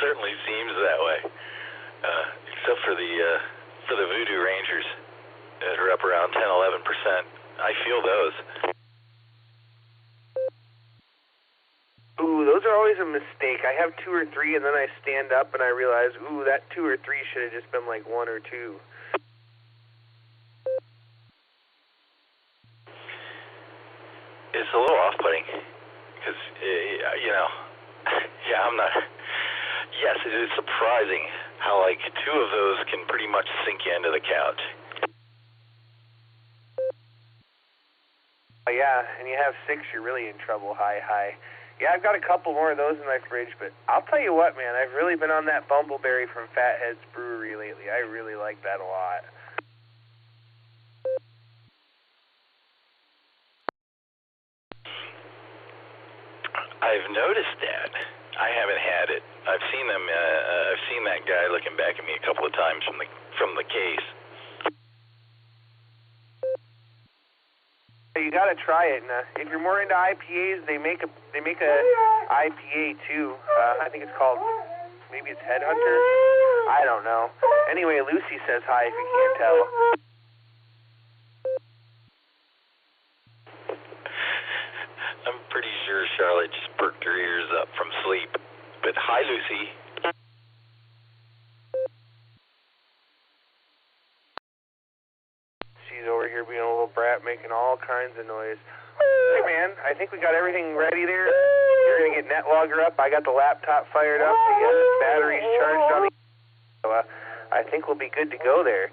certainly seems that way. Except for the Voodoo Rangers that are up around 10-11%. I feel those. Ooh, those are always a mistake. I have 2 or 3, and then I stand up and I realize, ooh, that 2 or 3 should have just been like 1 or 2. It's a little off-putting because, you know, yeah, I'm not. Yes, it is surprising how like 2 of those can pretty much sink you into the couch. Yeah, and you have 6, you're really in trouble. Hi. Yeah, I've got a couple more of those in my fridge, but I'll tell you what, man, I've really been on that Bumbleberry from Fathead's Brewery lately. I really like that a lot. I've noticed that. I haven't had it. I've seen them. I've seen that guy looking back at me a couple of times from the case. You gotta try it, and if you're more into IPAs, they make a IPA too. I think it's called, maybe it's Headhunter. I don't know. Anyway, Lucy says hi if you can't tell. I'm pretty sure Charlotte just perked her ears up from sleep. But hi, Lucy. She's over here being a little brat, making all kinds of noise. Hey, man, I think we got everything ready there. You're going to get Netlogger up. I got the laptop fired up. The batteries charged on the... So, I think we'll be good to go there.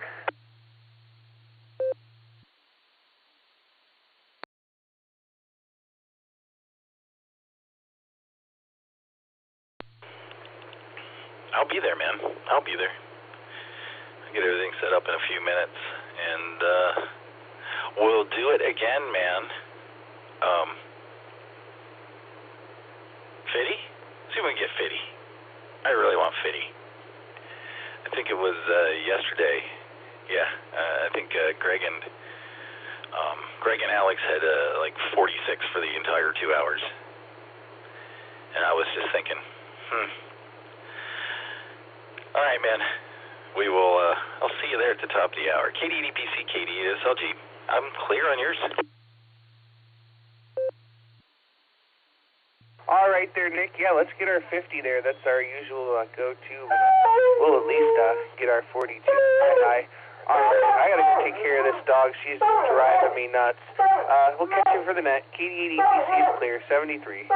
I'll be there, man. I'll be there. I'll get everything set up in a few minutes, and we'll do it again, man. Fitty? See if we can get Fitty. I really want Fitty. I think it was yesterday. Yeah, I think Greg and Alex had like 46 for the entire 2 hours, and I was just thinking, All right, man. We will. I'll see you there at the top of the hour. KD80PC, KD8SLG. I'm clear on yours. All right there, Nick. Yeah, let's get our 50 there. That's our usual go-to. We'll at least get our 42. Hi. All right, I gotta go take care of this dog. She's driving me nuts. We'll catch you for the net. KD80PC is clear. 73.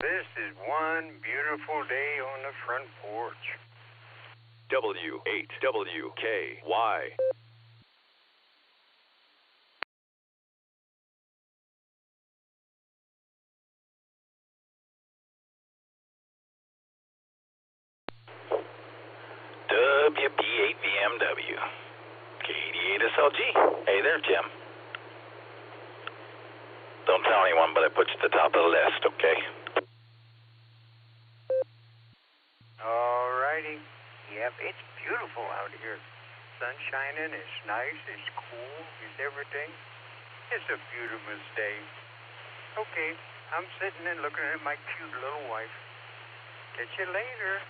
This is one beautiful day on the front porch. W8WKY. WB8VMW. KD8SLG. Hey there, Jim. Don't tell anyone, but I put you at the top of the list, okay? Alrighty. Yep, it's beautiful out here. Sun shining, it's nice, it's cool, it's everything. It's a beautiful day. Okay, I'm sitting and looking at my cute little wife. Catch you later.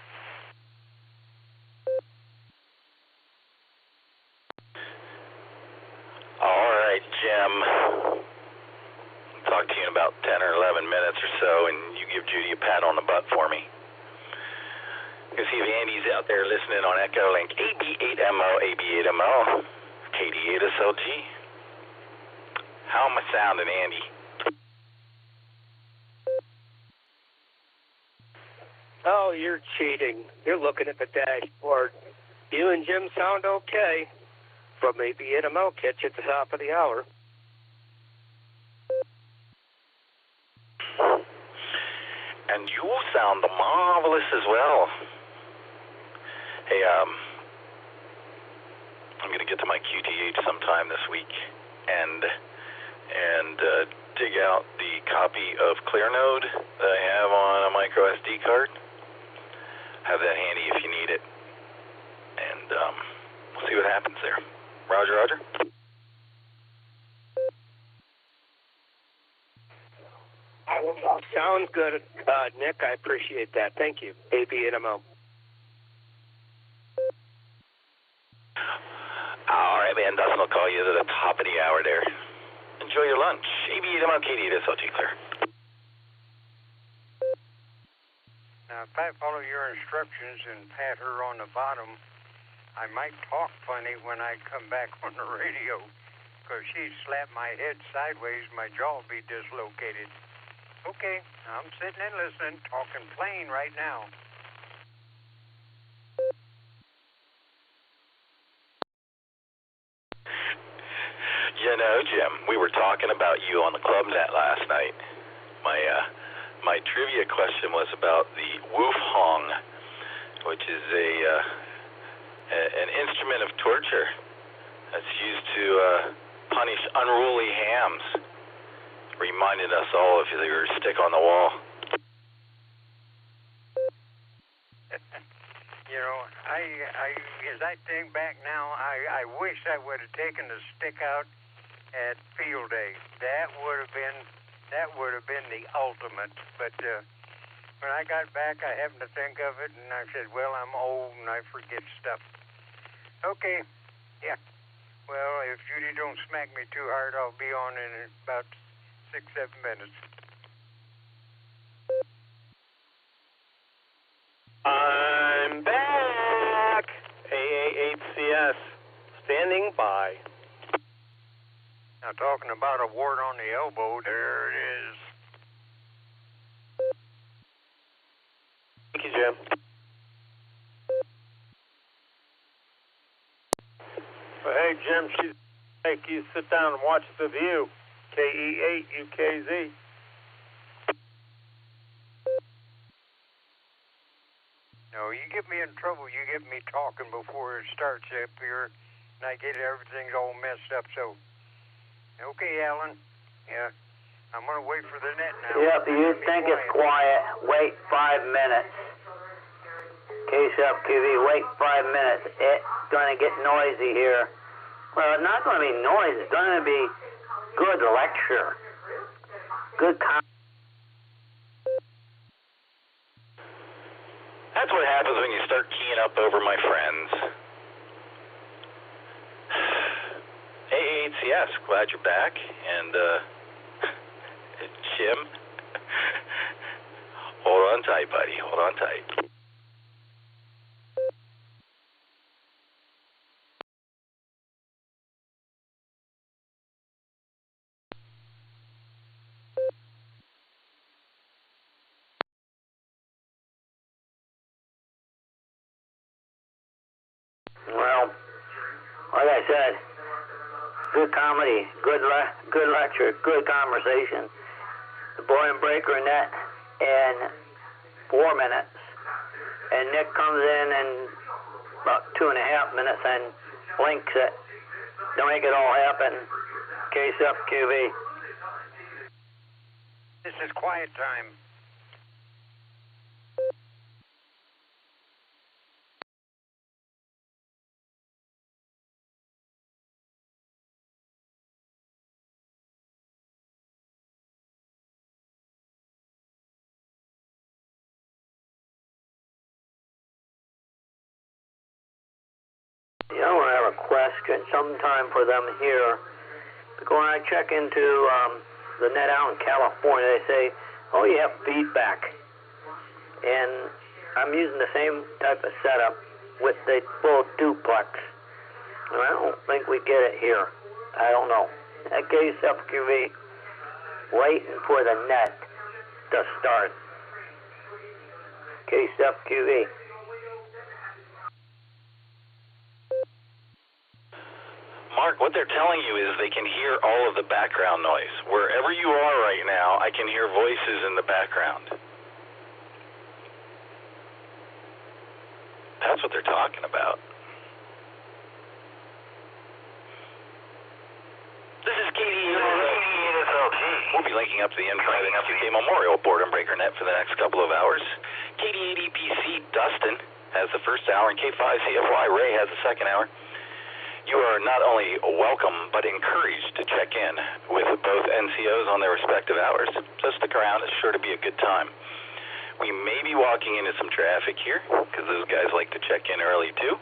All right, Jim. I'll talk to you in about 10 or 11 minutes or so, and you give Judy a pat on the butt for me. You can see if Andy's out there listening on Echolink. AB8MO, AB8MO, KD8SLG. How am I sounding, Andy? Oh, you're cheating. You're looking at the dashboard. You and Jim sound okay. From AB8MO, catch you at the top of the hour. And you sound marvelous as well. Hey, I'm going to get to my QTH sometime this week and dig out the copy of ClearNode that I have on a micro SD card. Have that handy if you need it. And See what happens there. Roger, roger. Sounds good, Nick. I appreciate that. Thank you. ABNMO. All right, man. Dustin will call you at the top of the hour there. Enjoy your lunch. ABNMO, KD8SLG, clear. Now, if I follow your instructions and pat her on the bottom, I might talk funny when I come back on the radio, because she slapped my head sideways, my jaw will be dislocated. Okay, I'm sitting and listening, talking plain right now. You know, Jim, we were talking about you on the club net last night. My trivia question was about the woof hong, which is an instrument of torture that's used to punish unruly hams. Reminded us all of your stick on the wall. You know, as I think back now, I wish I would have taken the stick out at field day. That would have been the ultimate. But when I got back, I happened to think of it, and I said, well, I'm old and I forget stuff. Okay, yeah. Well, if Judy don't smack me too hard, I'll be on in about 6-7 minutes. I'm back. AA8CS, standing by. Now, talking about a wart on the elbow, there it is. Thank you, Jim. Well, hey, Jim, she's make you sit down and watch The View. KE8UKZ. No, you get me in trouble. You get me talking before it starts up here, and I get everything's all messed up. So, okay, Alan. Yeah, I'm gonna wait for the net now. Yep, you think it's quiet. Wait 5 minutes. KSFQV, wait 5 minutes. It's gonna get noisy here. Well, it's not gonna be noisy. It's gonna be good lecture. Good That's what happens when you start keying up over my friends. AACS, glad you're back. And, Jim, hold on tight, buddy. Hold on tight. Well, like I said, good comedy, good lecture, good conversation. The Boredom Breaker net in 4 minutes, and Nick comes in about 2.5 minutes and links it to make it all happen. Case up, QV. This is quiet time. I want to have a question sometime for them here. Because when I check into the net out in California, they say, oh, you have feedback. And I'm using the same type of setup with the full duplex. And I don't think we get it here. I don't know. At KSFQV, waiting for the net to start. KSFQV. Mark, what they're telling you is they can hear all of the background noise. Wherever you are right now, I can hear voices in the background. That's what they're talking about. This is KD8SLG. We'll be linking up to the Infinite UK Memorial Boredom Breaker net for the next couple of hours. KD8EPC Dustin has the first hour, and K5CFY Ray has the second hour. You are not only welcome, but encouraged to check in with both NCOs on their respective hours. So stick around, it's sure to be a good time. We may be walking into some traffic here, because those guys like to check in early too.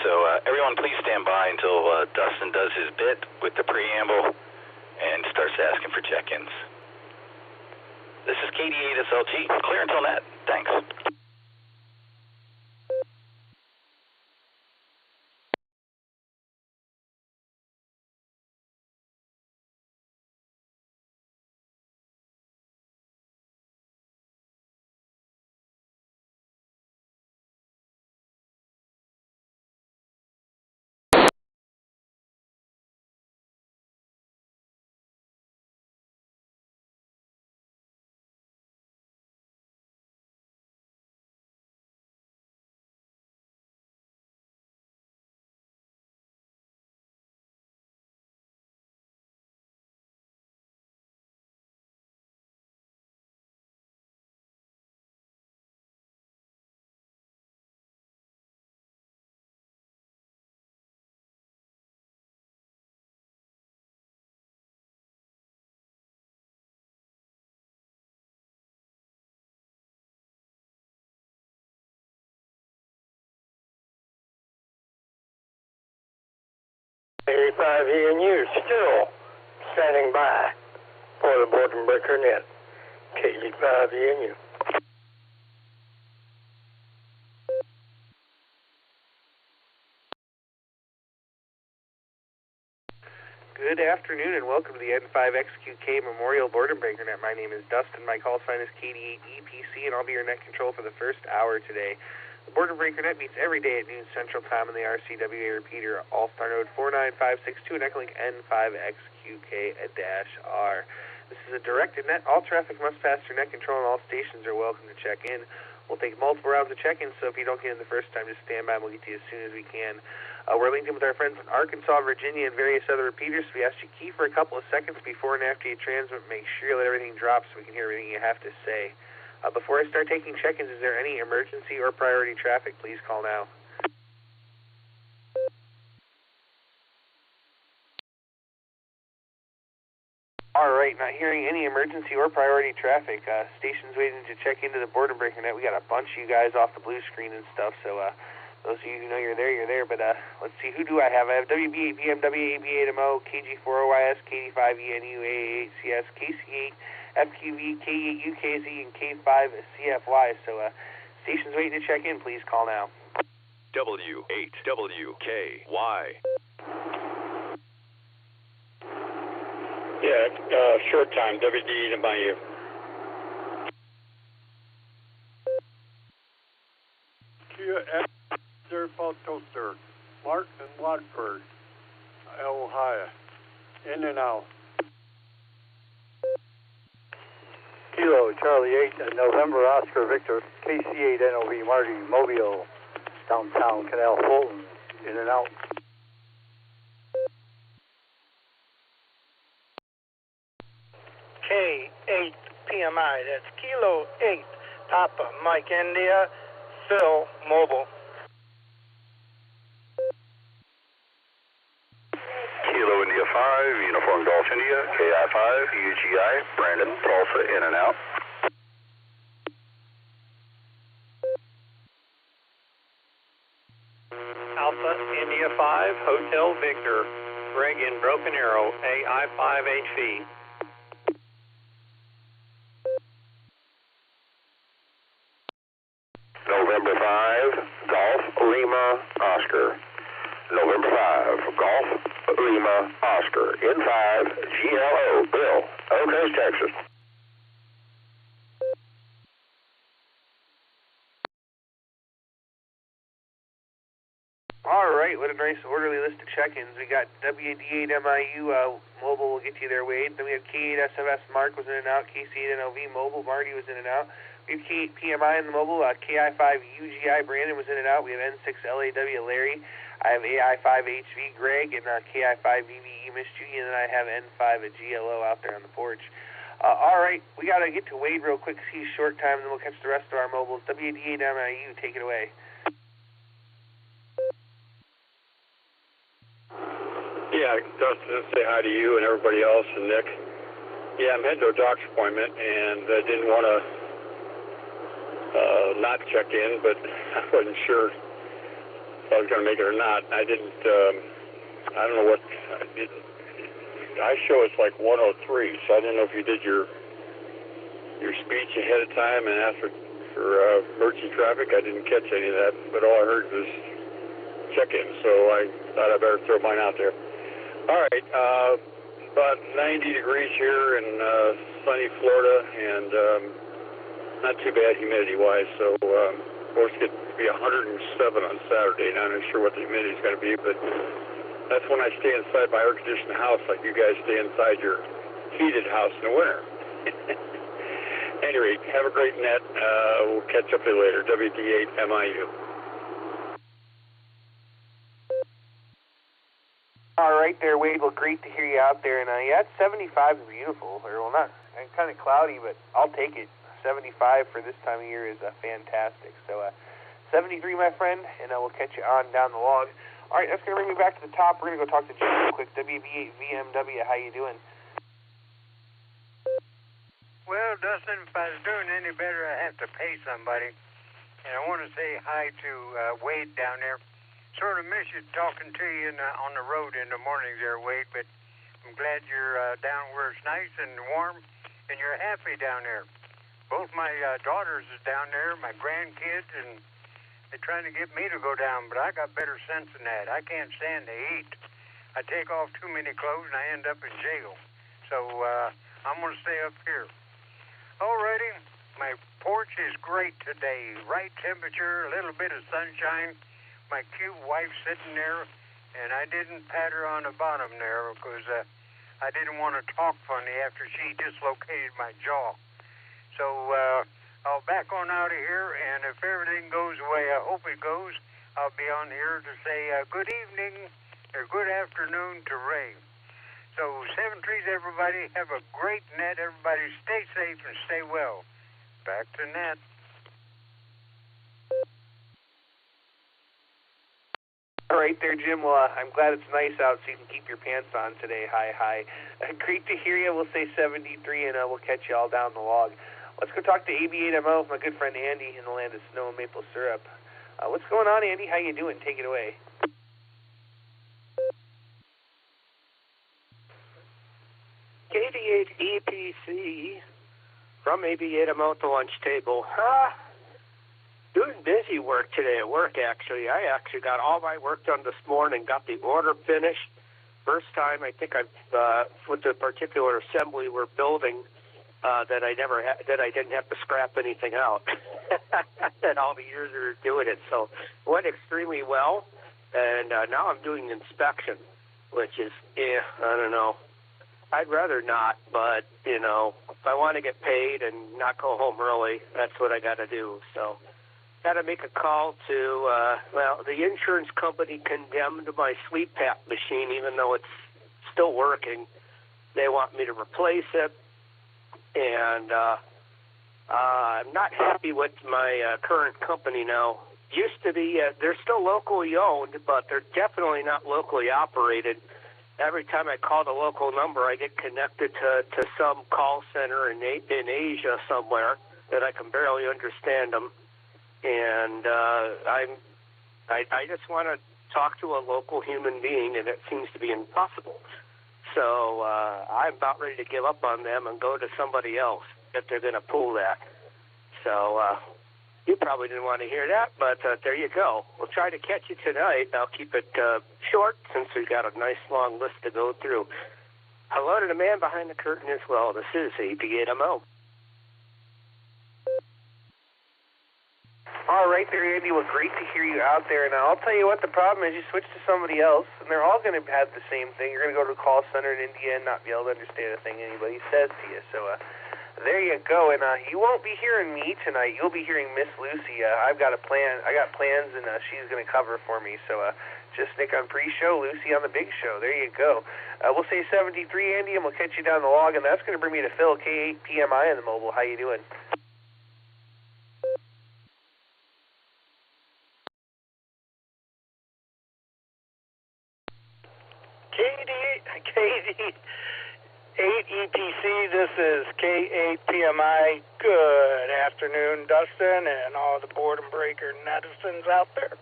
So everyone please stand by until Dustin does his bit with the preamble and starts asking for check-ins. This is KD8SLG, clear until net. Thanks. KD5ENU still standing by for the Boredom Breaker Net. KD5ENU. Good afternoon and welcome to the N5XQK Memorial Boredom Breaker Net. My name is Dustin. My call sign is KD8EPC, and I'll be your net control for the first hour today. The Boredom Breaker Net meets every day at noon Central Time on the RCWA repeater, Allstar node 49562 and Echolink N5XQK-R. This is a directed net. All traffic must pass through net control, and all stations are welcome to check in. We'll take multiple rounds of check-in, so if you don't get in the first time, just stand by and we'll get to you as soon as we can. We're linked in with our friends in Arkansas, Virginia, and various other repeaters. So we ask you to key for a couple of seconds before and after you transmit. Make sure you let everything drop so we can hear everything you have to say. Before I start taking check-ins, is there any emergency or priority traffic? Please call now. All right, not hearing any emergency or priority traffic. Stations waiting to check into the Boredom Breaker Net. We got a bunch of you guys off the blue screen and stuff, so those of you who know you're there, you're there. But let's see, who do I have? I have WB8, BMW, AB8MO, KG4OYS, KD5ENU, AA8CS, KC8, FQV, K8, UKZ, and K5 CFY. So stations waiting to check in, please call now. W8WKY. Yeah, short time, WD to my you. Kia F. Toaster, Mark and Watford, Ohio, in and out. Kilo Charlie 8, November Oscar Victor, KC8 NOV Marty, Mobile, downtown Canal Fulton, in and out. K8 PMI, that's Kilo 8, Papa Mike India, Phil Mobile. Kilo India 5, Uniform Golf India, KI5, UGI, Brandon, Tulsa, in and out. Alpha India 5, Hotel Victor, Greg in Broken Arrow, AI5HV. November 5, Golf Lima Oscar. November 5, Golf Lima Oscar. N5, GLO, Bill, Oakhurst, Texas. All right, what a nice orderly list of check-ins. We got WD8MIU Mobile will get you there, Wade. Then we have K8SFS Mark was in and out. KC8NOV Mobile Marty was in and out. We have K8 PMI in the mobile. KI5 UGI Brandon was in and out. We have N6 LAW Larry. I have AI5 HV Greg and KI5 VVE Miss Judy, and then I have N5 GLO out there on the porch. All right, we got to get to Wade real quick, see short time, and then we'll catch the rest of our mobiles. WD8MIU, take it away. Yeah, Dustin, say hi to you and everybody else and Nick. Yeah, I'm heading to a doctor's appointment, and I didn't want to not check in, but I wasn't sure if I was going to make it or not. I didn't, I don't know what, I show it's like 103, so I didn't know if you did your speech ahead of time and asked for emergency traffic. I didn't catch any of that, but all I heard was check-in, so I thought I better throw mine out there. All right, about 90 degrees here in sunny Florida, and not too bad humidity-wise, so supposed to get to be 107 on Saturday. Now I'm not sure what the humidity is going to be, but that's when I stay inside my air-conditioned house like you guys stay inside your heated house in the winter. Anyway, have a great net. We'll catch up with you later. WD8MIU. All right there, Wade. Well, great to hear you out there. And yeah, it's 75 is beautiful. Or, well, not kind of cloudy, but I'll take it. 75 for this time of year is fantastic. So 73, my friend, and we'll catch you on down the log. All right, that's going to bring me back to the top. We're going to go talk to Jim real quick. WB8VMW, how you doing? Well, Dustin, if I was doing any better, I have to pay somebody. And I want to say hi to Wade down there. Sort of miss you talking to you on the road in the mornings there, Wade, but I'm glad you're down where it's nice and warm, and you're happy down there. Both my daughters is down there, my grandkids, and they're trying to get me to go down, but I got better sense than that. I can't stand to eat. I take off too many clothes, and I end up in jail. So I'm going to stay up here. Alrighty, my porch is great today. Right temperature, a little bit of sunshine. My cute wife sitting there, and I didn't pat her on the bottom there because I didn't want to talk funny after she dislocated my jaw. So I'll back on out of here, and if everything goes the way I hope it goes, I'll be on here to say good evening or good afternoon to Ray. So 7-3s, everybody. Have a great net. Everybody stay safe and stay well. Back to net. All right there, Jim. Well, I'm glad it's nice out so you can keep your pants on today. Hi. Great to hear you. We'll say 73, and we'll catch you all down the log. Let's go talk to AB8MO, my good friend Andy in the land of snow and maple syrup. What's going on, Andy? How you doing? Take it away. KD8 EPC from AB8MO at the lunch table. Doing busy work today at work, actually. I actually got all my work done this morning, got the order finished. First time I think I've, with the particular assembly we're building, that I didn't have to scrap anything out. And all the years we were doing it. So it went extremely well. And now I'm doing inspection, which is, I don't know. I'd rather not, but, you know, if I want to get paid and not go home early, that's what I got to do. So got to make a call to, the insurance company condemned my sleep pack machine, even though it's still working. They want me to replace it, and I'm not happy with my current company now. Used to be, they're still locally owned, but they're definitely not locally operated. Every time I call the local number, I get connected to some call center in Asia somewhere that I can barely understand them. And I just want to talk to a local human being, and it seems to be impossible. So I'm about ready to give up on them and go to somebody else if they're going to pull that. So you probably didn't want to hear that, but there you go. We'll try to catch you tonight. I'll keep it short since we've got a nice long list to go through. Hello to the man behind the curtain as well. This is AB8MO. All right there, Andy. Well, great to hear you out there. Now, I'll tell you what the problem is. You switch to somebody else, and they're all going to have the same thing. You're going to go to a call center in India and not be able to understand a thing anybody says to you. So there you go. And you won't be hearing me tonight. You'll be hearing Miss Lucy. I've got a plan. I got plans, and she's going to cover for me. So just Nick on pre-show, Lucy on the big show. There you go. We'll say 73, Andy, and we'll catch you down the log. And that's going to bring me to Phil, K8PMI in the mobile. How you doing? KD8EPC, this is K8PMI. Good afternoon, Dustin, and all the boredom breaker netizens out there.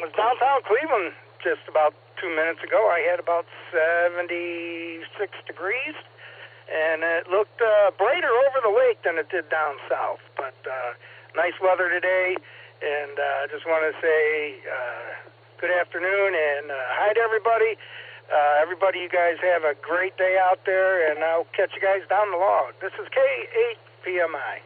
Was downtown Cleveland just about 2 minutes ago. I had about 76 degrees, and it looked brighter over the lake than it did down south. But nice weather today, and I just want to say good afternoon and hi to everybody. Everybody, you guys have a great day out there, and I'll catch you guys down the log. This is K8PMI.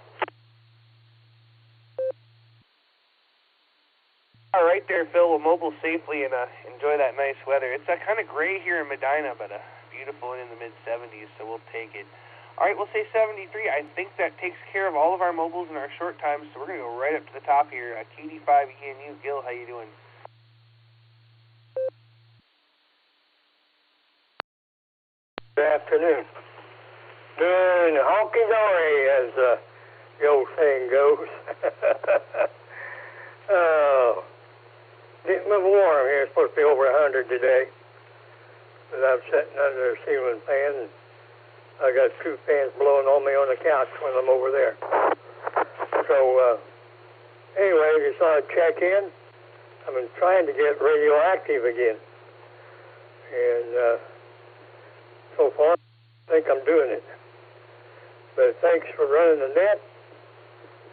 All right there, Phil. We'll mobile safely and enjoy that nice weather. It's kind of gray here in Medina, but beautiful and in the mid-70s, so we'll take it. All right, we'll say 73. I think that takes care of all of our mobiles in our short time, so we're going to go right up to the top here. KD5ENU, Gil, how you doing? Good afternoon. Doing honky-dory, as the old saying goes. Getting a little warm here. It's supposed to be over 100 today. But I'm sitting under a ceiling fan, and I got two fans blowing on me on the couch when I'm over there. So, anyway, just thought I'd check in. I've been trying to get radioactive again. And, so far, I think I'm doing it. But thanks for running the net,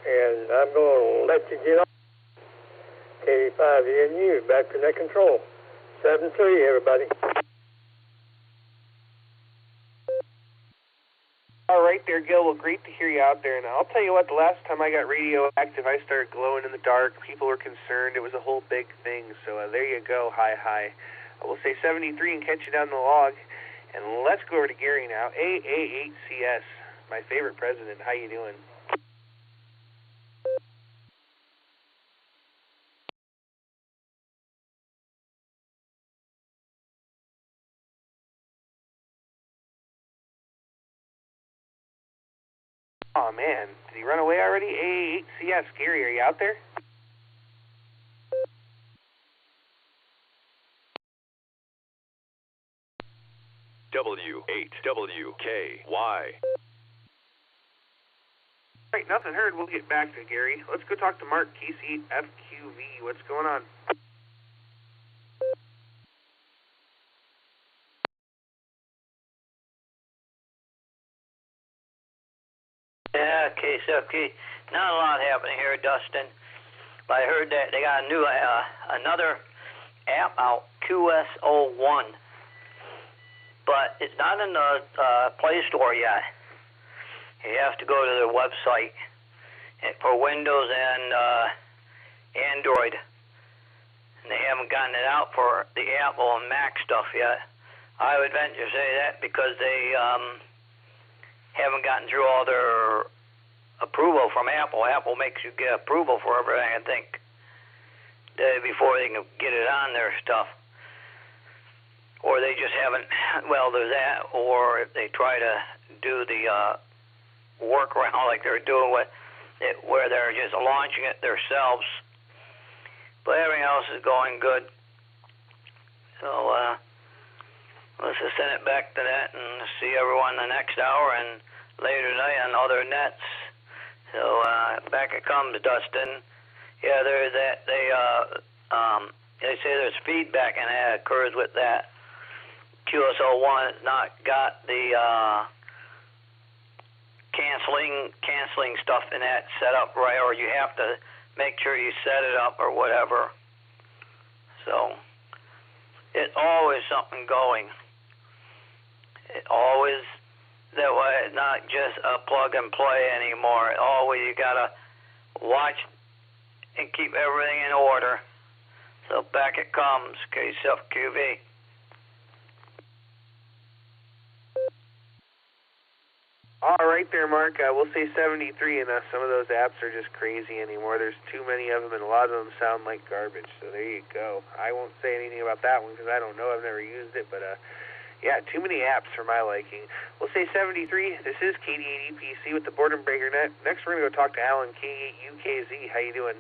and I'm going to let you get on. K5ENU, back to net control. 7-3, everybody. All right there, Gil. Well, great to hear you out there. And I'll tell you what, the last time I got radioactive, I started glowing in the dark. People were concerned. It was a whole big thing. So there you go. Hi. We'll say 73 and catch you down the log. And let's go over to Gary now. AA8CS, my favorite president. How you doing? Oh, man. Did he run away already? AA8CS. Gary, are you out there? W8WKY. All right, nothing heard. We'll get back to Gary. Let's go talk to Mark, KC8FQV. What's going on? Yeah, KCFK. Not a lot happening here, Dustin. But I heard that they got a new another app out, QSO1. But it's not in the Play Store yet. You have to go to their website for Windows and Android. And they haven't gotten it out for the Apple and Mac stuff yet. I would venture to say that because they haven't gotten through all their approval from Apple. Apple makes you get approval for everything, I think, before they can get it on their stuff. Or they just haven't, well, there's that, or if they try to do the workaround like they're doing with it, where they're just launching it themselves. But everything else is going good. So let's just send it back to that and see everyone the next hour and later tonight on other nets. So back it comes, Dustin. Yeah, there's that. They say there's feedback and that occurs with that. QSO1 has not got the canceling stuff in that set up right, or you have to make sure you set it up or whatever. So it's always something going. It always that way. It's not just a plug and play anymore. Always you gotta watch and keep everything in order. So back it comes, KCFQV. All right there, Mark. We'll say 73, and some of those apps are just crazy anymore. There's too many of them, and a lot of them sound like garbage. So there you go. I won't say anything about that one because I don't know. I've never used it, but yeah, too many apps for my liking. We'll say 73. This is KD8EPC with the Boredom Breaker Net. Next, we're going to go talk to Alan, K8UKZ. How you doing?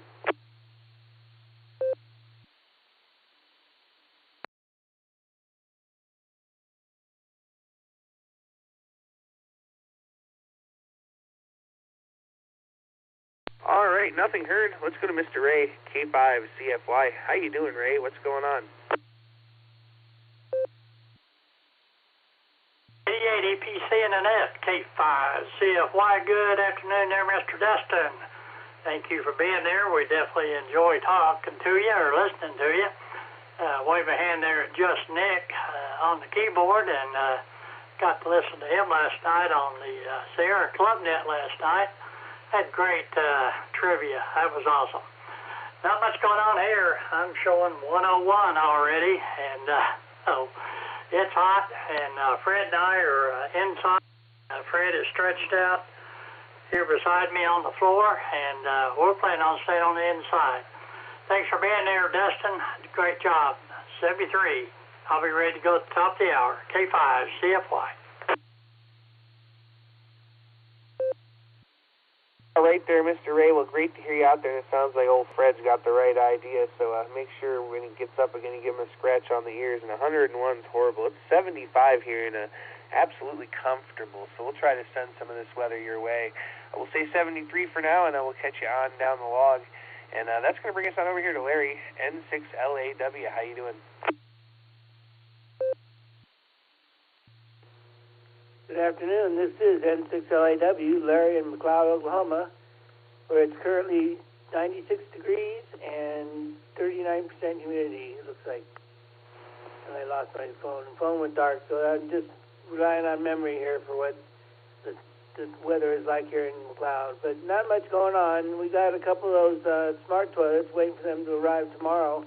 All right, nothing heard. Let's go to Mr. Ray, K5 CFY. How you doing, Ray? What's going on? 88 EPC and an S, K5 CFY. Good afternoon there, Mr. Dustin. Thank you for being there. We definitely enjoy talking to you or listening to you. Wave a hand there at Just Nick on the keyboard, and got to listen to him last night on the SARA ClubNet last night. Had great trivia. That was awesome. Not much going on here. I'm showing 101 already, and so it's hot, and Fred and I are inside. Fred is stretched out here beside me on the floor, and we're planning on staying on the inside. Thanks for being there, Dustin. Great job. 73. I'll be ready to go at the top of the hour. K5 CFY. Right there, Mr. Ray. Well, great to hear you out there. It sounds like old Fred's got the right idea, so make sure when he gets up again, you give him a scratch on the ears. And 101 is horrible. It's 75 here and absolutely comfortable, so we'll try to send some of this weather your way. We'll say 73 for now, and we'll catch you on down the log. And that's going to bring us on over here to Larry, N6LAW. How you doing? Good afternoon. This is N6LAW, Larry in McLeod, Oklahoma, where it's currently 96 degrees and 39% humidity, it looks like. And I lost my phone. The phone went dark, so I'm just relying on memory here for what the weather is like here in McLeod. But not much going on. We got a couple of those smart toilets waiting for them to arrive tomorrow.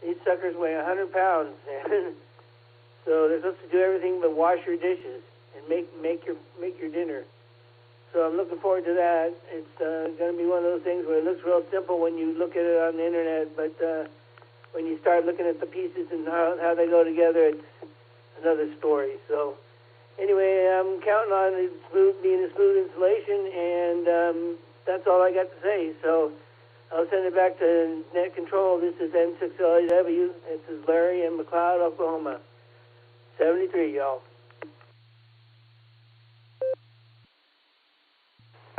These suckers weigh 100 pounds, and so they're supposed to do everything but wash your dishes and make your dinner. So I'm looking forward to that. It's going to be one of those things where it looks real simple when you look at it on the internet, but when you start looking at the pieces and how they go together, it's another story. So anyway, I'm counting on it being a smooth installation, and that's all I got to say. So I'll send it back to Net Control. This is N6LAW. This is Larry in McLeod, Oklahoma. 73, y'all.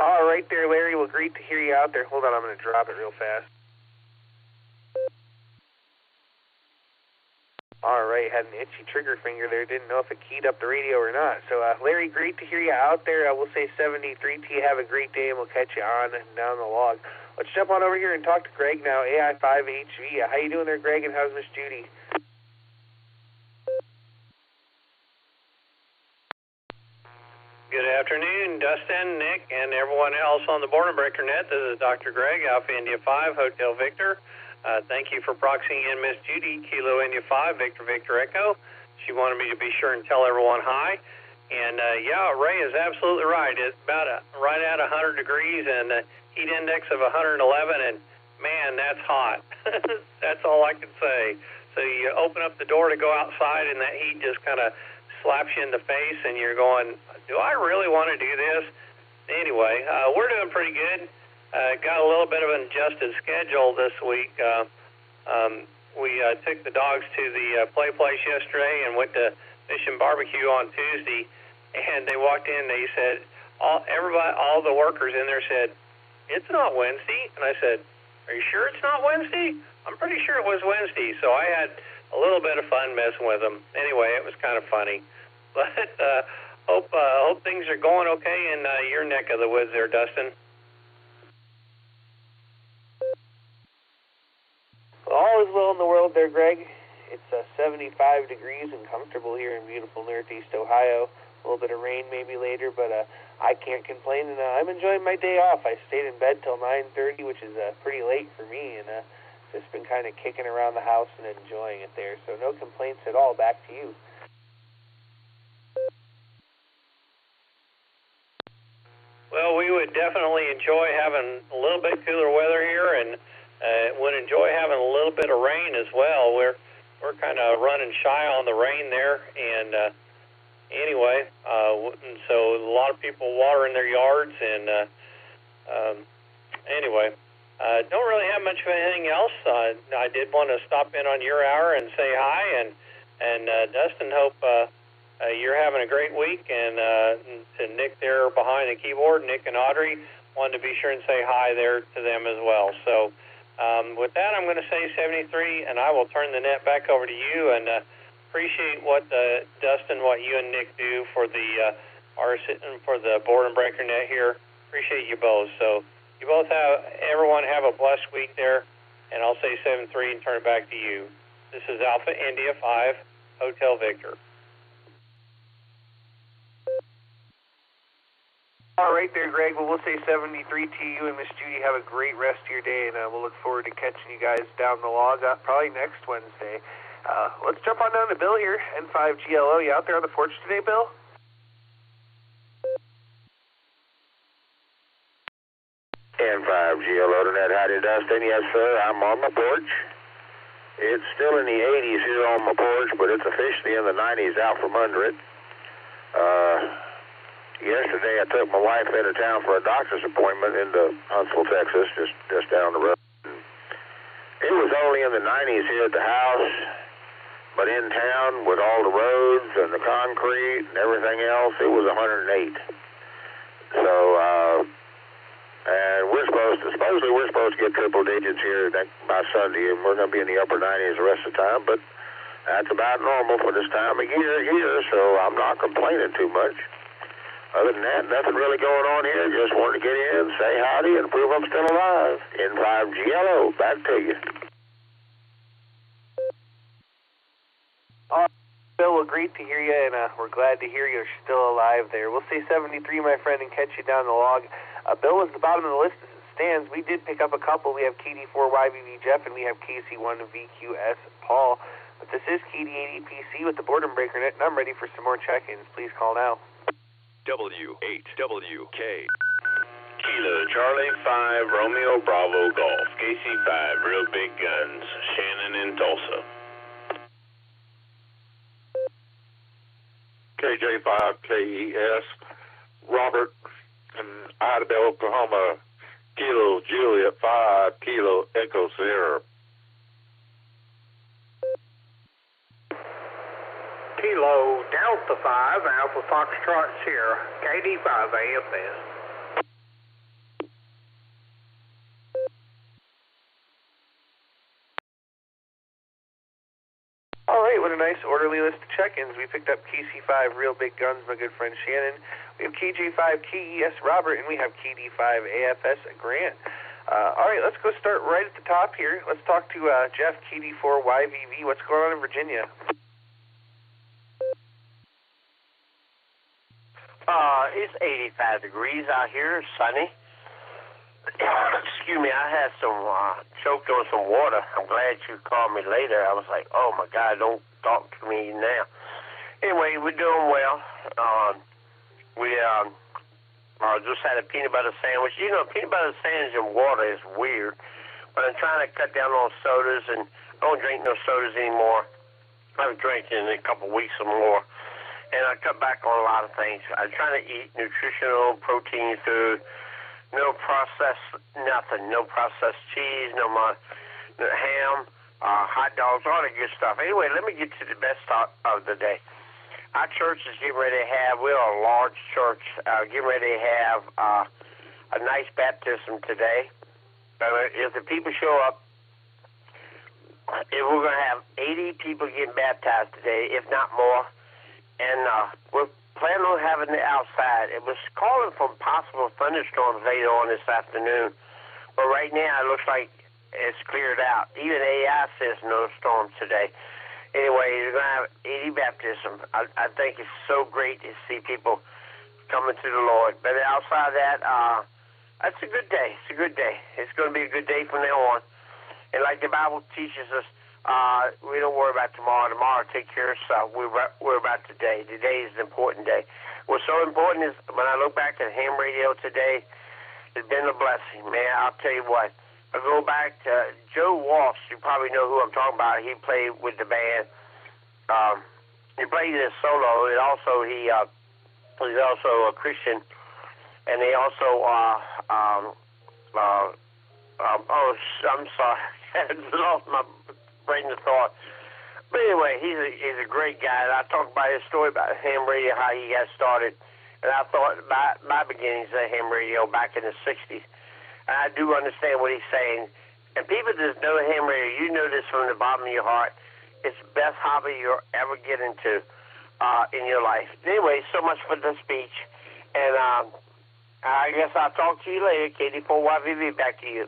All right there, Larry. Well, great to hear you out there. Hold on, I'm going to drop it real fast. All right, had an itchy trigger finger there. Didn't know if it keyed up the radio or not. So, Larry, great to hear you out there. We'll say 73 to you. Have a great day, and we'll catch you on down the log. Let's jump on over here and talk to Greg now, AI5HV. How you doing there, Greg, and how's Miss Judy? Good afternoon, Dustin, Nick, and everyone else on the Boredom Breaker Net. This is Dr. Greg, Alpha India 5, Hotel Victor. Thank you for proxying in Miss Judy, Kilo India 5, Victor Victor Echo. She wanted me to be sure and tell everyone hi. And yeah, Ray is absolutely right. It's about right at 100 degrees and a heat index of 111, and man, that's hot. That's all I can say. So you open up the door to go outside, and that heat just kind of slaps you in the face, and you're going, do I really want to do this? Anyway, we're doing pretty good. Got a little bit of an adjusted schedule this week. We took the dogs to the play place yesterday and went to Mission Barbecue on Tuesday, and they walked in, they said, all the workers in there said, it's not Wednesday. And I said, are you sure it's not Wednesday? I'm pretty sure it was Wednesday. So I had a little bit of fun messing with them. Anyway, it was kind of funny. But hope things are going okay in your neck of the woods there, Dustin. Well, all is well in the world there, Greg. It's 75 degrees and comfortable here in beautiful Northeast Ohio. A little bit of rain maybe later, but I can't complain, and I'm enjoying my day off. I stayed in bed till 9:30, which is pretty late for me, and just been kind of kicking around the house and enjoying it there. So no complaints at all. Back to you. Well, we would definitely enjoy having a little bit cooler weather here, and would enjoy having a little bit of rain as well. We're kind of running shy on the rain there, and anyway, and so a lot of people watering their yards, and anyway, don't really have much of anything else. I did want to stop in on your hour and say hi, and Dustin, hope you're having a great week, and to Nick there behind the keyboard, Nick and Audrey, wanted to be sure and say hi there to them as well. So with that, I'm going to say 73, and I will turn the net back over to you, and appreciate what Dustin, what you and Nick do for the for the Boredom Breaker net here. Appreciate you both. So you both everyone have a blessed week there, and I'll say 73 and turn it back to you. This is Alpha India 5, Hotel Victor. All right there, Greg. Well, we'll say 73 to you and Miss Judy. Have a great rest of your day, and we'll look forward to catching you guys down the log probably next Wednesday. Let's jump on down to Bill here, N5GLO. You out there on the porch today, Bill? N5GLO to Net. Howdy, Dustin. Yes, sir. I'm on my porch. It's still in the 80s here on my porch, but it's officially in the 90s out from under it. Yesterday, I took my wife into town for a doctor's appointment into Huntsville, Texas, just down the road. It was only in the 90s here at the house, but in town with all the roads and the concrete and everything else, it was 108. So, and supposedly we're supposed to get triple digits here by Sunday, and we're going to be in the upper 90s the rest of the time, but that's about normal for this time of year here, so I'm not complaining too much. Other than that, nothing really going on here. Just wanted to get in, say howdy, and prove I'm still alive. N5GLO, back to you. Bill, well, great to hear you, and we're glad to hear you're still alive there. We'll say 73, my friend, and catch you down the log. Bill was at the bottom of the list as it stands. We did pick up a couple. We have KD4YVV Jeff, and we have KC1VQS Paul. But this is KD80PC with the Boredom Breaker Net, and I'm ready for some more check-ins. Please call now. W8WK. Kilo Charlie 5 Romeo Bravo Golf KC5 Real Big Guns Shannon in Tulsa. KJ5KES Robert in Idabel, Oklahoma. Kilo Juliet 5 Kilo Echo Sierra. Kilo Delta 5 Alpha Foxtrot Sierra KD5 AFS. All right, what a nice orderly list of check-ins. We picked up KC5 Real Big Guns, my good friend Shannon. We have KJ5 KES Robert, and we have KD5 AFS Grant. All right, let's go start right at the top here. Let's talk to Jeff, KD4YVV. What's going on in Virginia? It's 85 degrees out here, sunny. Excuse me, I had some choked on some water. I'm glad you called me later. I was like, oh my God, don't talk to me now. Anyway, we're doing well. We just had a peanut butter sandwich. You know, peanut butter sandwich and water is weird, but I'm trying to cut down on sodas, and I don't drink no sodas anymore. I haven't drank in a couple weeks or more. And I cut back on a lot of things. I'm trying to eat nutritional protein food, no processed nothing, no processed cheese, no ham, hot dogs, all the good stuff. Anyway, let me get to the best part of the day. Our church is getting ready to have, we're a large church, getting ready to have a nice baptism today. If the people show up, we're going to have 80 people getting baptized today, if not more. And we're planning on having it outside. It was calling for possible thunderstorms later on this afternoon. But right now, it looks like it's cleared out. Even AI says no storms today. Anyway, you're going to have 80 baptisms. I think it's so great to see people coming to the Lord. But outside of that, that's a good day. It's a good day. It's going to be a good day from now on. And like the Bible teaches us, we don't worry about tomorrow. Tomorrow take care of itself. We're about today. Today is an important day. What's so important is when I look back at ham radio today, it's been a blessing, man. I'll tell you what. I go back to Joe Walsh. You probably know who I'm talking about. He played with the band. He played this solo, and also he's also a Christian. And they also I'm sorry, I lost my brain of thought. But anyway, he's a great guy. And I talk about his story about ham radio, how he got started, And I thought about my beginnings of ham radio back in the 60s. And I do understand what he's saying. And people that know ham radio, you know this from the bottom of your heart. It's the best hobby you'll ever get into in your life. Anyway, so much for the speech. And I guess I'll talk to you later, KD4YVV. Back to you.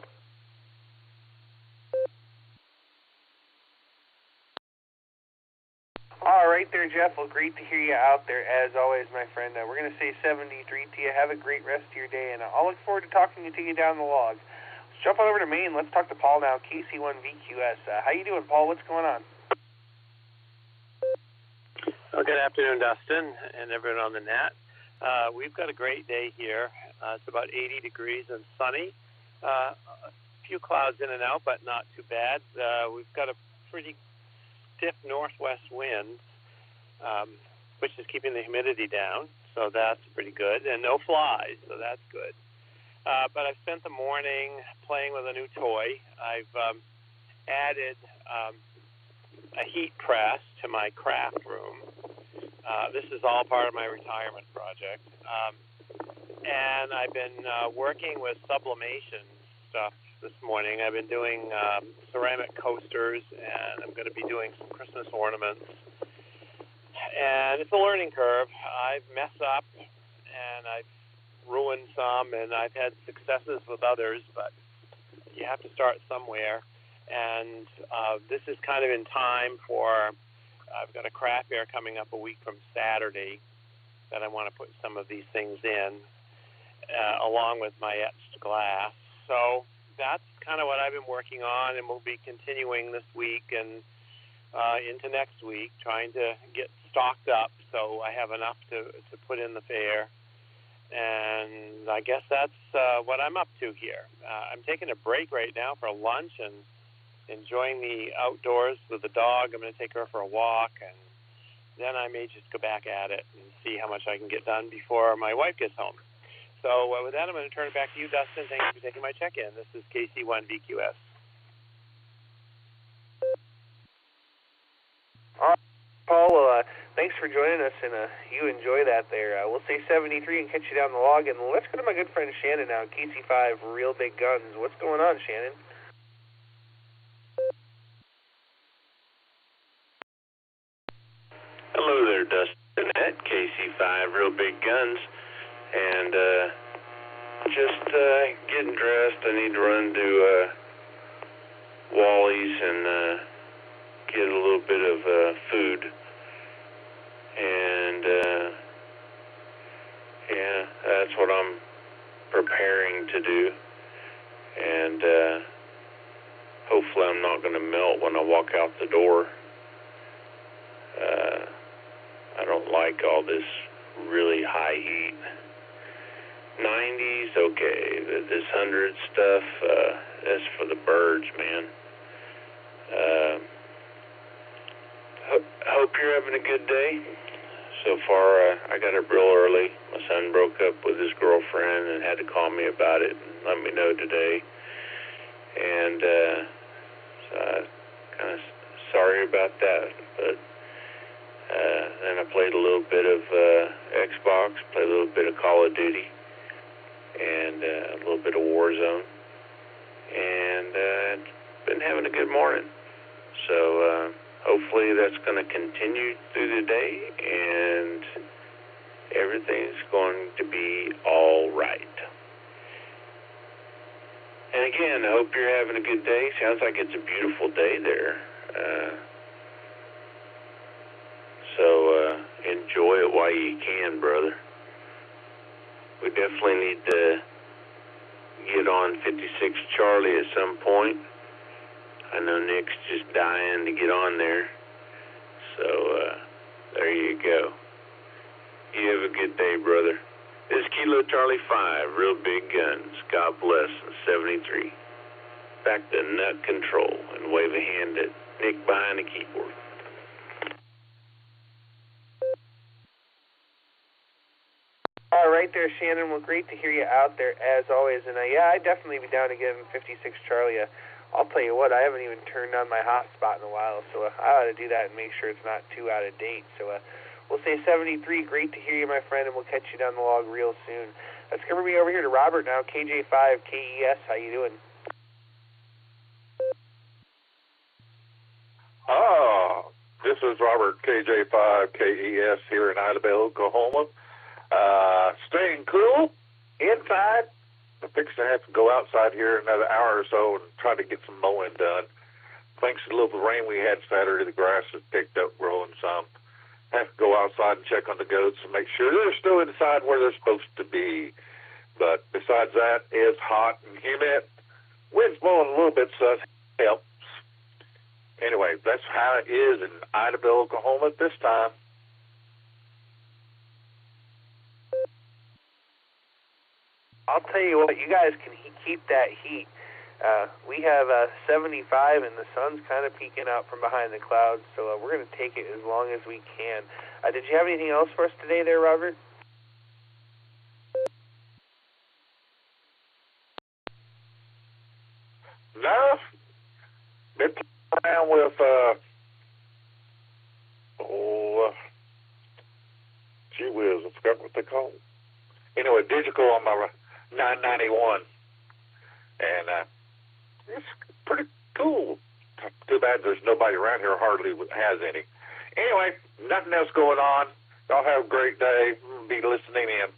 All right there, Jeff. Well, great to hear you out there, as always, my friend. We're going to say 73 to you. Have a great rest of your day, and I'll look forward to talking to you down the log. Let's jump on over to Maine. Let's talk to Paul now, KC1VQS. How you doing, Paul? What's going on? Well, good afternoon, Dustin, and everyone on the net. We've got a great day here. It's about 80 degrees and sunny. A few clouds in and out, but not too bad. We've got a pretty stiff northwest wind, which is keeping the humidity down, so that's pretty good, and no flies, so that's good. But I've spent the morning playing with a new toy. I've added a heat press to my craft room. This is all part of my retirement project. And I've been working with sublimation stuff this morning. I've been doing ceramic coasters, and I'm going to be doing some Christmas ornaments. And it's a learning curve. I've messed up, and I've ruined some, and I've had successes with others, but you have to start somewhere. And this is kind of in time for, I've got a craft fair coming up a week from Saturday that I want to put some of these things in, along with my etched glass. So that's kind of what I've been working on, and we'll be continuing this week and into next week, trying to get stocked up so I have enough to put in the fair. And I guess that's what I'm up to here. I'm taking a break right now for lunch and enjoying the outdoors with the dog. I'm going to take her for a walk, and then I may just go back at it and see how much I can get done before my wife gets home. So with that, I'm going to turn it back to you, Dustin. Thank you for taking my check-in. This is KC1VQS. All right, Paul, thanks for joining us, and you enjoy that there. We'll say 73 and catch you down the log, and let's go to my good friend Shannon now, KC5 Real Big Guns. What's going on, Shannon? Hello there, Dustin at KC5 Real Big Guns. And just getting dressed. I need to run to Wally's and get a little bit of food. And yeah, that's what I'm preparing to do. And hopefully I'm not going to melt when I walk out the door. I don't like all this really high heat. 90s, okay. This 100 stuff, that's for the birds, man. Hope you're having a good day. So far, I got up real early. My son broke up with his girlfriend and had to call me about it and let me know today. And so I'm kind of sorry about that. But then I played a little bit of Xbox, played a little bit of Call of Duty, and a little bit of Warzone, and been having a good morning. So hopefully that's going to continue through the day, and everything's going to be all right. And again, I hope you're having a good day. Sounds like it's a beautiful day there. So enjoy it while you can, brother. We definitely need to get on 56 Charlie at some point. I know Nick's just dying to get on there. So there you go. You have a good day, brother. This is Kilo Charlie 5, Real Big Guns. God bless. 73. Back to nut control and wave a hand at Nick behind the keyboard. All right there, Shannon. Well, great to hear you out there, as always. And yeah, I'd definitely be down to give him 56 Charlie. I'll tell you what, I haven't even turned on my hotspot in a while, so I ought to do that and make sure it's not too out of date. So We'll say 73. Great to hear you, my friend, and we'll catch you down the log real soon. Let's come over here to Robert now, KJ5 KES. How you doing? This is Robert, KJ5 KES here in Idabel, Oklahoma. Staying cool inside. I'm fixing to have to go outside here in another hour or so and try to get some mowing done. Thanks to the little rain we had Saturday, the grass has picked up growing some. Have to go outside and check on the goats and make sure they're still inside where they're supposed to be. But besides that, it's hot and humid. Wind's blowing a little bit, so that helps. Anyway, that's how it is in Idabel, Oklahoma at this time. I'll tell you what, you guys can keep that heat. We have 75, and the sun's kind of peeking out from behind the clouds, so we're going to take it as long as we can. Did you have anything else for us today there, Robert? No. Been playing around with, gee whiz, I forgot what they call it. Anyway, digital on my 991. And it's pretty cool. Too bad there's nobody around here hardly has any. Anyway, nothing else going on. Y'all have a great day. Be listening in.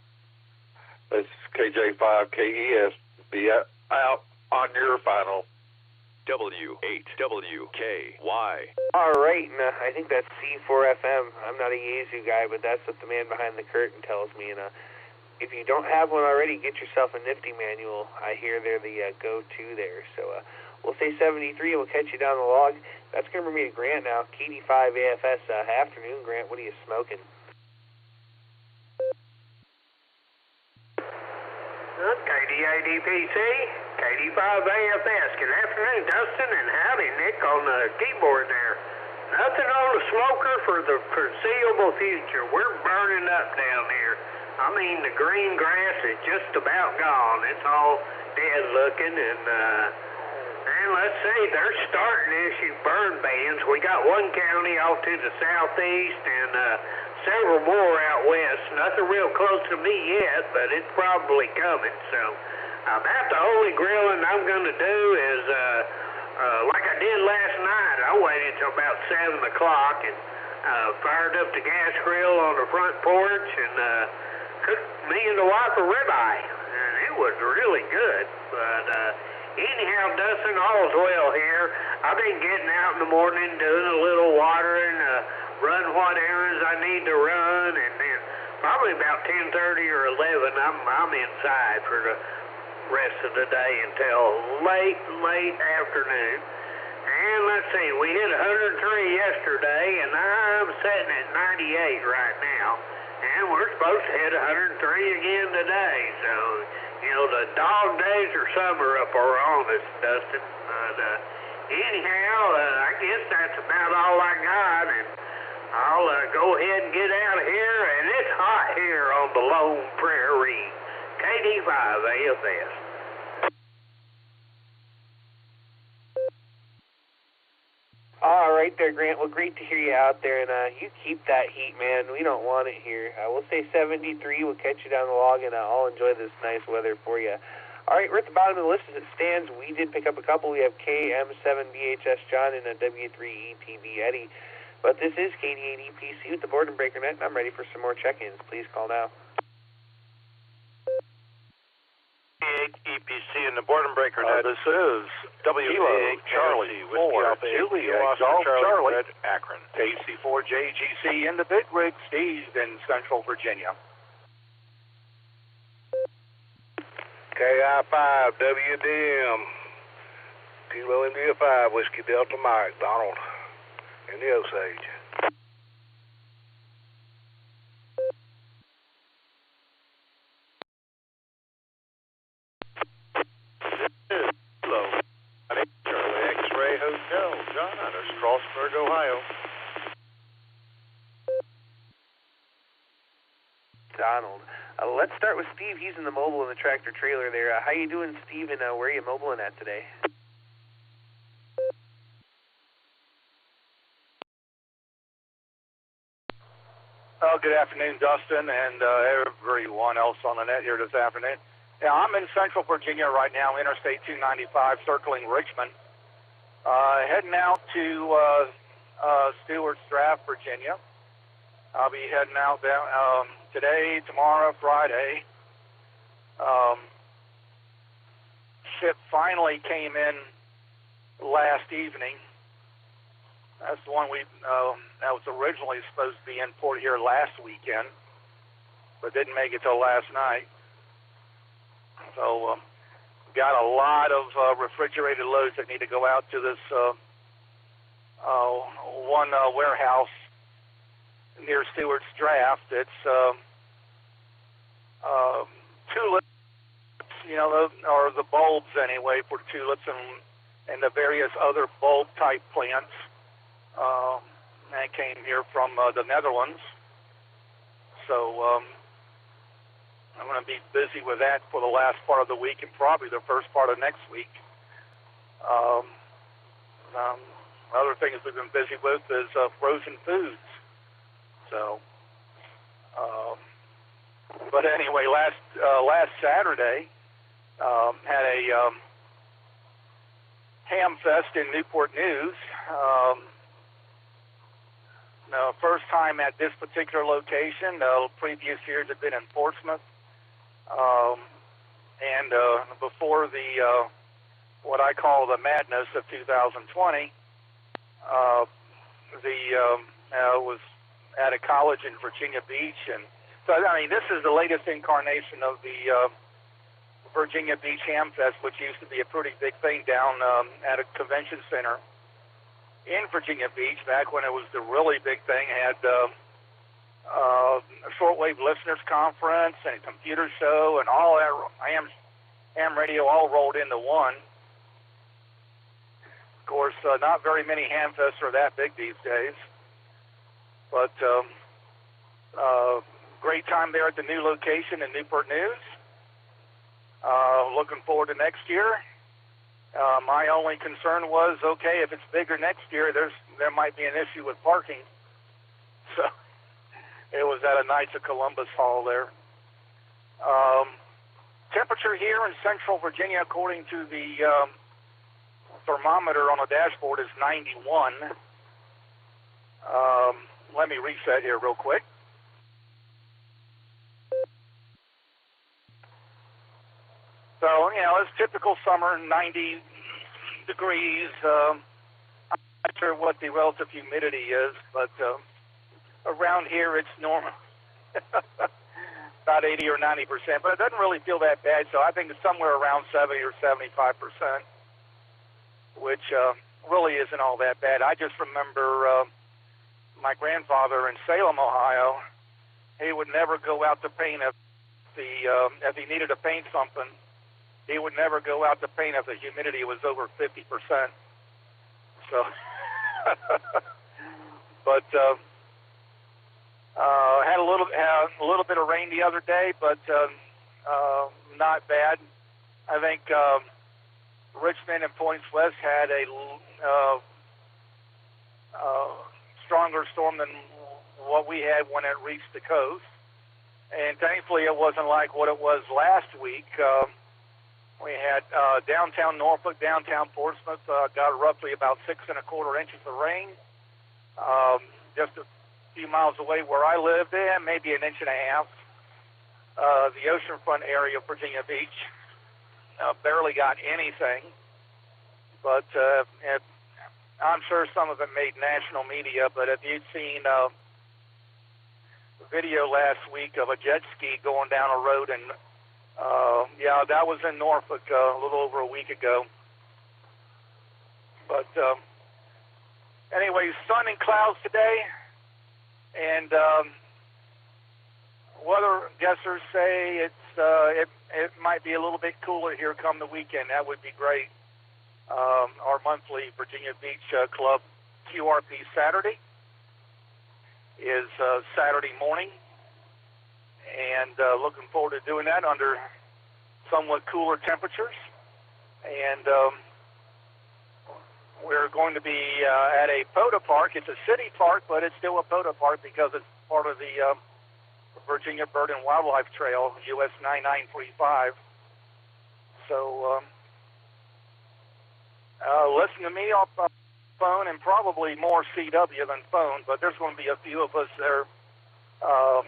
This is KJ5 KES. Be out on your final. W8WKY. All right, and I think that's C4FM. I'm not a Yaesu guy, but that's what the man behind the curtain tells me. And if you don't have one already, get yourself a nifty manual. I hear they're the go-to there. So we'll say 73. We'll catch you down the log. That's going to bring me to Grant now. KD5 AFS. Afternoon, Grant. What are you smoking? KD8DPC, KD5 AFS. Good afternoon, Dustin, and howdy, Nick, on the keyboard there. Nothing on the smoker for the foreseeable future. We're burning up down here. I mean, the green grass is just about gone. It's all dead looking, and let's see, they're starting to issue burn bans. We got one county off to the southeast and several more out west. Nothing real close to me yet, but it's probably coming. So about the only grilling I'm going to do is like I did last night. I waited till about 7 o'clock and fired up the gas grill on the front porch and cooked me and the wife a ribeye, and it was really good. But anyhow, Dustin, all's well here. I've been getting out in the morning, doing a little watering, run what errands I need to run, and then probably about 10:30 or 11, I'm inside for the rest of the day until late afternoon. And let's see, we hit 103 yesterday, and I'm sitting at 98 right now. And we're supposed to hit 103 again today. So, you know, the dog days of summer up on us, Dustin. But anyhow, I guess that's about all I got. And I'll go ahead and get out of here. And it's hot here on the Lone Prairie. KD5 AFS. All right there, Grant. Well, great to hear you out there, and you keep that heat, man. We don't want it here. We'll say 73. We'll catch you down the log, and I'll enjoy this nice weather for you. All right, we're at the bottom of the list as it stands. We did pick up a couple. We have KM7BHS John and a W3ETB Eddie. But this is KD8EPC with the Boredom Breaker Net, and I'm ready for some more check-ins. Please call now. EPC and the Boredom Breaker Net. This is W8 Charlie Juliet Golf Charlie Red Akron. KC4JGC in the big rig, staged in Central Virginia. KI5 WDM Kilo India 5 Whiskey Delta Mike Donald in the Osage. Hello. Charlie X-Ray Hotel, John, out of Strasburg, Ohio. Donald. Let's start with Steve. He's in the mobile in the tractor trailer there. How you doing, Steve, and where are you mobiling at today? Good afternoon, Dustin, and everyone else on the net here this afternoon. Yeah, I'm in Central Virginia right now, Interstate 295, circling Richmond. Heading out to Stewart's Draft, Virginia. I'll be heading out down today, tomorrow, Friday. Ship finally came in last evening. That's the one that was originally supposed to be in port here last weekend, but didn't make it till last night. So got a lot of refrigerated loads that need to go out to this one warehouse near Stewart's Draft. It's tulips, or the bulbs anyway, for tulips and the various other bulb type plants. That came here from the Netherlands. So I'm going to be busy with that for the last part of the week and probably the first part of next week. Other things we've been busy with is frozen foods. So, but anyway, last Saturday had a ham fest in Newport News. First time at this particular location. Previous years had been in Portsmouth. And before the what I call the madness of 2020, was at a college in Virginia Beach, and so I mean this is the latest incarnation of the Virginia Beach Ham Fest, which used to be a pretty big thing down at a convention center in Virginia Beach back when it was the really big thing. Had a shortwave listeners conference and a computer show and all that ham radio all rolled into one. Of course, not very many ham fests are that big these days, but great time there at the new location in Newport News. Looking forward to next year. My only concern was, okay, if it's bigger next year, there might be an issue with parking. So it was at a Knights of Columbus Hall there. Temperature here in Central Virginia, according to the thermometer on the dashboard, is 91. Let me reset here real quick. So, it's typical summer, 90 degrees. I'm not sure what the relative humidity is, but around here it's normal. About 80 or 90%, but it doesn't really feel that bad, so I think it's somewhere around 70 or 75%, which really isn't all that bad. I just remember my grandfather in Salem, Ohio. He would never go out to paint if he needed to paint something. He would never go out to paint if the humidity was over 50%. So, but had a little bit of rain the other day, but not bad. I think Richmond and Points West had a stronger storm than what we had when it reached the coast, and thankfully it wasn't like what it was last week. We had downtown Norfolk, downtown Portsmouth got roughly about 6 1/4 inches of rain. Just a few miles away where I lived, maybe 1.5 inches. The oceanfront area of Virginia Beach barely got anything, but I'm sure some of it made national media. But if you'd seen a video last week of a jet ski going down a road, and that was in Norfolk a little over a week ago. But anyway, sun and clouds today, and weather guessers say it might be a little bit cooler here come the weekend. That would be great. Our monthly Virginia Beach Club QRP Saturday is Saturday morning, and looking forward to doing that under somewhat cooler temperatures. And we're going to be at a POTA park. It's a city park, but it's still a POTA park because it's part of the Virginia Bird and Wildlife Trail, US 9935. So listen to me off phone and probably more CW than phone, but there's going to be a few of us that are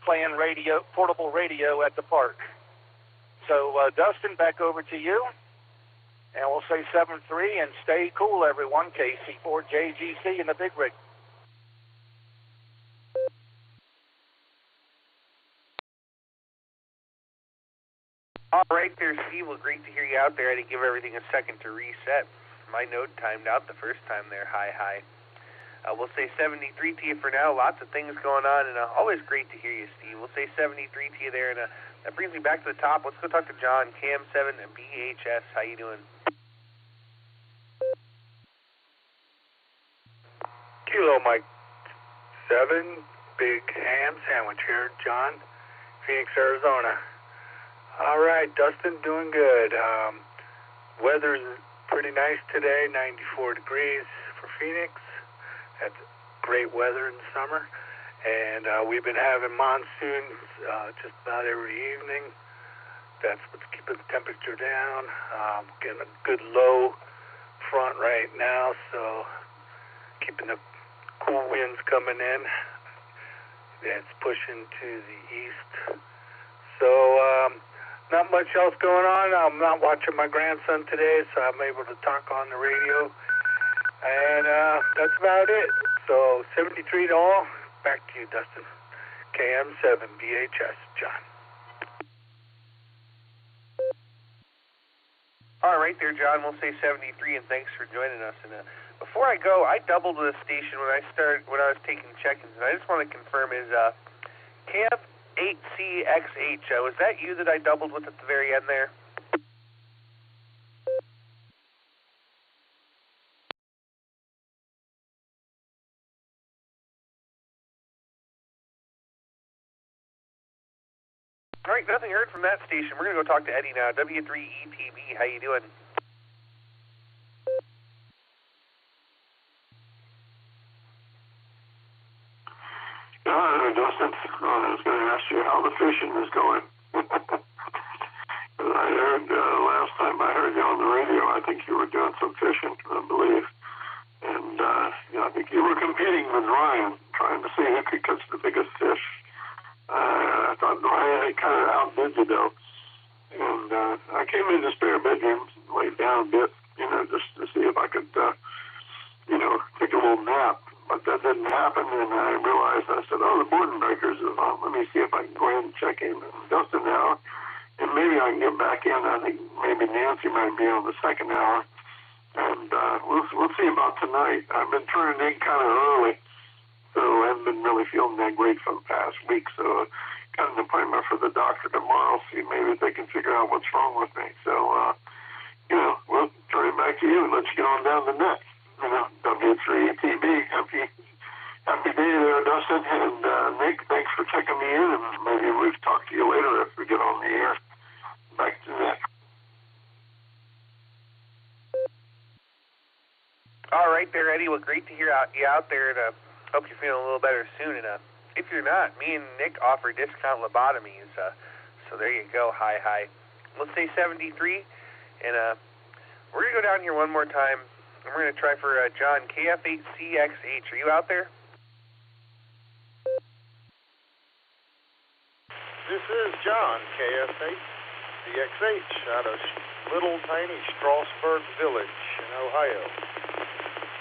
playing radio, portable radio at the park. So, Dustin, back over to you. And we'll say 7-3 and stay cool, everyone. KC4JGC in the big rig. All right there, Steve. Well, great to hear you out there. I had to give everything a second to reset. My node timed out the first time there. Hi. We'll say 73 to you for now. Lots of things going on, and always great to hear you, Steve. We'll say 73 to you there, and that brings me back to the top. Let's go talk to John, KM7 and BHS. How you doing? Kilo Mike 7, Big Ham Sandwich here, John, Phoenix, Arizona. All right, Dustin, doing good. Weather's pretty nice today, 94 degrees for Phoenix. That's great weather in the summer. And we've been having monsoons just about every evening. That's what's keeping the temperature down. Getting a good low front right now, so keeping the cool winds coming in. It's pushing to the east. So not much else going on. I'm not watching my grandson today, so I'm able to talk on the radio. And that's about it. So 73 to all. Back to you, Dustin. KM7 BHS, John. All right there, John. We'll say 73, and thanks for joining us. And before I go, I doubled the station when I was taking check-ins, and I just want to confirm is KF8CXH. Was that you that I doubled with at the very end there? All right, nothing heard from that station. We're going to go talk to Eddie now. W3ETB, how you doing? Dustin, I was going to ask you how the fishing is going. I heard last time I heard you on the radio, I think you were doing some fishing, I believe. And I think you were competing with Ryan, trying to see who could catch the biggest fish. I thought Ryan kind of outdid you, though. And I came in the spare bedroom, laid down a bit, just to see if I could, take a little nap. But that didn't happen, and I realized, I said, the Boredom Breakers is on. Let me see if I can go ahead and check in Dustin now, and maybe I can get back in. I think maybe Nancy might be on the second hour. And we'll see about tonight. I've been turning in kind of early. So I haven't been really feeling that great for the past week. So got an appointment for the doctor tomorrow. See maybe they can figure out what's wrong with me. So, we'll turn it back to you and let you get on down the net. W3ETB. Happy day there, Dustin. And Nick, thanks for checking me in. And maybe we'll talk to you later if we get on the air. Back to Nick. All right there, Eddie. Well, great to hear you out there, and hope you're feeling a little better soon. And if you're not, me and Nick offer discount lobotomies. So there you go. Hi. Let's say 73, and we're going to go down here one more time, and we're going to try for John, KF8CXH. Are you out there? This is John, KF8CXH, out of little tiny Strasburg Village in Ohio.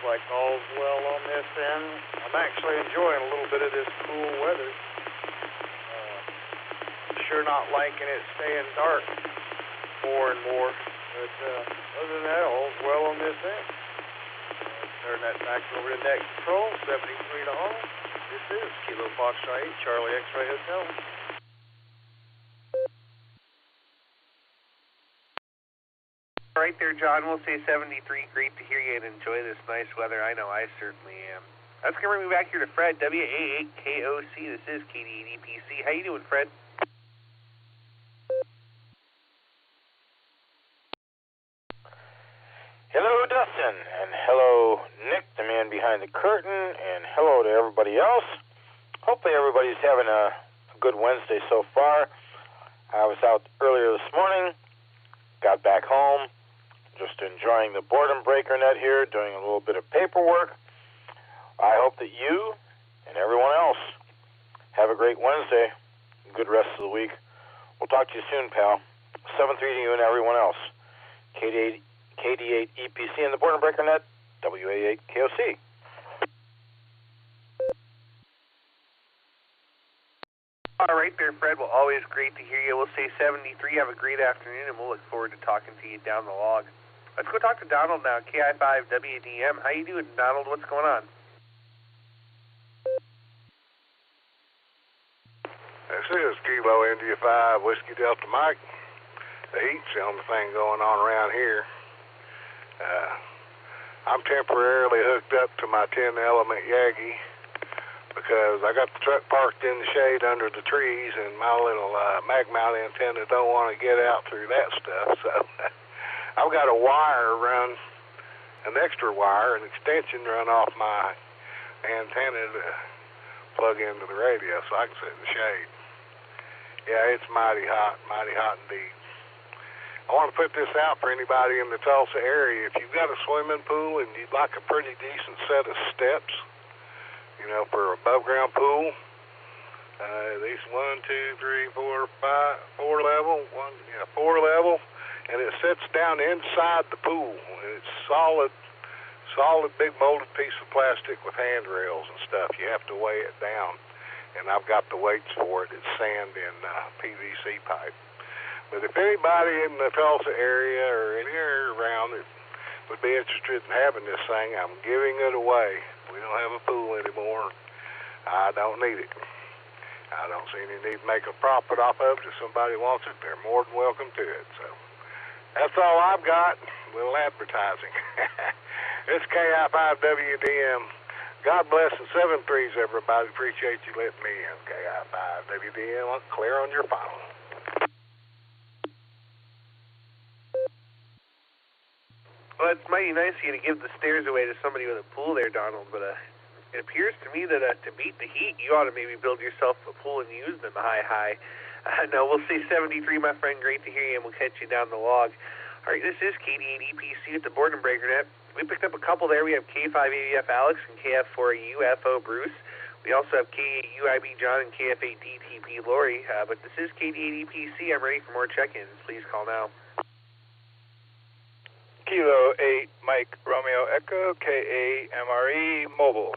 Like all's well on this end. I'm actually enjoying a little bit of this cool weather. Sure not liking it staying dark more and more. But other than that, all's well on this end. Turn that back over to net control, 73 to all. This is Kilo Foxtrot 8, Charlie X-Ray Hotel. Right there, John. We'll say 73. Great to hear you and enjoy this nice weather. I know I certainly am. That's going to bring me back here to Fred, WA8KOC. This is KD80PC. How you doing, Fred? Hello, Dustin, and hello, Nick, the man behind the curtain, and hello to everybody else. Hopefully everybody's having a good Wednesday so far. I was out earlier this morning, got back home, just enjoying the boredom breaker net here, doing a little bit of paperwork. I hope that you and everyone else have a great Wednesday, good rest of the week. We'll talk to you soon, pal. 7-3 to you and everyone else. KD8 EPC and the Boredom Breaker Net, WA8 KOC. All right there, Fred. Well, always great to hear you. We'll say 73. Have a great afternoon, and we'll look forward to talking to you down the log. Let's go talk to Donald now, KI5WDM. How you doing, Donald? What's going on? This is Kilo India 5, Whiskey Delta Mike. The heat's the only thing going on around here. I'm temporarily hooked up to my 10-element Yagi because I got the truck parked in the shade under the trees, and my little mag mount antenna don't want to get out through that stuff. So I've got a wire run, an extra wire, an extension run off my antenna to plug into the radio so I can sit in the shade. Yeah, it's mighty hot indeed. I want to put this out for anybody in the Tulsa area. If you've got a swimming pool and you'd like a pretty decent set of steps, you know, for above ground pool, these 1, 2, 3, 4, 5, 4 level, 4 level, and it sits down inside the pool. It's solid big molded piece of plastic with handrails and stuff. You have to weigh it down, and I've got the weights for it. It's sand and PVC pipe. But if anybody in the Tulsa area or anywhere around that would be interested in having this thing, I'm giving it away. We don't have a pool anymore. I don't need it. I don't see any need to make a profit off of it. If somebody wants it, they're more than welcome to it. So that's all I've got. A little advertising. It's KI5WDM. God bless and 7-3s, everybody. Appreciate you letting me in. KI5WDM, clear on your phone. Well, it's mighty nice of you to give the stairs away to somebody with a pool there, Donald, but it appears to me that to beat the heat, you ought to maybe build yourself a pool and use them high. No, we'll say 73, my friend. Great to hear you, and we'll catch you down the log. All right, this is KD8 EPC at the Boredom Breaker Net. We picked up a couple there. We have K5ABF Alex and KF4 UFO Bruce. We also have K8 UIB John and KF8 DTP Lori. But this is KD8 EPC. I'm ready for more check-ins. Please call now. Kilo 8 Mike Romeo Echo KA MRE Mobile.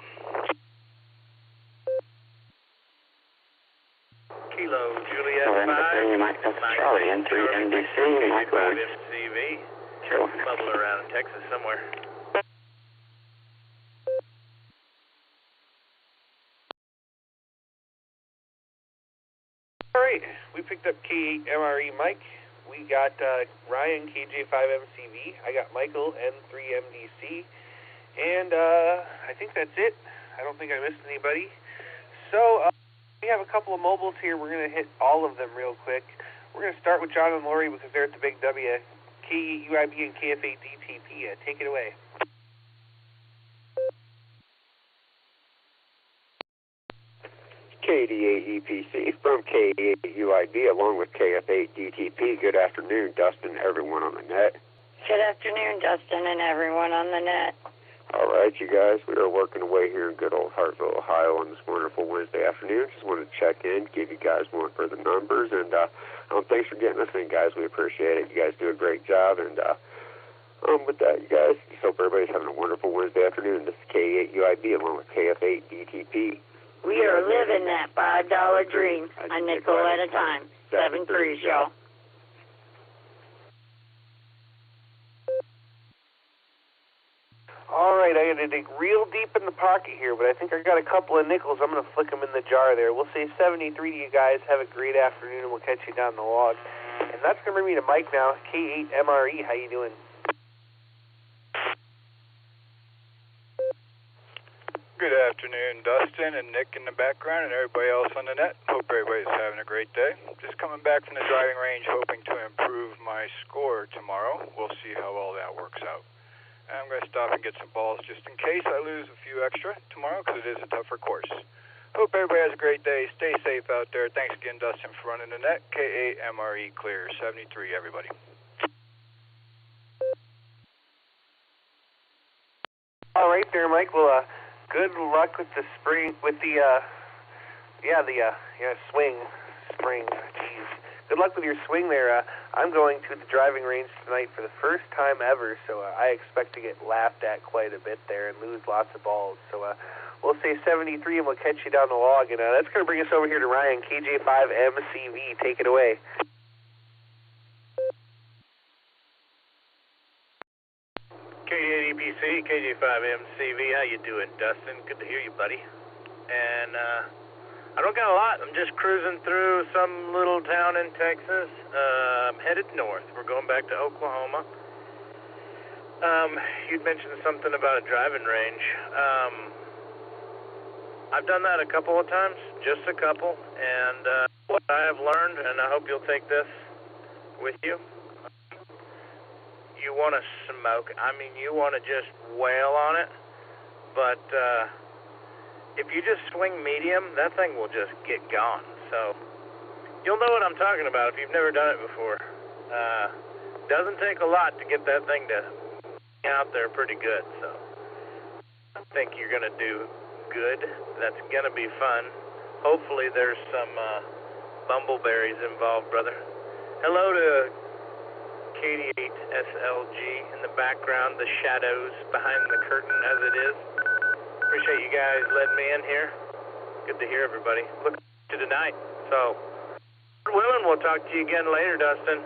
Kilo Juliet 5 Mike Charlie N3 NBC Microwave MCV. Carolina. Bubble around Texas somewhere. All right, we picked up K8 MRE Mike. We got Ryan, KJ5MCV. I got Michael, N3MDC. And I think that's it. I don't think I missed anybody. So we have a couple of mobiles here. We're going to hit all of them real quick. We're going to start with John and Lori because they're at the Big W. K8 UIB and KF8 DTP. Take it away. KD8 EPC from K8 UIB along with KF8 DTP. Good afternoon, Dustin, everyone on the net. Good afternoon, Dustin, and everyone on the net. All right, you guys, we are working away here in good old Hartsville, Ohio on this wonderful Wednesday afternoon. Just wanted to check in, give you guys more further numbers, and thanks for getting us in, guys. We appreciate it. You guys do a great job, and with that, you guys, just hope everybody's having a wonderful Wednesday afternoon. This is K8 UIB along with KF8 DTP. We are living that $5 dream, a nickel at a time. 7-3, y'all. All right, I got to dig real deep in the pocket here, but I think I got a couple of nickels. I'm going to flick them in the jar there. We'll say 73 to you guys. Have a great afternoon, and we'll catch you down the log. And that's going to bring me to Mike now. K8 MRE, how you doing? Good afternoon, Dustin and Nick in the background and everybody else on the net. Hope everybody's having a great day. Just coming back from the driving range, hoping to improve my score tomorrow. We'll see how all that works out. I'm going to stop and get some balls just in case I lose a few extra tomorrow because it is a tougher course. Hope everybody has a great day. Stay safe out there. Thanks again, Dustin, for running the net. KAMRE clear 73, everybody. All right there, Mike. Well, good luck with the spring, with the spring. Jeez. Good luck with your swing there. I'm going to the driving range tonight for the first time ever, so I expect to get laughed at quite a bit there and lose lots of balls. So we'll say 73, and we'll catch you down the log. And that's going to bring us over here to Ryan, KJ5MCV. Take it away. K80PC, KJ5MCV, how you doing, Dustin? Good to hear you, buddy. And I don't got a lot. I'm just cruising through some little town in Texas. I'm headed north. We're going back to Oklahoma. You'd mentioned something about a driving range. I've done that a couple of times, just a couple. And what I have learned, and I hope you'll take this with you, you want to smoke. I mean, you want to just wail on it, but if you just swing medium, that thing will just get gone. So you'll know what I'm talking about if you've never done it before. Doesn't take a lot to get that thing to out there pretty good. So I think you're going to do good. That's going to be fun. Hopefully there's some bumbleberries involved, brother. Hello to KD8SLG in the background, the shadows behind the curtain as it is. Appreciate you guys letting me in here. Good to hear everybody. Look to tonight. So, Lord willing, we'll talk to you again later, Dustin.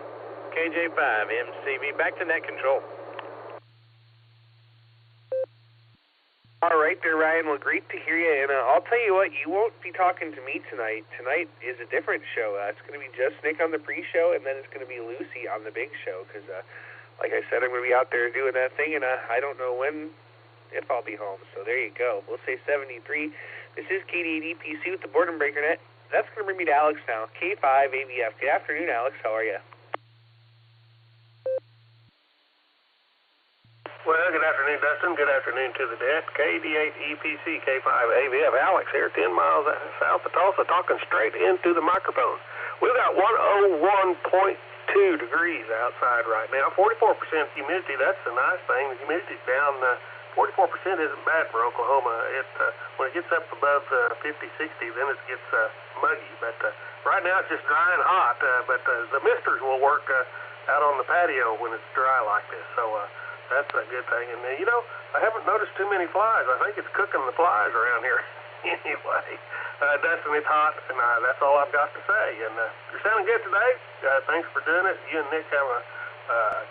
KJ5MCV, back to net control. All right there, Ryan. Well, great to hear you. And I'll tell you what, you won't be talking to me tonight. Tonight is a different show. It's going to be just Nick on the pre-show, and then it's going to be Lucy on the big show. Because, like I said, I'm going to be out there doing that thing, and I don't know if I'll be home. So there you go. We'll say 73. This is KD8PC with the Boredom Breaker Net. That's going to bring me to Alex now. K5ABF. Good afternoon, Alex. How are you? Well, good afternoon, Dustin. Good afternoon to the net. KD8EPC, K5AVF. Alex here, 10 miles south of Tulsa, talking straight into the microphone. We've got 101.2 degrees outside right now. 44% humidity. That's the nice thing. The humidity's down. 44% isn't bad for Oklahoma. When it gets up above 50, 60, then it gets muggy. But right now it's just dry and hot. But the misters will work out on the patio when it's dry like this. So that's a good thing. And, I haven't noticed too many flies. I think it's cooking the flies around here. Anyway, Dustin, it's hot, and that's all I've got to say. And you're sounding good today. Thanks for doing it. You and Nick have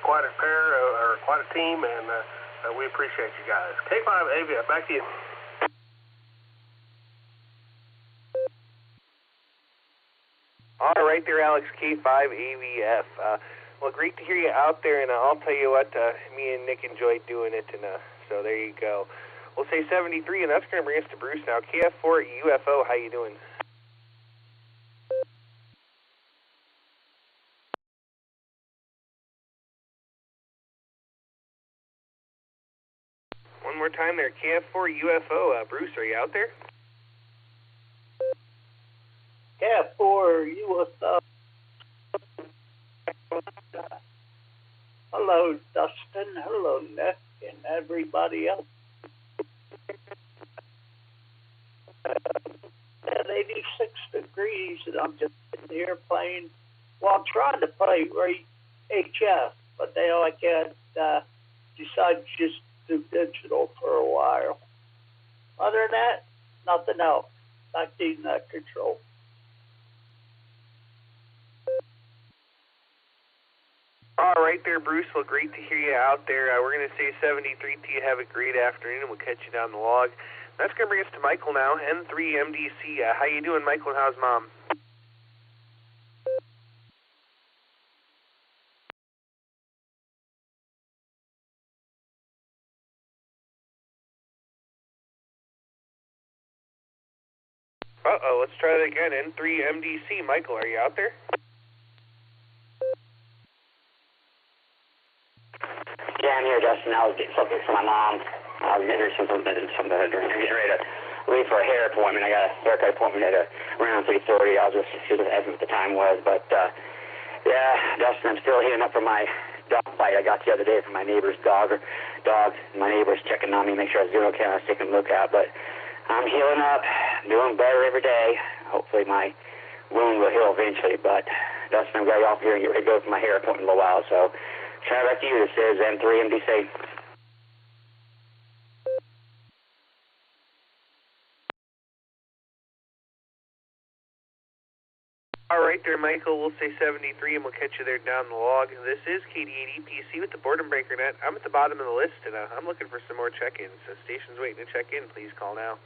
quite a pair, or quite a team, and we appreciate you guys. K5AVF, back to you. All right there, Alex, K5AVF. Well, great to hear you out there, and I'll tell you what, me and Nick enjoyed doing it, and so there you go. We'll say 73, and that's going to bring us to Bruce now. KF4 UFO, how you doing? One more time there, KF4 UFO. Bruce, are you out there? KF4 UFO. Hello, Dustin. Hello, Nick, and everybody else. At 86 degrees, and I'm just sitting here playing. Well, I'm trying to play HS, but I can't decide just to do digital for a while. Other than that, nothing else. Not getting that control. All right there, Bruce. Well, great to hear you out there. We're going to say 73 to you. Have a great afternoon, and we'll catch you down the log. That's going to bring us to Michael now, N3MDC. How you doing, Michael, and how's Mom? Uh-oh, let's try that again. N3MDC. Michael, are you out there? Yeah, am here, Dustin. I was getting something for my mom. I was getting her something to drink. I'm getting ready to leave for a hair appointment. I got a haircut appointment at around 3:30. I was just asking what the time was. But, yeah, Dustin, I'm still healing up from my dog bite I got the other day from my neighbor's dog. My neighbor's checking on me, make sure I was doing okay. I was taking a look out. But I'm healing up, doing better every day. Hopefully my wound will heal eventually. But, Dustin, I'm going to get off here and get ready to go for my hair appointment in a little while. So, try back to you. This is M3MDC. All right there, Michael. We'll say 73, and we'll catch you there down the log. This is KD8EPC with the Boredom Breaker Net. I'm at the bottom of the list, and I'm looking for some more check-ins. So station's waiting to check in. Please call now.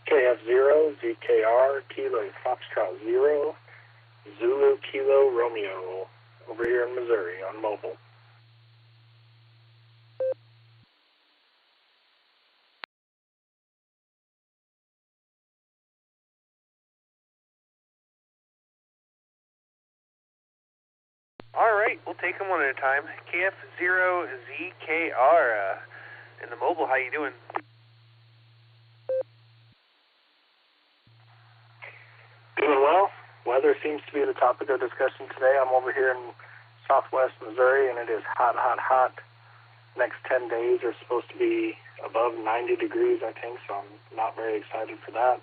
KF0, ZKR, Kilo Foxtrot 0, Zulu Kilo Romeo, over here in Missouri on mobile. All right, we'll take them one at a time. KF0ZKR in the mobile. How you doing? Doing well. Weather seems to be the topic of discussion today. I'm over here in southwest Missouri, and it is hot, hot, hot. Next 10 days are supposed to be above 90 degrees, I think, so I'm not very excited for that.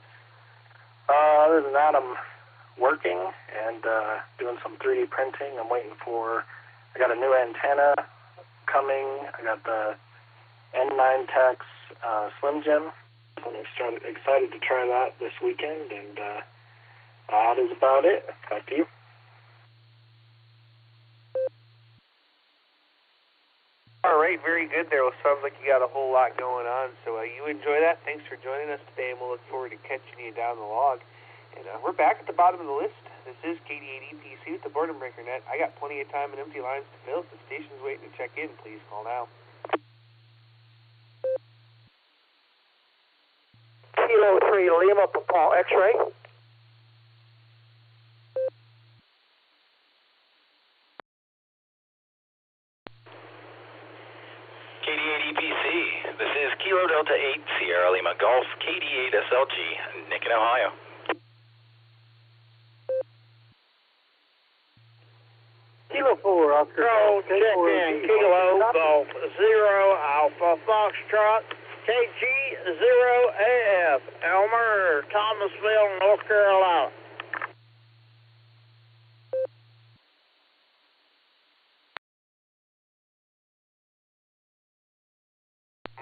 Other than that, I'm working and doing some 3D printing. I got a new antenna coming. I got the N9 Tex Slim Jim. I'm excited to try that this weekend, and that is about it. Back to you. All right, very good there. Well, sounds like you got a whole lot going on, so you enjoy that. Thanks for joining us today, and we'll look forward to catching you down the log. And we're back at the bottom of the list. This is KD8EPC with the Boredom Breaker Net. I got plenty of time and empty lines to fill. The station's waiting to check in. Please call now. Kilo 3 Lima, Paul X-ray. KD8EPC, this is Kilo Delta 8 Sierra Lima Golf, KD8 SLG, Nick in Ohio. Kilo 4, Oscar. Control, check in. Kilo Golf 0 Alpha Foxtrot KG0AF, Elmer, Thomasville, North Carolina.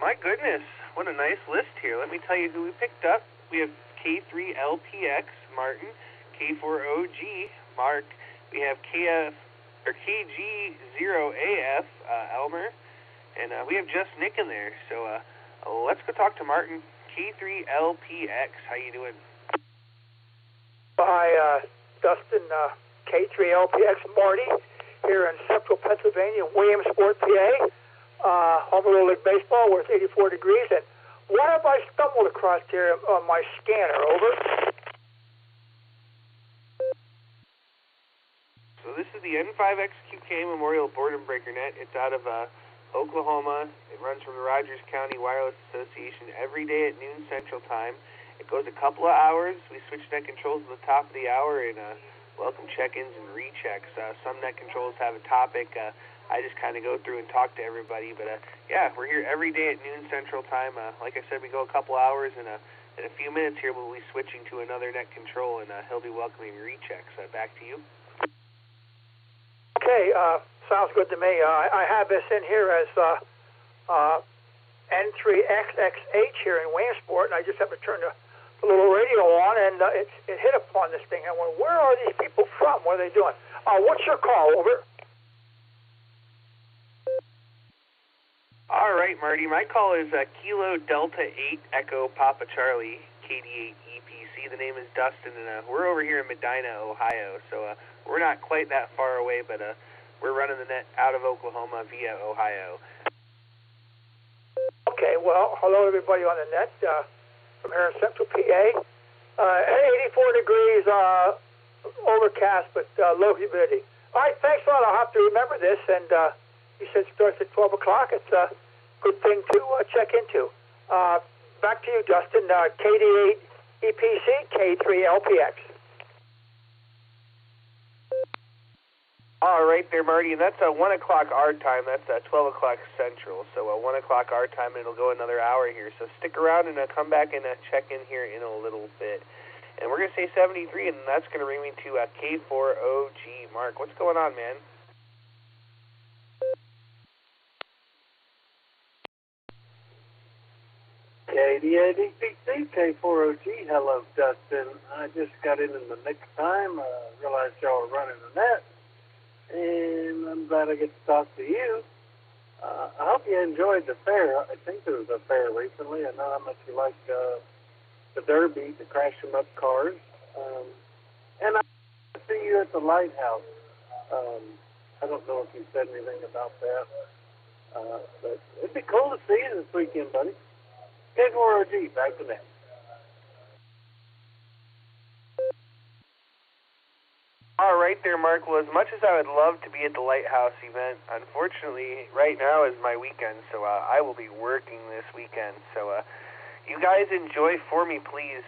My goodness, what a nice list here. Let me tell you who we picked up. We have K3LPX, Martin, K4OG, Mark. We have KG0AF, Elmer, and we have just Nick in there. So let's go talk to Martin, K3LPX. How you doing? Hi, Dustin, K3LPX Marty, here in central Pennsylvania, Williamsport, PA. Home of Little League Baseball, where it's 84 degrees. And what have I stumbled across here on my scanner? Over. So this is the N5XQK Memorial Boredom Breaker Net. It's out of Oklahoma. It runs from the Rogers County Wireless Association every day at noon Central Time. It goes a couple of hours. We switch net controls at the top of the hour and welcome check-ins and rechecks. Some net controls have a topic. I just kind of go through and talk to everybody. But, yeah, we're here every day at noon Central Time. Like I said, we go a couple hours, and in a few minutes here we'll be switching to another net control, and he'll be welcoming rechecks. Back to you. Okay, sounds good to me. I have this in here as N3XXH here in Williamsport, and I just have to turn the little radio on, and it hit upon this thing. I went, where are these people from? What are they doing? What's your call? Over. All right, Marty. My call is Kilo Delta 8 Echo Papa Charlie, KD8EPC. The name is Dustin, and we're over here in Medina, Ohio. So we're not quite that far away, but we're running the net out of Oklahoma via Ohio. Okay, well, hello everybody on the net from here in Central PA. At 84 degrees, overcast, but low humidity. All right, thanks a lot. I'll have to remember this. And you said it starts at 12 o'clock. It's a good thing to check into. Back to you, Dustin. KD8 EPC, K3LPX. All right there, Marty, and that's 1 o'clock our time. That's 12 o'clock Central. So 1 o'clock our time, and it'll go another hour here. So stick around and come back and check in here in a little bit. And we're going to say 73, and that's going to bring me to K4OG. Mark, what's going on, man? KD8EPC, K4OG. Hello, Dustin. I just got in the nick of time. Realized y'all were running the net. And I'm glad I get to talk to you. I hope you enjoyed the fair. I think there was a fair recently. I know how much you like the Derby, the crash 'em up cars. And I see you at the lighthouse. I don't know if you said anything about that. But it'd be cool to see you this weekend, buddy. K4OG, back to net. All right there, Mark. Well, as much as I would love to be at the Lighthouse event, unfortunately, right now is my weekend, so I will be working this weekend. So you guys enjoy for me, please,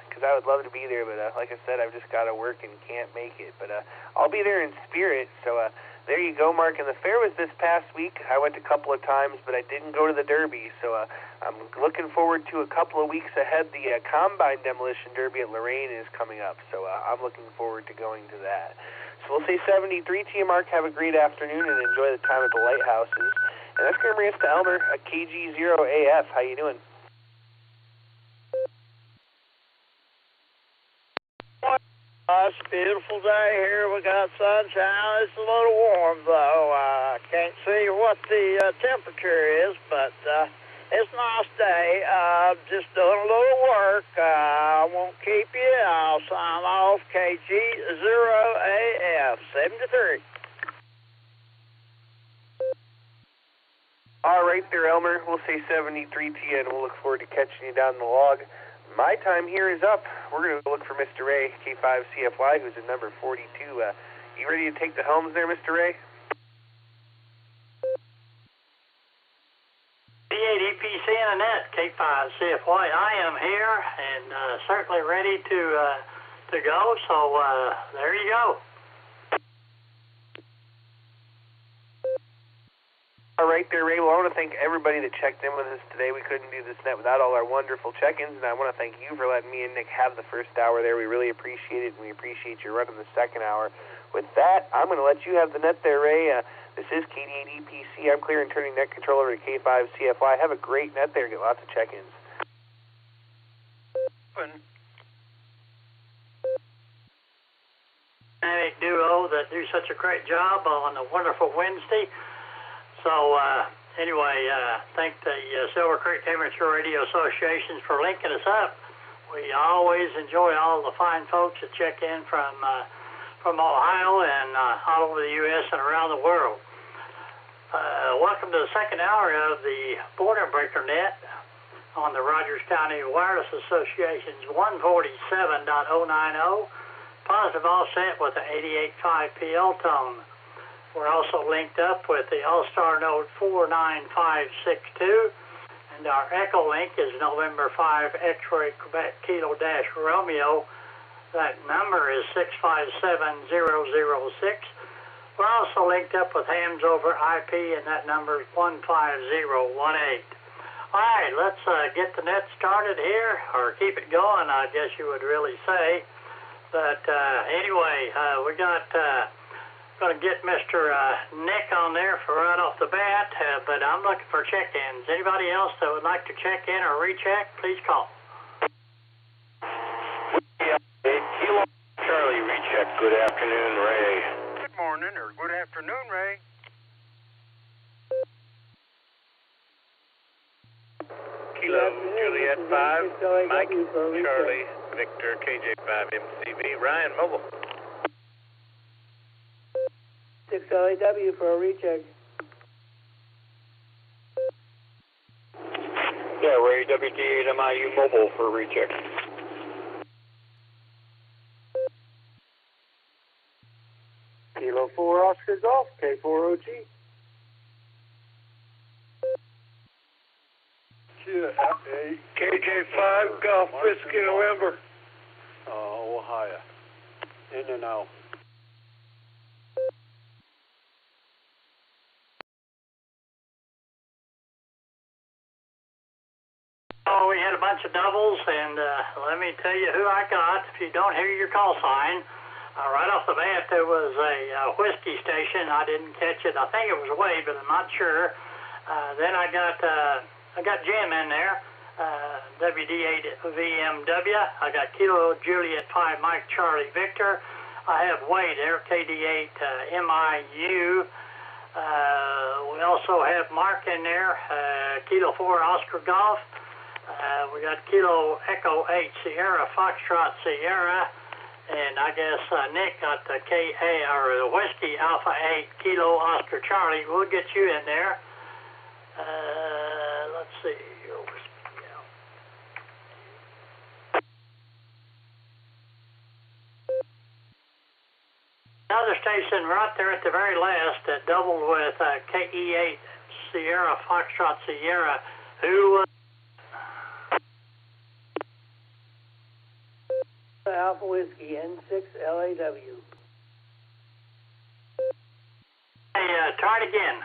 because I would love to be there, but like I said, I've just got to work and can't make it. But I'll be there in spirit, so there you go, Mark. And the fair was this past week. I went a couple of times, but I didn't go to the Derby, so I'm looking forward to a couple of weeks ahead. The Combine Demolition Derby at Lorraine is coming up, so I'm looking forward to going to that. So we'll say 73 to you, Mark. Have a great afternoon and enjoy the time at the lighthouses. And that's going to bring us to Elmer, a KG0AF. How you doing? It's a beautiful day here. We got sunshine. It's a little warm, though. I can't see what the temperature is, but it's a nice day. Just doing a little work. I won't keep you. I'll sign off. KG0AF 73. All right there, Elmer. We'll say 73 to you, and we'll look forward to catching you down the log. My time here is up. We're going to look for Mr. Ray, K5CFY, who's at number 42. You ready to take the helms there, Mr. Ray? D8EPC and Annette, K5CFY. I am here and certainly ready to go, so there you go. All right there, Ray. Well, I want to thank everybody that checked in with us today. We couldn't do this net without all our wonderful check-ins, and I want to thank you for letting me and Nick have the first hour there. We really appreciate it, and we appreciate you running the second hour. With that, I'm going to let you have the net there, Ray. This is KD8EPC. I'm clear and turning net control over to K5CFY. Have a great net there. Get lots of check-ins. Dynamic duo that do such a great job on a wonderful Wednesday. So anyway, thank the Silver Creek Amateur Radio Association for linking us up. We always enjoy all the fine folks that check in from Ohio and all over the U.S. and around the world. Welcome to the second hour of the Boredom Breaker Net on the Rogers County Wireless Association's 147.090, positive offset with the 88.5 PL tone. We're also linked up with the Allstar node 49562, and our Echolink is November 5 X-ray Quebec Kilo Dash Romeo. That number is 657006. We're also linked up with hams over IP, and that number is 15018. All right, let's get the net started here, or keep it going, I guess you would really say. But anyway, we got... going to get Mr. Nick on there for right off the bat, but I'm looking for check-ins. Anybody else that would like to check in or recheck, please call. Kilo Charlie recheck. Good afternoon, Ray. Good morning or good afternoon, Ray. Kilo Juliet 5, Mike Charlie Victor KJ5 MCV. Ryan Mobile. 6LAW for a recheck. Yeah, Ray, WT8MIU Mobile for a recheck. Oscar Golf, K4OG. KJ5 Golf Whiskey November. Ohio. In and out. Oh, we had a bunch of doubles, and let me tell you who I got. If you don't hear your call sign, right off the bat, there was a whiskey station. I didn't catch it. I think it was Wade, but I'm not sure. Then I got Jim in there, WD8VMW. I got Kilo Juliet 5 Mike Charlie Victor. I have Wade there, KD8 MIU. We also have Mark in there, Kilo 4 Oscar Golf. We got Kilo Echo 8 Sierra Foxtrot Sierra, and I guess Nick got the the Whiskey Alpha 8 Kilo Oscar Charlie. We'll get you in there. Let's see. Another station right there at the very last that doubled with KE8 Sierra Foxtrot Sierra, who Alpha Whiskey N6 LAW. Hey, try it again.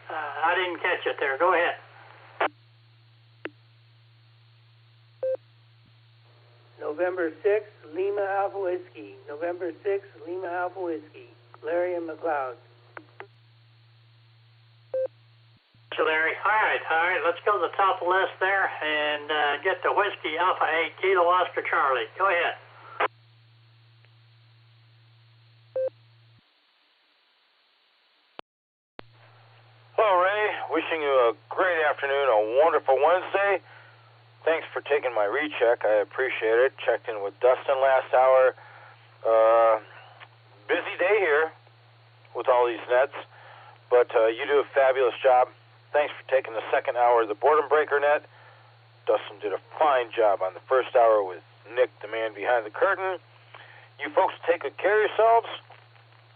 I didn't catch it there. Go ahead. November 6th, Lima Alpha Whiskey. November 6th, Lima Alpha Whiskey. Larry and McLeod. So Larry, all right, let's go to the top of the list there and get the Whiskey Alpha 8 Kilo Oscar Charlie. Go ahead. Hello, Ray. Wishing you a great afternoon, a wonderful Wednesday. Thanks for taking my recheck. I appreciate it. Checked in with Dustin last hour. Busy day here with all these nets, but you do a fabulous job. Thanks for taking the second hour of the Boredom Breaker net. Dustin did a fine job on the first hour with Nick, the man behind the curtain. You folks take good care of yourselves.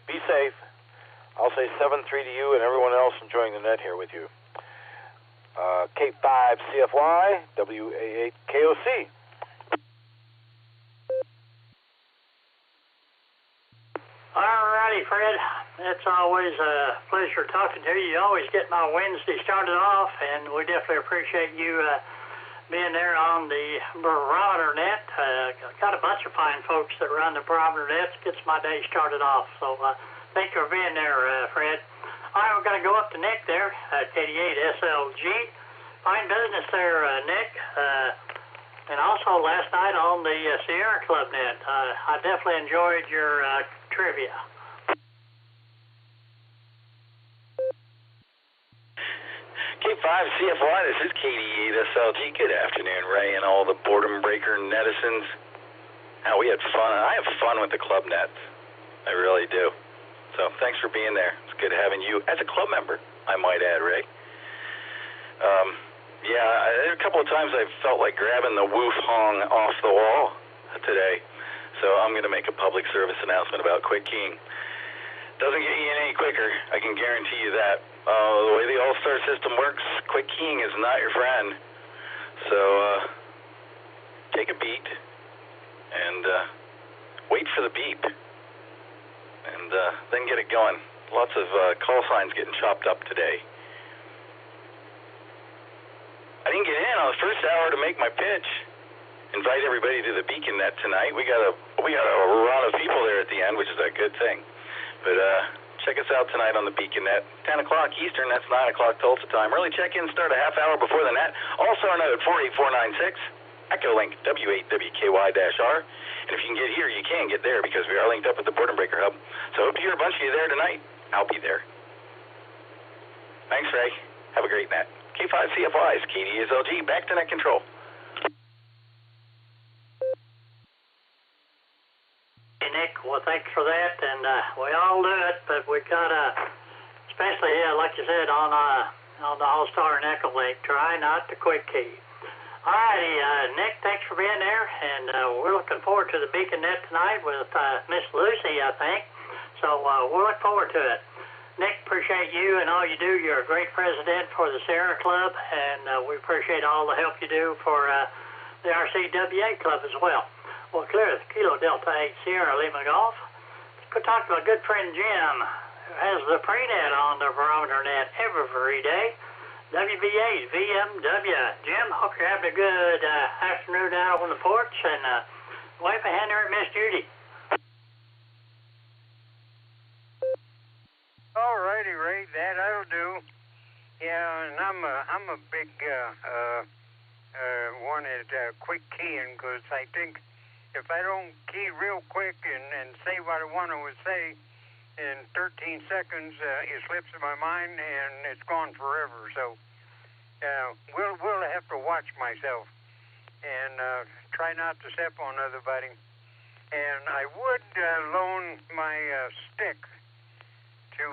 Be safe. I'll say 7-3 to you and everyone else enjoying the net here with you. K5CFY, WA8KOC. Alrighty, Fred. It's always a pleasure talking to you. You always get my Wednesday started off, and we definitely appreciate you being there on the barometer net. Got a bunch of fine folks that run the barometer net. Gets my day started off. So thank you for being there, Fred. All right, we're going to go up to Nick there, KD8SLG. Fine business there, Nick. And also last night on the Sierra Club net. I definitely enjoyed your trivia. K5CFY, this is KD8SLG. Good afternoon, Ray, and all the Boredom Breaker netizens. We had fun. I have fun with the club nets. I really do. So thanks for being there. It's good having you as a club member, I might add, Ray. A couple of times I felt like grabbing the woof hong off the wall today. So I'm going to make a public service announcement about quick keying. Doesn't get you in any quicker, I can guarantee you that. The way the Allstar system works, quick keying is not your friend. So take a beat and wait for the beep. And then get it going. Lots of call signs getting chopped up today. I didn't get in on the first hour to make my pitch. Invite everybody to the Beacon Net tonight. We got a run of people there at the end, which is a good thing. But check us out tonight on the Beacon Net, 10 o'clock Eastern. That's 9 o'clock Tulsa time. Early check-in start a half hour before the net. Allstar node 48496. Echolink W8WKY-R. And if you can get here, you can get there because we are linked up with the Boredom Breaker Hub. So hope to hear a bunch of you there tonight. I'll be there. Thanks, Ray. Have a great net. K5CFY's KD8SLG, back to net control. Hey, Nick, well, thanks for that, and we all do it, but we got to, especially, like you said, on the Allstar and Echolink, try not to quick key. All righty, Nick, thanks for being there, and we're looking forward to the Beacon Net tonight with Miss Lucy, I think. So we'll look forward to it. Nick, appreciate you and all you do. You're a great president for the SARA Club, and we appreciate all the help you do for the RCWA Club as well. Well, clear the Kilo Delta 8 Sierra Lima Golf. Let's go talk to my good friend Jim, who has the prenet on the barometer net every day. WB8 VMW. Jim, hope you're having a good afternoon out on the porch, and wave a hand there at Miss Judy. All righty, Ray, that'll do. Yeah, and I'm a big one at quick keying, because I think if I don't key real quick and say what I want to say in 13 seconds, it slips in my mind and it's gone forever. So we'll have to watch myself and try not to step on everybody. And I would loan my stick to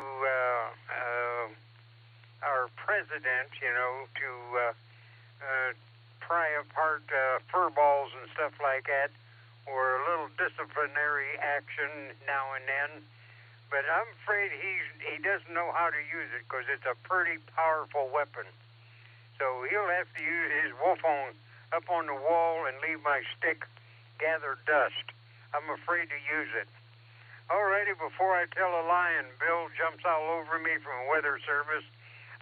our president, to pry apart fur balls and stuff like that, or a little disciplinary action now and then. But I'm afraid he doesn't know how to use it, because it's a pretty powerful weapon. So he'll have to use his wolf horn up on the wall and leave my stick gather dust. I'm afraid to use it. Alrighty, before I tell a lie and Bill jumps all over me from weather service,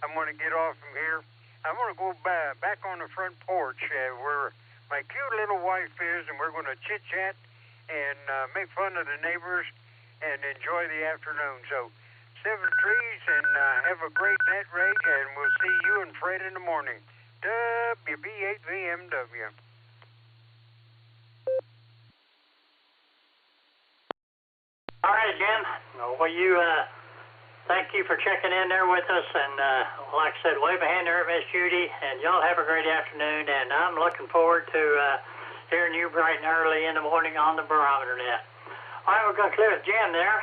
I'm going to get off from here. I'm going to go back on the front porch where my cute little wife is, and we're going to chit-chat and make fun of the neighbors and enjoy the afternoon. So, 7 trees, and have a great net rate, and we'll see you and Fred in the morning. WB8VMW. All right, Jim. Well, thank you for checking in there with us, and like I said, wave a hand there at Miss Judy, and y'all have a great afternoon, and I'm looking forward to hearing you bright and early in the morning on the barometer net. All right, we're going to clear the Jim there.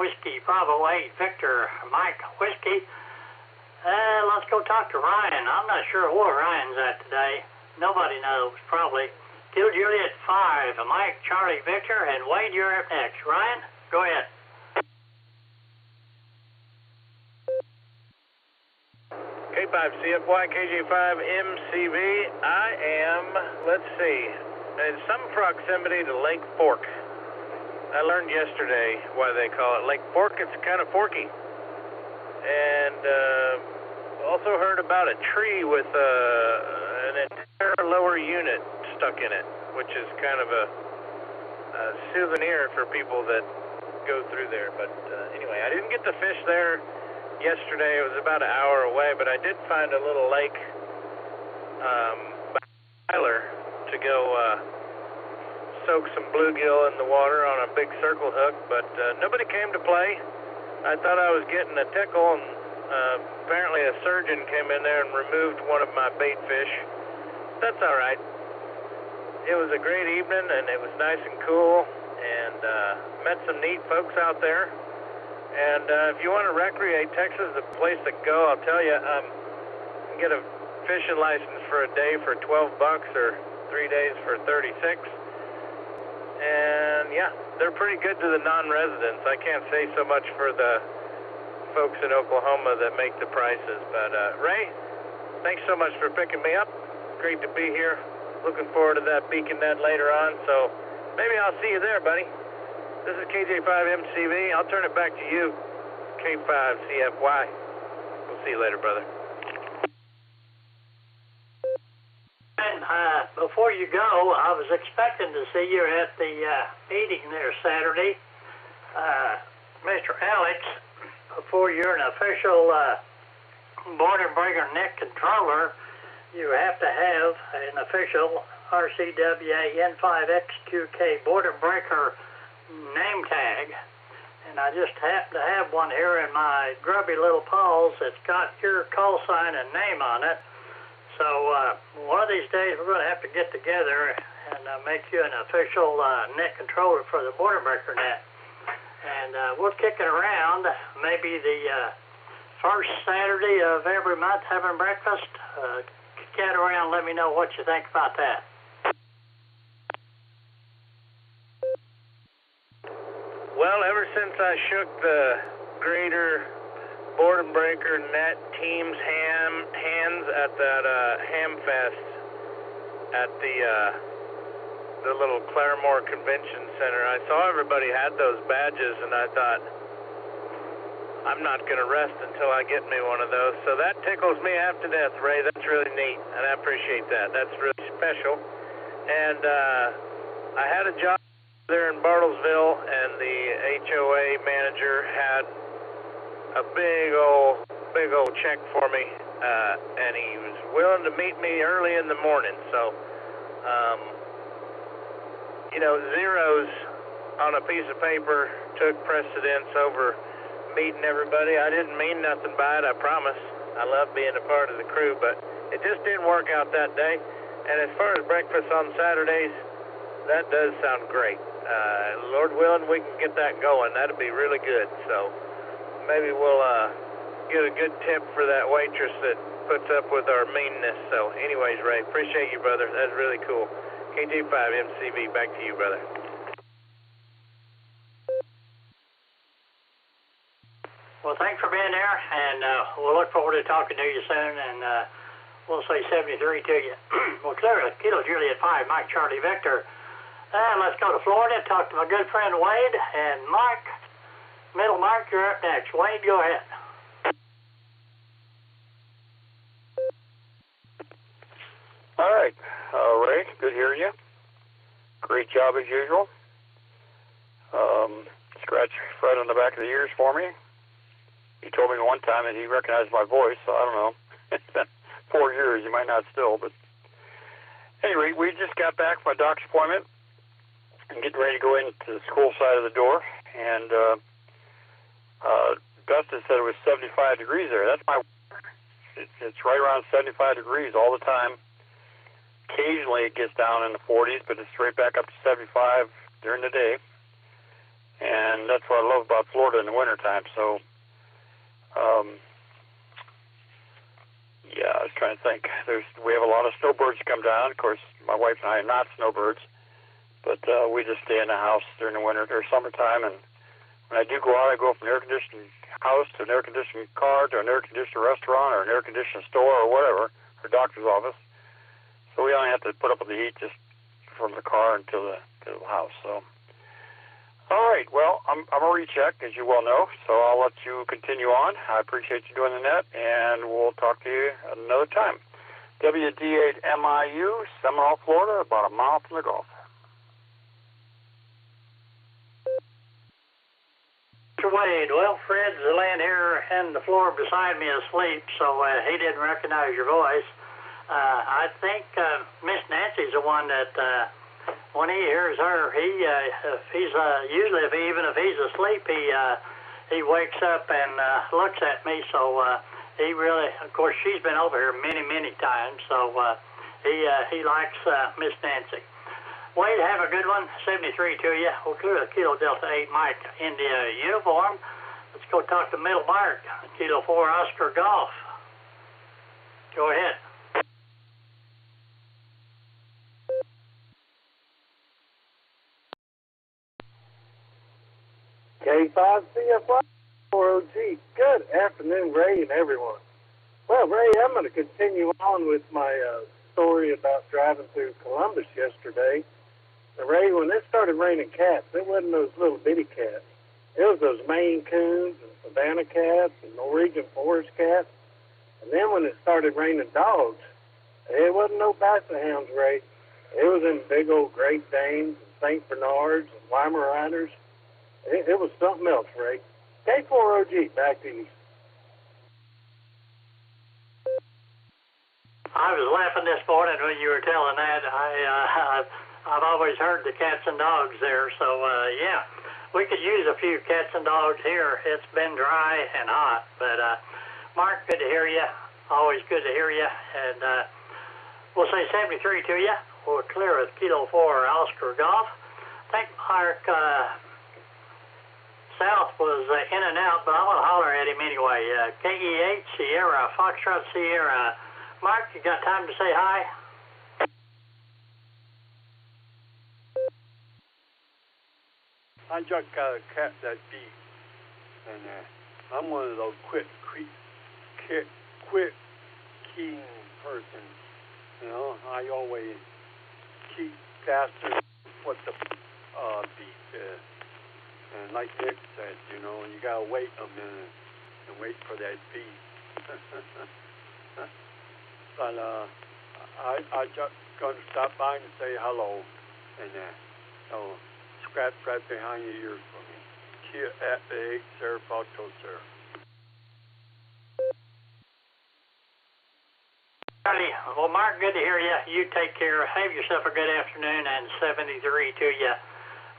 Whiskey, Bravo 8, Victor, Mike, Whiskey. Let's go talk to Ryan. I'm not sure where Ryan's at today. Nobody knows, probably. Kilo Juliet 5, Mike, Charlie, Victor, and Wade, you're up next. Ryan, go ahead. K5CFY, KJ5MCV. I am, let's see, in some proximity to Lake Fork. I learned yesterday why they call it Lake Fork. It's kind of forky. And also heard about a tree with an entire lower unit stuck in it, which is kind of a souvenir for people that go through there. But anyway, I didn't get to fish there yesterday. It was about an hour away, but I did find a little lake by Tyler to go soak some bluegill in the water on a big circle hook, but nobody came to play. I thought I was getting a tickle, and apparently a surgeon came in there and removed one of my bait fish. That's all right. It was a great evening, and it was nice and cool, and met some neat folks out there. And if you want to recreate, Texas is the place to go. I'll tell you, get a fishing license for a day for $12 or 3 days for 36. And yeah, they're pretty good to the non-residents. I can't say so much for the folks in Oklahoma that make the prices. But Ray, thanks so much for picking me up. Great to be here. Looking forward to that beacon net later on, so maybe I'll see you there, buddy. This is KJ5MCV. I'll turn it back to you, K5CFY. We'll see you later, brother. And before you go, I was expecting to see you at the meeting there Saturday. Mr. Alex, before you're an official border breaker net controller, you have to have an official RCWA N5XQK border breaker name tag. And I just happen to have one here in my grubby little paws that's got your call sign and name on it. So one of these days we're going to have to get together and make you an official net controller for the border breaker net. And we'll kick it around maybe the first Saturday of every month having breakfast. Get around, let me know what you think about that. Well, Well, ever since I shook the Greater Boredom Breaker Net Team's hands at that Ham Fest at the little Claremore Convention Center, I saw everybody had those badges, and I thought, I'm not going to rest until I get me one of those. So that tickles me half to death, Ray. That's really neat, and I appreciate that. That's really special. And I had a job there in Bartlesville, and the HOA manager had a big old check for me, and he was willing to meet me early in the morning. So, you know, zeros on a piece of paper took precedence over meeting everybody. I didn't mean nothing by it, I promise. I love being a part of the crew, but it just didn't work out that day. And as far as breakfast on Saturdays, that does sound great. Lord willing, we can get that going. That'd be really good. So maybe we'll get a good tip for that waitress that puts up with our meanness. So anyways, Ray, appreciate you, brother. That's really cool. KJ5 MCV, back to you, brother. Well, thanks for being there, and we'll look forward to talking to you soon, and we'll say 73 to you. Well, clearly, Kilo Juliet 5, Mike Charlie Victor. And let's go to Florida and talk to my good friend Wade, and Mike, Middle Mike, you're up next. Wade, go ahead. All right, Ray, good hearing you. Great job as usual. Scratch right on the back of the ears for me. He told me one time that he recognized my voice, so I don't know. It's been 4 years, you might not still, but anyway, we just got back from a doctor's appointment and getting ready to go into the school side of the door, and Dustin said it was 75 degrees there. That's my it's right around 75 degrees all the time. Occasionally it gets down in the 40s, but it's straight back up to 75 during the day, and that's what I love about Florida in the wintertime. So yeah, I was trying to think. We have a lot of snowbirds come down. Of course, my wife and I are not snowbirds, but we just stay in the house during the winter or summertime. And when I do go out, I go from an air-conditioned house to an air-conditioned car to an air-conditioned restaurant or an air-conditioned store or whatever, or doctor's office. So we only have to put up with the heat just from the car until to the house. So, all right. Well, I'm a recheck, as you well know, so I'll let you continue on. I appreciate you doing the net, and we'll talk to you another time. WD8MIU, Seminole, Florida, about a mile from the Gulf. Mr. Wade, well, Fred's laying here on the floor beside me asleep, so he didn't recognize your voice. I think Miss Nancy's the one that when he hears her, usually even if he's asleep, he wakes up and looks at me. So he really, of course, she's been over here many times. So he likes Miss Nancy. Wade, have a good one. 73 to you. We'll clear the Kilo Delta 8 Mike India uniform. Let's go talk to Middle Mark, Kilo 4 Oscar Golf. Go ahead. K5CFY 4OG. Good afternoon, Ray and everyone. Well, Ray, I'm going to continue on with my story about driving through Columbus yesterday. Now, Ray, when it started raining cats, it wasn't those little bitty cats. It was those Maine Coons and Savannah cats and Norwegian forest cats. And then when it started raining dogs, it wasn't no Basset Hounds, Ray. It was in big old Great Danes and St. Bernards and Weimaraners. It was something else, Ray. K4OG, back to you. I was laughing this morning when you were telling that. I've always heard the cats and dogs there, so yeah, we could use a few cats and dogs here. It's been dry and hot, but Mark, good to hear you. Always good to hear you, and we'll say 73 to you. We'll clear with Kilo 4 Oscar Golf. I think Mark South was in and out, but I'm going to holler at him anyway. KEH Sierra, Foxtrot Sierra. Mark, you got time to say hi? I just gotta catch that beat. And I'm one of those quick keying person. You know, I always key faster what the beat is. And like Nick said, you know, you gotta wait a minute and wait for that beat. But I just gonna stop by and say hello, and so scratch right behind your ears for me. Here at the 8 Sir Photo, sir. Howdy. Well, Mark, good to hear you. You take care. Have yourself a good afternoon, and 73 to you.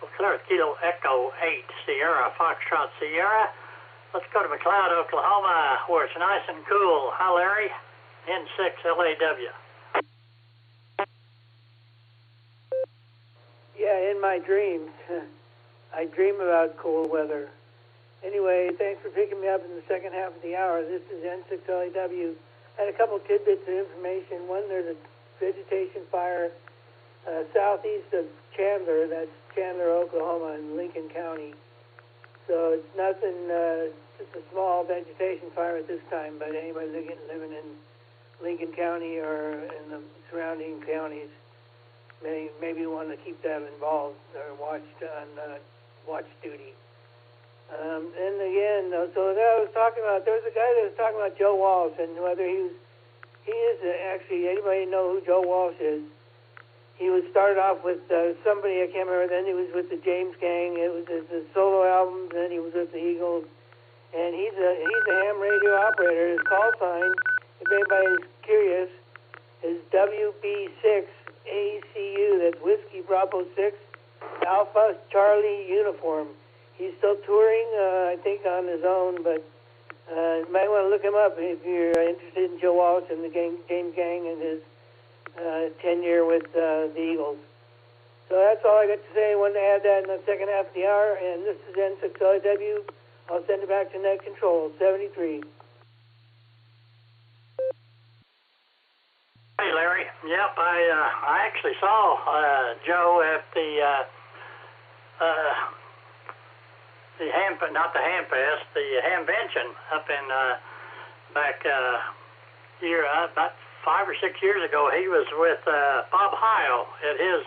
Well, Clear Kilo Echo 8 Sierra Foxtrot Sierra. Let's go to McLeod, Oklahoma, where it's nice and cool. Hi, Larry. N6 LAW. Yeah, in my dreams. I dream about cold weather. Anyway, thanks for picking me up in the second half of the hour. This is N6LAW. I had a couple tidbits of information. One, there's a vegetation fire southeast of Chandler. That's Chandler, Oklahoma, in Lincoln County. So it's nothing, just a small vegetation fire at this time, but anybody living in Lincoln County or in the surrounding counties maybe want to keep that involved or watched on watch duty. And again, so that I was talking about, there was a guy that was talking about Joe Walsh and whether he is actually, anybody know who Joe Walsh is? He was started off with somebody, I can't remember, then he was with the James Gang, it was his solo albums, then he was with the Eagles, and he's a ham radio operator. His call sign, if anybody is curious, is WB6ACU, that's Whiskey Bravo 6 Alpha Charlie Uniform. He's still touring, I think, on his own, but you might want to look him up if you're interested in Joe Walsh and the James Gang and his tenure with the Eagles. So that's all I got to say. I wanted to add that in the second half of the hour, and this is N6LAW. I'll send it back to Net Control, 73. Hey, Larry. Yep, I actually saw Joe at the not the Hamfest, the Hamvention up in back about 5 or 6 years ago. He was with Bob Heil at his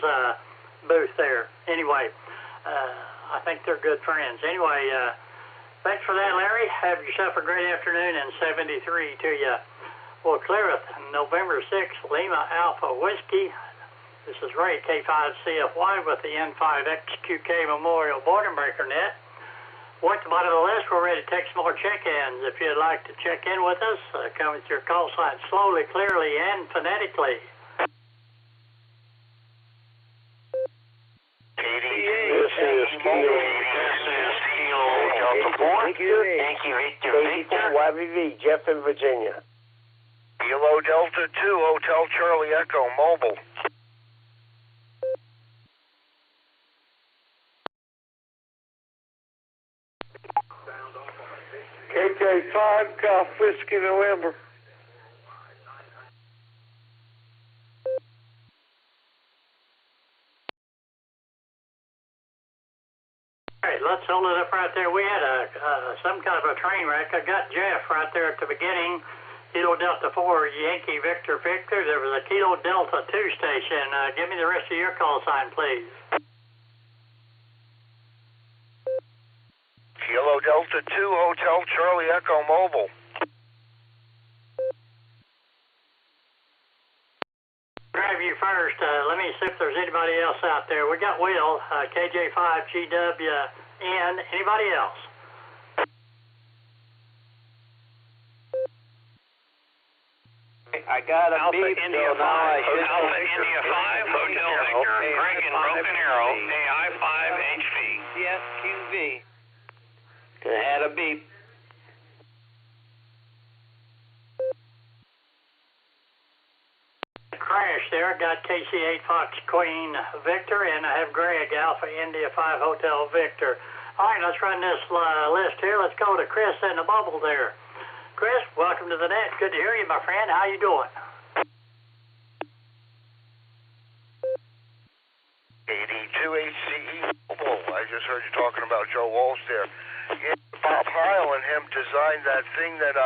booth there. Anyway, I think they're good friends. Anyway, thanks for that, Larry. Have yourself a great afternoon, and 73 to you. Well, Clareth, November 6th, Lima Alpha Whiskey. This is Ray, K5CFY with the N5XQK Memorial Boredom Breaker Net. We're at the bottom of the list. We're ready to take some more check-ins. If you'd like to check in with us, come with your call sign slowly, clearly, and phonetically. This is Kilo. Delta 4. Yankee Victor Victor. YVV, Jeff in Virginia. Kilo Delta 2, Hotel Charlie Echo, mobile. KJ5, Golf Whiskey November. All right, let's hold it up right there. We had some kind of a train wreck. I got Jeff right there at the beginning. Kilo Delta 4, Yankee Victor Victor. There was a Kilo Delta 2 station. Give me the rest of your call sign, please. Kilo Delta 2, Hotel Charlie Echo, mobile. Grab you first. Let me see if there's anybody else out there. We got Will, KJ5GWN. Anybody else? I got a Alpha beep. India 5, Alpha India 5, Hotel Victor, Greg and Broken Arrow, AI 5 HV. Yes, QV. I had a beep. Crash there. Got KC8 Fox Queen Victor, and I have Greg, Alpha India 5 Hotel Victor. All right, let's run this list here. Let's go to Chris in the bubble there. Chris, welcome to the net. Good to hear you, my friend. How you doing? 82 HCE mobile. I just heard you talking about Joe Walsh there. Yeah, Bob Heil and him designed that thing that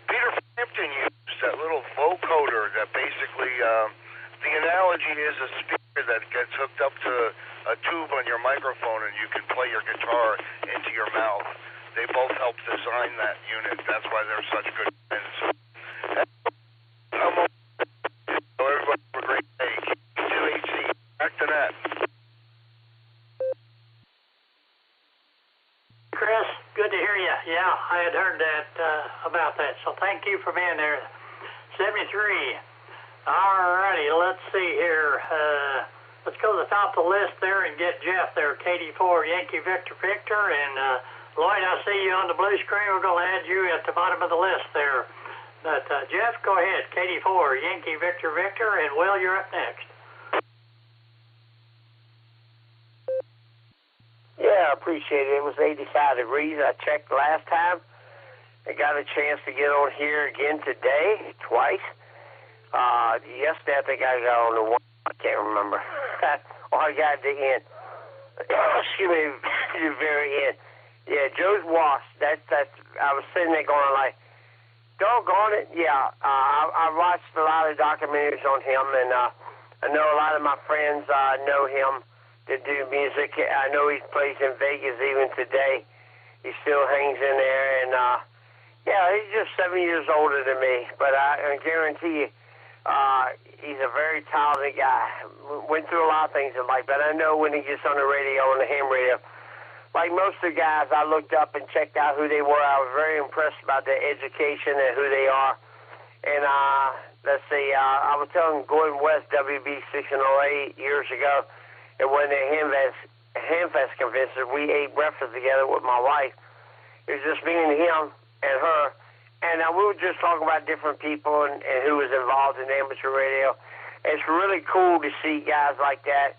Peter Frampton used, that little vocoder that basically, the analogy is a speaker that gets hooked up to a tube on your microphone and you can play your guitar into your mouth. They both helped design that unit. That's why they're such good friends. Everybody have a great day. Q2HC, back to net. Chris, good to hear you. Yeah, I had heard that about that, so thank you for being there. 73. All righty, let's see here. Let's go to the top of the list there and get Jeff there, KD4, Yankee Victor Victor, and Lloyd, I see you on the blue screen. We're going to add you at the bottom of the list there. But Jeff, go ahead, KD4, Yankee Victor Victor, and Will, you're up next. Yeah, I appreciate it. It was 85 degrees. I checked last time. I got a chance to get on here again today, twice. Yesterday, I think I got on the one. I can't remember. Or I got at the end. Excuse me, the very end. Yeah, Joe's washed. That's. I was sitting there going like, doggone it. Yeah, I watched a lot of documentaries on him, and I know a lot of my friends know him that do music. I know he plays in Vegas even today. He still hangs in there, and yeah, he's just 7 years older than me. But I guarantee you, he's a very talented guy. Went through a lot of things in life, but I know when he gets on the radio, on the ham radio, like most of the guys, I looked up and checked out who they were. I was very impressed about their education and who they are. And let's see, I was telling Gordon West, WB 608 years ago, and when the Hamfest convention, we ate breakfast together with my wife. It was just me and him and her. And we were just talking about different people and who was involved in amateur radio. And it's really cool to see guys like that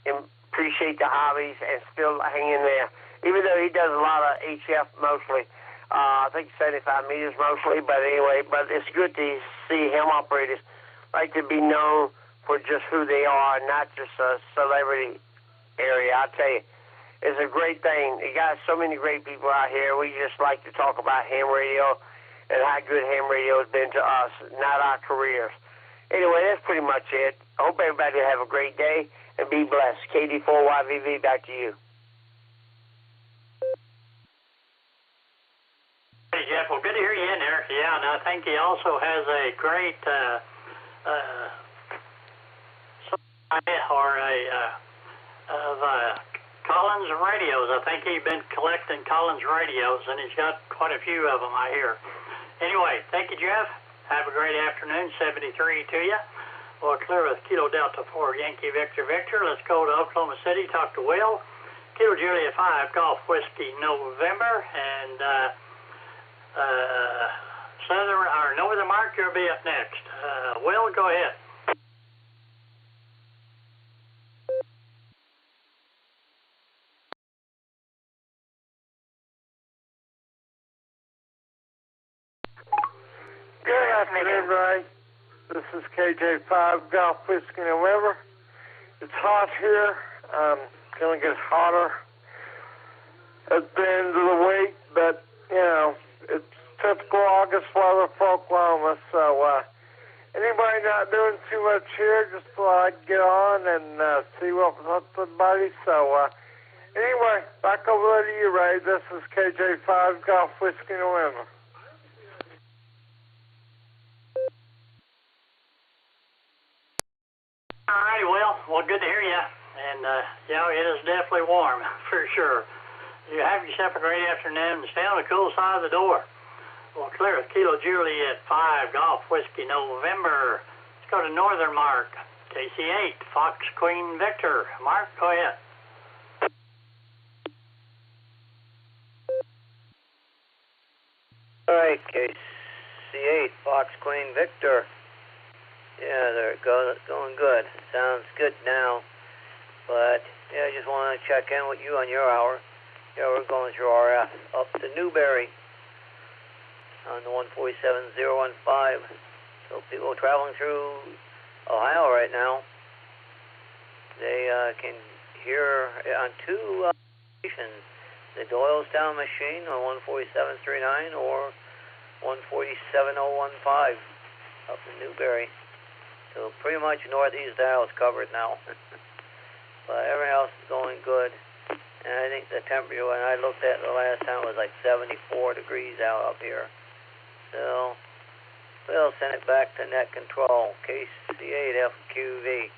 and appreciate the hobbies and still hang in there. Even though he does a lot of HF mostly. I think 75 meters mostly. But anyway, but it's good to see him operators like to be known for just who they are, not just a celebrity area. I tell you, it's a great thing. You got so many great people out here. We just like to talk about ham radio and how good ham radio has been to us, not our careers. Anyway, that's pretty much it. I hope everybody have a great day and be blessed. KD4YVV, back to you. Hey, Jeff, well, good to hear you in there. Yeah, and I think he also has a great Collins radios. I think he's been collecting Collins radios, and he's got quite a few of them, I hear. Anyway, thank you, Jeff. Have a great afternoon. 73 to you. Well, clear with Kilo Delta 4, Yankee Victor Victor. Let's go to Oklahoma City, talk to Will. Kilo Julia 5, Golf Whiskey November, and Northern Mark, you'll be up next. Will, go ahead. Good afternoon, Ray. This is KJ5 Golf Whiskey November. It's hot here. Gonna get hotter at the end of the week, but you know, it's typical August weather for Oklahoma. So anybody not doing too much here, just thought I'd get on and see what was up with everybody. So anyway, back over there to you, Ray. This is KJ5 Golf Whiskey November. All right, well, good to hear you. And, yeah, it is definitely warm, for sure. You have yourself a great afternoon and stay on the cool side of the door. Well, clear with Kilo Juliet 5, Golf Whiskey November. Let's go to Northern Mark, KC8, Fox Queen Victor. Mark, go ahead. All right, KC8, Fox Queen Victor. Yeah, they're going good. Sounds good now. But, yeah, I just want to check in with you on your hour. Yeah, we're going through RF up to Newberry on the 147015. So people traveling through Ohio right now, they can here on two stations, the Doylestown machine on 147.39 or 147.015 up in Newberry. So pretty much northeast Dallas covered now. But everything else is going good. And I think the temperature when I looked at it the last time was like 74 degrees out up here. So we'll send it back to net control, KC8FQV.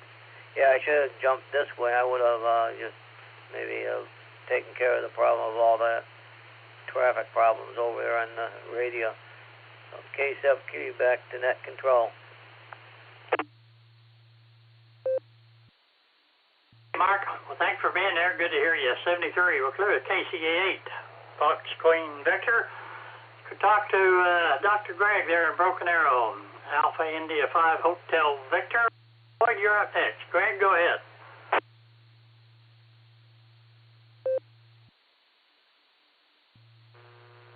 Yeah, I should have jumped this way. I would have just maybe taken care of the problem of all the traffic problems over there on the radio. So KCFQ back to net control. Mark, well, thanks for being there. Good to hear you. 73, we're clear at KCA8. Fox Queen Victor. Could talk to Dr. Greg there in Broken Arrow. Alpha India 5 Hotel Victor. Boy, you're up next. Greg, go ahead.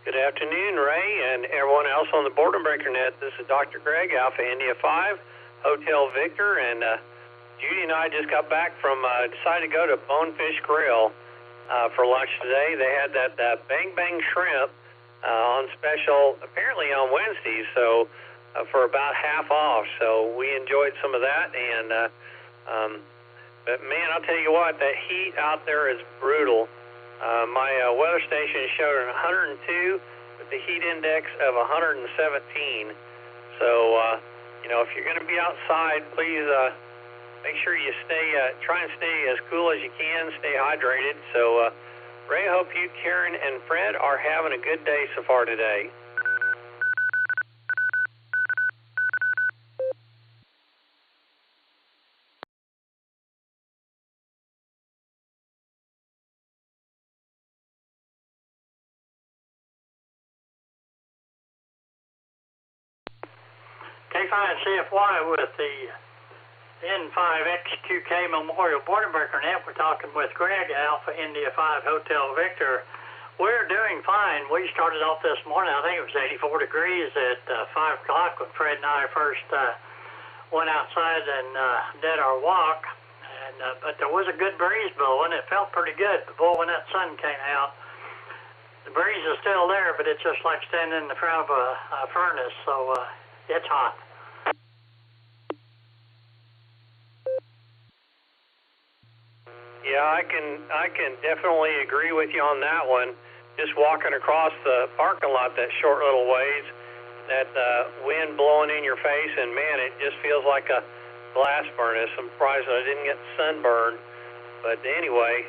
Good afternoon, Ray, and everyone else on the Boredom Breaker Net. This is Dr. Greg, Alpha India 5 Hotel Victor, and Judy and I just got back from, decided to go to Bonefish Grill for lunch today. They had that Bang Bang Shrimp on special, apparently on Wednesdays, so for about half off. So we enjoyed some of that, and but man, I'll tell you what, that heat out there is brutal. My weather station showed 102 with the heat index of 117. So, you know, if you're going to be outside, please make sure you try and stay as cool as you can, stay hydrated. So, Ray, I hope you, Karen, and Fred are having a good day so far today. K5CFY with the N5XQK Memorial Boredom Breaker Net. We're talking with Greg, Alpha India 5 Hotel Victor. We're doing fine. We started off this morning, I think it was 84 degrees at 5 o'clock when Fred and I first went outside and did our walk. And but there was a good breeze blowing. It felt pretty good. But boy, when that sun came out, the breeze is still there, but it's just like standing in the front of a furnace. So it's hot. Yeah, I can definitely agree with you on that one. Just walking across the parking lot that short little ways, that wind blowing in your face, and man, it just feels like a blast furnace. I'm surprised I didn't get sunburned. But anyway,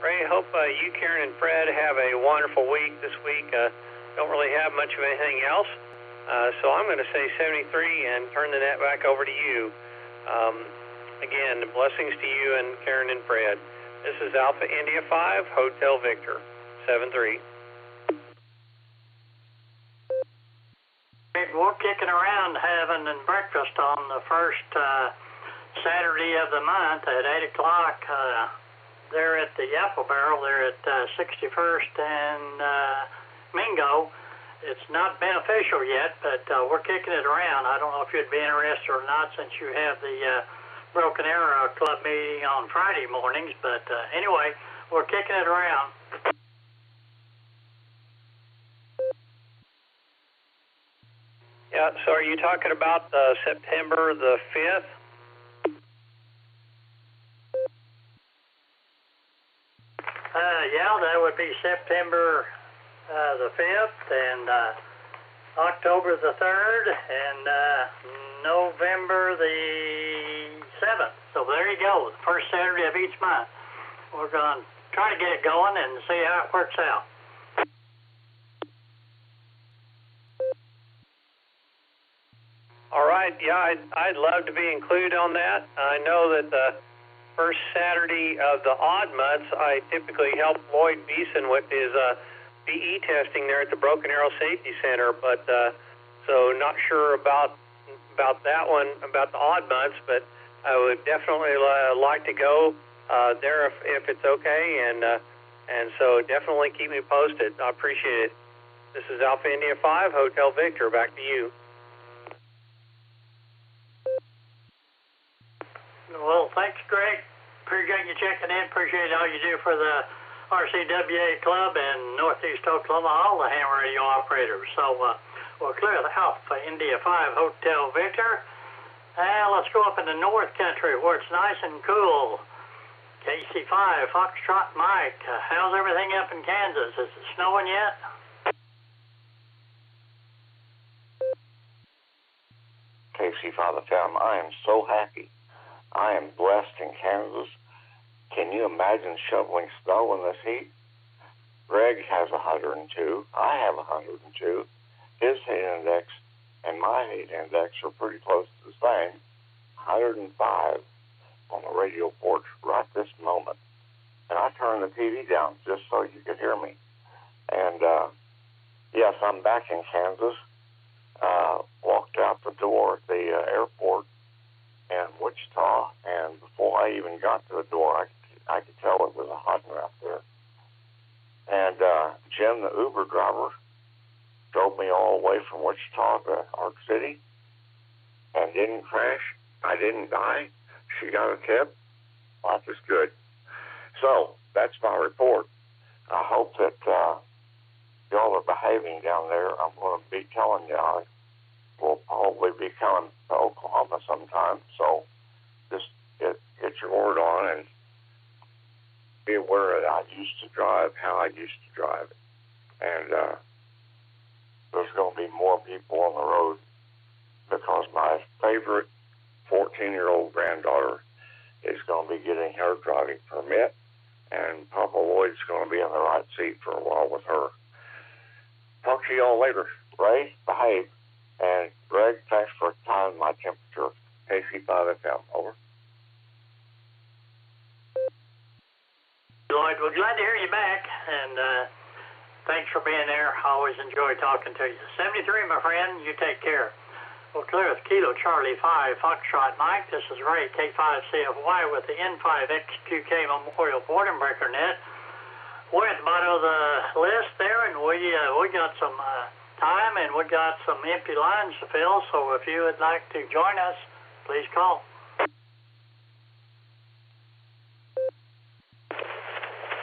Ray, hope you, Karen, and Fred have a wonderful week this week. Don't really have much of anything else. So I'm going to say 73 and turn the net back over to you. Again, blessings to you and Karen and Fred. This is Alpha India 5, Hotel Victor, 73. We're kicking around having breakfast on the first Saturday of the month at 8 o'clock. They're at the Apple Barrel. They're at 61st and Mingo. It's not beneficial yet, but we're kicking it around. I don't know if you'd be interested or not since you have the Broken Arrow Club meeting on Friday mornings, but anyway, we're kicking it around. Yeah, so are you talking about September the 5th? Yeah, that would be September the 5th and October the 3rd and November the 7th. So there you go, the first Saturday of each month. We're going to try to get it going and see how it works out. All right, yeah, I'd love to be included on that. I know that the first Saturday of the odd months, I typically help Lloyd Beeson with his BE testing there at the Broken Arrow Safety Center, but so not sure about that one, about the odd months, but I would definitely like to go there if it's okay, and so definitely keep me posted. I appreciate it. This is Alpha India 5, Hotel Victor. Back to you. Well, thanks, Greg. Appreciate appreciate you checking in. Appreciate all you do for the RCWA Club in Northeast Oklahoma, all the ham radio operators. So we'll clear the Alpha India 5 Hotel Victor. And let's go up in the North Country where it's nice and cool. KC5 Foxtrot Mike. How's everything up in Kansas? Is it snowing yet? KC5 FM, I am so happy. I am blessed in Kansas. Can you imagine shoveling snow in this heat? Greg has 102. I have 102. His heat index and my heat index are pretty close to the same. 105 on the radio porch right this moment. And I turned the TV down just so you could hear me. And yes, I'm back in Kansas. Walked out the door at the airport in Wichita, and before I even got to the door, I could tell it was a hot one out there. And Jim, the Uber driver, drove me all the way from Wichita to Arc City and didn't crash. I didn't die. She got a tip. Life is good. So that's my report. I hope that y'all are behaving down there. I'm going to be telling y'all. We'll probably be coming to Oklahoma sometime. So just get your word on and be aware that I used to drive how I used to drive it. And there's going to be more people on the road because my favorite 14-year-old granddaughter is going to be getting her driving permit, and Papa Lloyd's going to be in the right seat for a while with her. Talk to y'all later. Ray, behave. And Greg, thanks for timing my temperature. KC5 FM, over. Lloyd, we're glad to hear you back, and thanks for being there. I always enjoy talking to you. 73, my friend, you take care. Well, clear with Kilo Charlie 5 Foxtrot Mike. This is Ray, K5CFY with the N5XQK Memorial Boredom Breaker Net. We're at the bottom of the list there, and we got some time, and we got some empty lines to fill, so if you would like to join us, please call.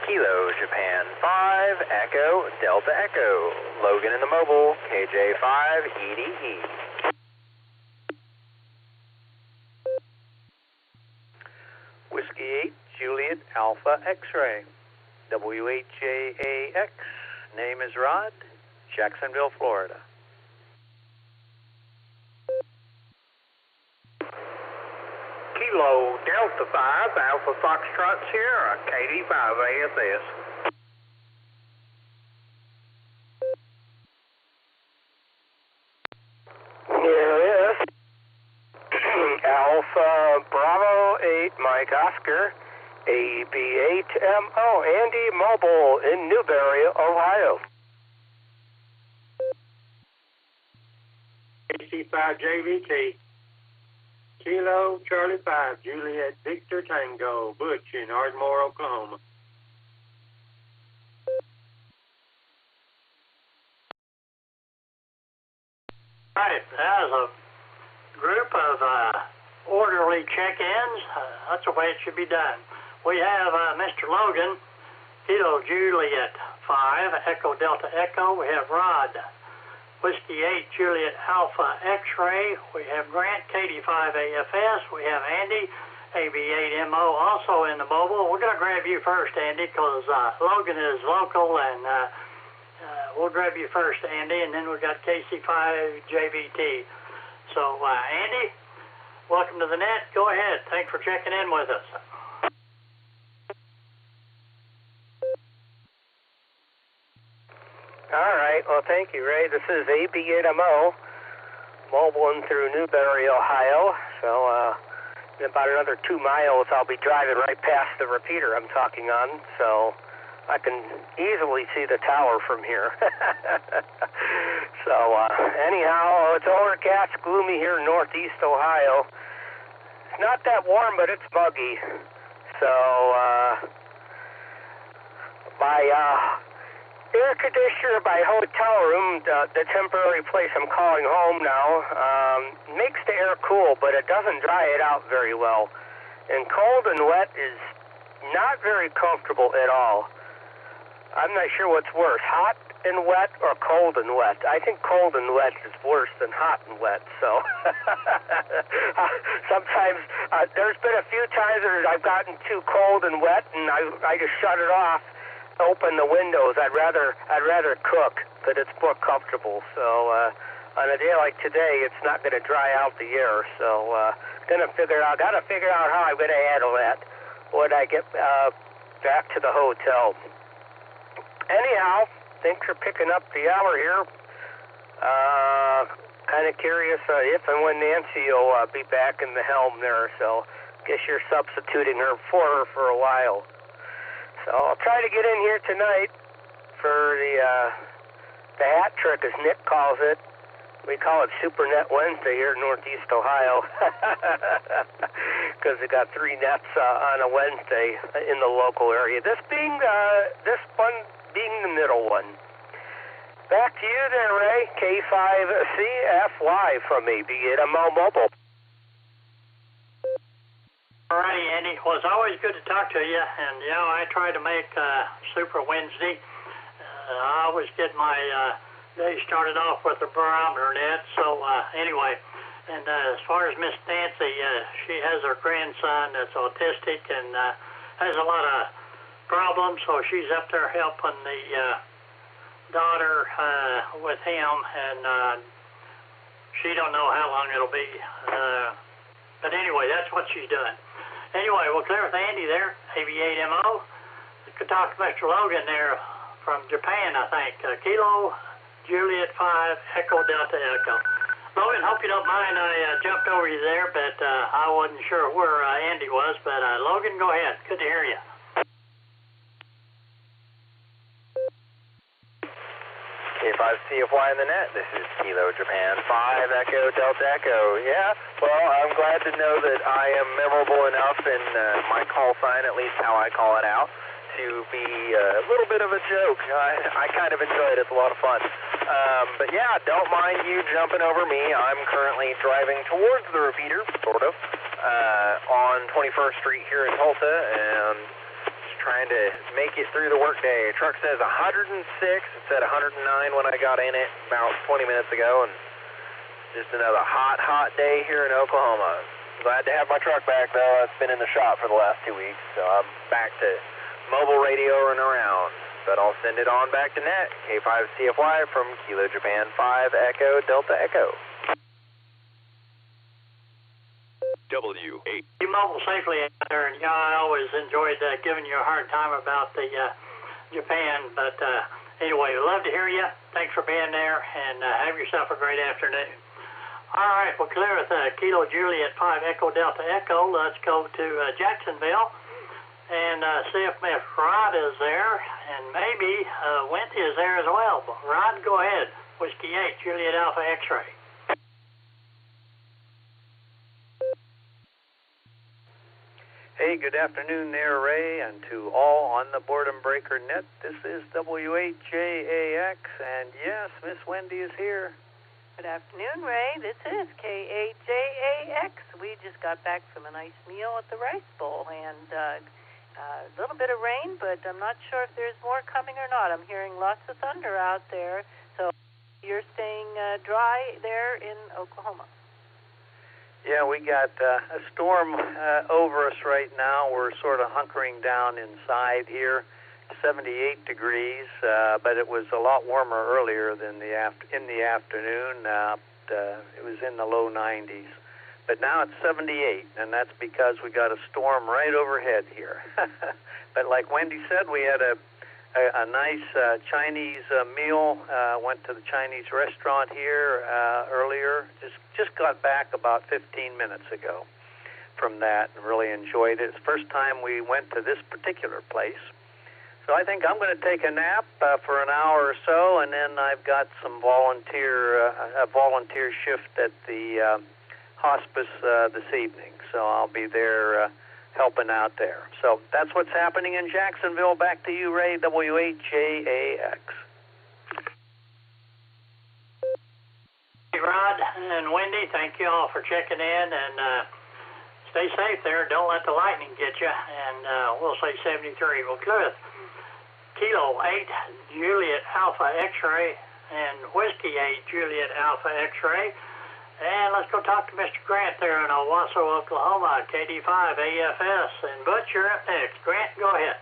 Kilo Japan 5 Echo Delta Echo. Logan in the mobile, KJ5 EDE. Whiskey 8 Juliet Alpha X-Ray. WHJAX. Name is Rod. Jacksonville, Florida. Kilo Delta 5 Alpha Foxtrot Sierra KD5 ASS. Here it is. Alpha Bravo 8 Mike Oscar AB8MO Andy Mobile in Newberry, Ohio. KC5 JVT. Kilo Charlie 5 Juliet Victor Tango Butch in Ardmore, Oklahoma. Right, as a group of orderly check-ins, that's the way it should be done. We have Mr. Logan, Kilo Juliet 5 Echo Delta Echo. We have Rod, Whiskey 8 Juliet Alpha X-Ray. We have Grant, KD5 AFS. We have Andy, AB8MO, also in the mobile. We're going to grab you first, Andy, because Logan is local, and we'll grab you first, Andy, and then we've got KC5 JVT. So, Andy, welcome to the net. Go ahead. Thanks for checking in with us. All right. Well, thank you, Ray. This is AB8MO, mobile in through Newberry, Ohio. So in about another 2 miles, I'll be driving right past the repeater I'm talking on. So I can easily see the tower from here. So anyhow, it's overcast, gloomy here in Northeast Ohio. It's not that warm, but it's muggy. So my air conditioner by hotel room, the temporary place I'm calling home now, makes the air cool, but it doesn't dry it out very well. And cold and wet is not very comfortable at all. I'm not sure what's worse, hot and wet or cold and wet. I think cold and wet is worse than hot and wet. So sometimes there's been a few times that I've gotten too cold and wet, and I just shut it off, open the windows. I'd rather cook, but it's more comfortable. So on a day like today, it's not going to dry out the air. So gotta figure out how I'm going to handle that when I get back to the hotel. Anyhow, things are picking up the hour here. Kind of curious if and when Nancy will be back in the helm there. So guess you're substituting her for her for a while. So I'll try to get in here tonight for the hat trick, as Nick calls it. We call it Super Net Wednesday here in Northeast Ohio because we got 3 nets on a Wednesday in the local area. This one being the middle one. Back to you there, Ray. K5CFY from ABMO Mobile. All righty, Andy. Well, it's always good to talk to you. And, I try to make Super Wednesday. I always get my day started off with the barometer net. So, anyway, and as far as Miss Nancy, she has her grandson that's autistic and has a lot of problems, so she's up there helping the daughter with him, and she don't know how long it'll be. But anyway, that's what she's doing. Anyway, we'll clear with Andy there, AV8MO. Could talk to Mr. Logan there from Japan, I think. Kilo Juliet 5 Echo Delta Echo. Logan, hope you don't mind I jumped over you there, but I wasn't sure where Andy was. But Logan, go ahead. Good to hear you. K5CFY in the net. This is Kilo Japan 5 Echo Delta Echo. Yeah, well, I'm glad to know that I am memorable enough in my call sign, at least how I call it out, to be a little bit of a joke. I kind of enjoy it. It's a lot of fun. But yeah, don't mind you jumping over me. I'm currently driving towards the repeater, sort of, on 21st Street here in Tulsa, and trying to make it through the workday. Truck says 106. It said 109 when I got in it about 20 minutes ago, and just another hot, hot day here in Oklahoma. Glad to have my truck back, though. It's been in the shop for the last 2 weeks, so I'm back to mobile radio and around. But I'll send it on back to net. K5CFY from Kilo Japan 5 Echo Delta Echo. W8. You mobile safely out there, and I always enjoyed giving you a hard time about the Japan. But anyway, love to hear you. Thanks for being there, and have yourself a great afternoon. All right, we're clear with Kilo Juliet 5 Echo Delta Echo. Let's go to Jacksonville and see if Miss Rod is there, and maybe Wendy is there as well. But Rod, go ahead. Whiskey 8, Juliet Alpha X-Ray. Hey, good afternoon there, Ray, and to all on the Boredom Breaker net. This is W8JAX, and yes, Miss Wendy is here. Good afternoon, Ray. This is K8JAX. We just got back from a nice meal at the Rice Bowl, and a little bit of rain, but I'm not sure if there's more coming or not. I'm hearing lots of thunder out there, so you're staying dry there in Oklahoma. Yeah, we got a storm over us right now. We're sort of hunkering down inside here, 78 degrees, but it was a lot warmer earlier than in the afternoon. It was in the low 90s. But now it's 78, and that's because we got a storm right overhead here. But like Wendy said, we had a nice Chinese meal. Went to the Chinese restaurant here earlier. Just got back about 15 minutes ago from that and really enjoyed it. It's the first time we went to this particular place. So I think I'm going to take a nap for an hour or so, and then I've got some a volunteer shift at the hospice this evening. So I'll be there helping out there. So that's what's happening in Jacksonville. Back to you, Ray, W8JAX. Hey, Rod and Wendy, thank you all for checking in and stay safe there. Don't let the lightning get you. And we'll say 73. Well, Cliff, Kilo 8 Juliet Alpha X-ray and Whiskey 8 Juliet Alpha X-ray. And let's go talk to Mr. Grant there in Owasso, Oklahoma, KD5 AFS. And Butch, you're up next. Grant, go ahead.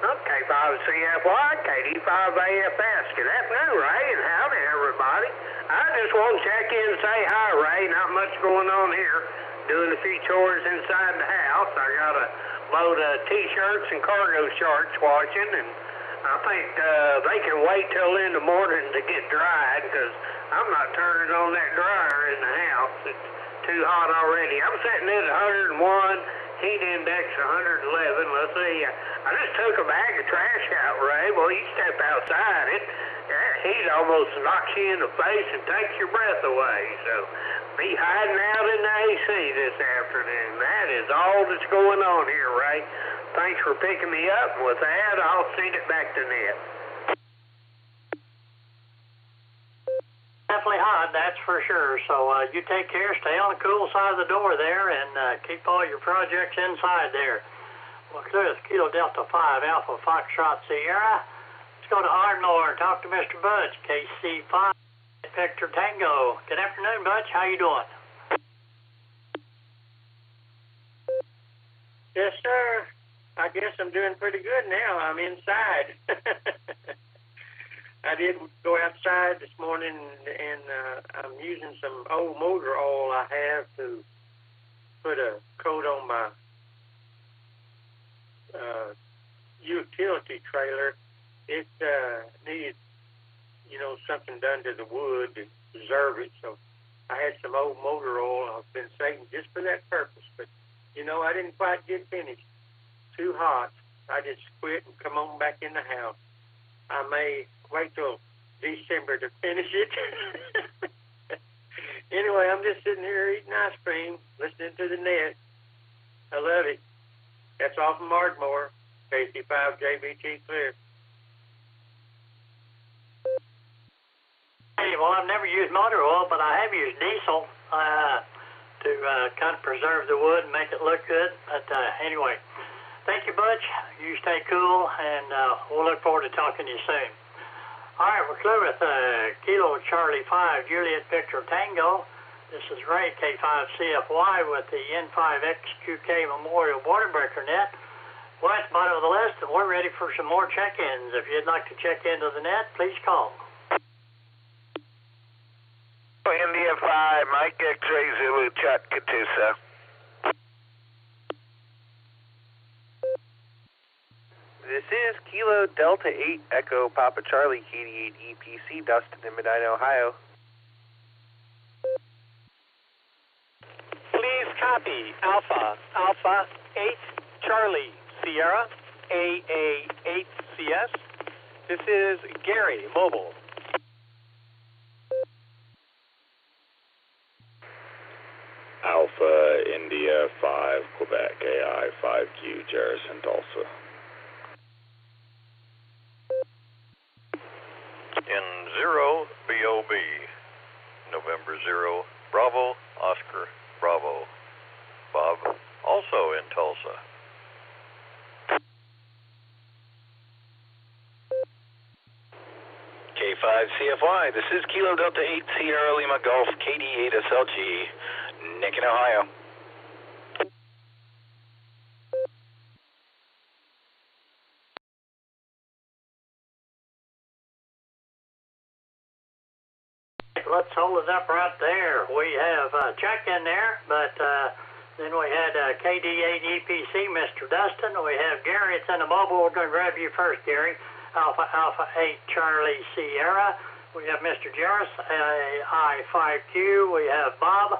Okay, 5CFY, KD5 AFS. Good afternoon, Ray, and howdy, everybody. I just want to check in and say hi, Ray. Not much going on here. Doing a few chores inside the house. I got a load of T-shirts and cargo shorts washing, and I think they can wait till in the morning to get dried because I'm not turning on that dryer in the house. It's too hot already. I'm sitting at 101. Heat index 111. Let's see. I just took a bag of trash out, Ray. Well, you step outside, that heat almost knocks you in the face and takes your breath away. So be hiding out in the AC this afternoon. That is all that's going on here, Ray. Thanks for picking me up. And with that, I'll send it back to Net. Definitely hot, that's for sure. So you take care, stay on the cool side of the door there, and keep all your projects inside there. Well, clear this Kilo Delta 5 Alpha Foxtrot Sierra. Let's go to Ardmore and talk to Mr. Butch, KC5 Victor Tango. Good afternoon, Butch. How you doing? Yes, sir. I guess I'm doing pretty good now. I'm inside. I did go outside this morning, and I'm using some old motor oil I have to put a coat on my utility trailer. It needed, something done to the wood to preserve it. So I had some old motor oil I've been saving just for that purpose. But, I didn't quite get finished. Too hot. I just quit and come on back in the house. I may wait till December to finish it. Anyway, I'm just sitting here eating ice cream, listening to the Net. I love it. That's all from Ardmore, KC5 JBT Clear. Hey, well, I've never used motor oil, but I have used diesel to kind of preserve the wood and make it look good. But anyway, thank you, Butch. You stay cool, and we'll look forward to talking to you soon. All right, we're clear with Kilo Charlie 5 Juliet Victor Tango. This is Ray, K5CFY with the N5XQK Memorial Border Breaker Net. We're at the bottom of the list, and we're ready for some more check-ins. If you'd like to check into the net, please call. India 5, Mike X-Ray Zulu, Chat Katusa. This is Kilo Delta 8 Echo Papa Charlie KD8 EPC, Dustin in Medina, Ohio. Please copy Alpha 8 Charlie Sierra AA8CS. This is Gary, mobile. Alpha India 5 Quebec AI 5Q Jerison Tulsa. N0 BOB, November 0 Bravo Oscar Bravo, Bob, also in Tulsa. K5CFY, this is Kilo Delta 8 Sierra Lima Golf KD8 SLG, Nick in Ohio. Let's hold it up right there. We have Chuck in there, but then we had KD8 EPC, Mr. Dustin. We have Gary. It's in the mobile. We're going to grab you first, Gary. Alpha 8 Charlie Sierra. We have Mr. Jarris, I5Q. We have Bob,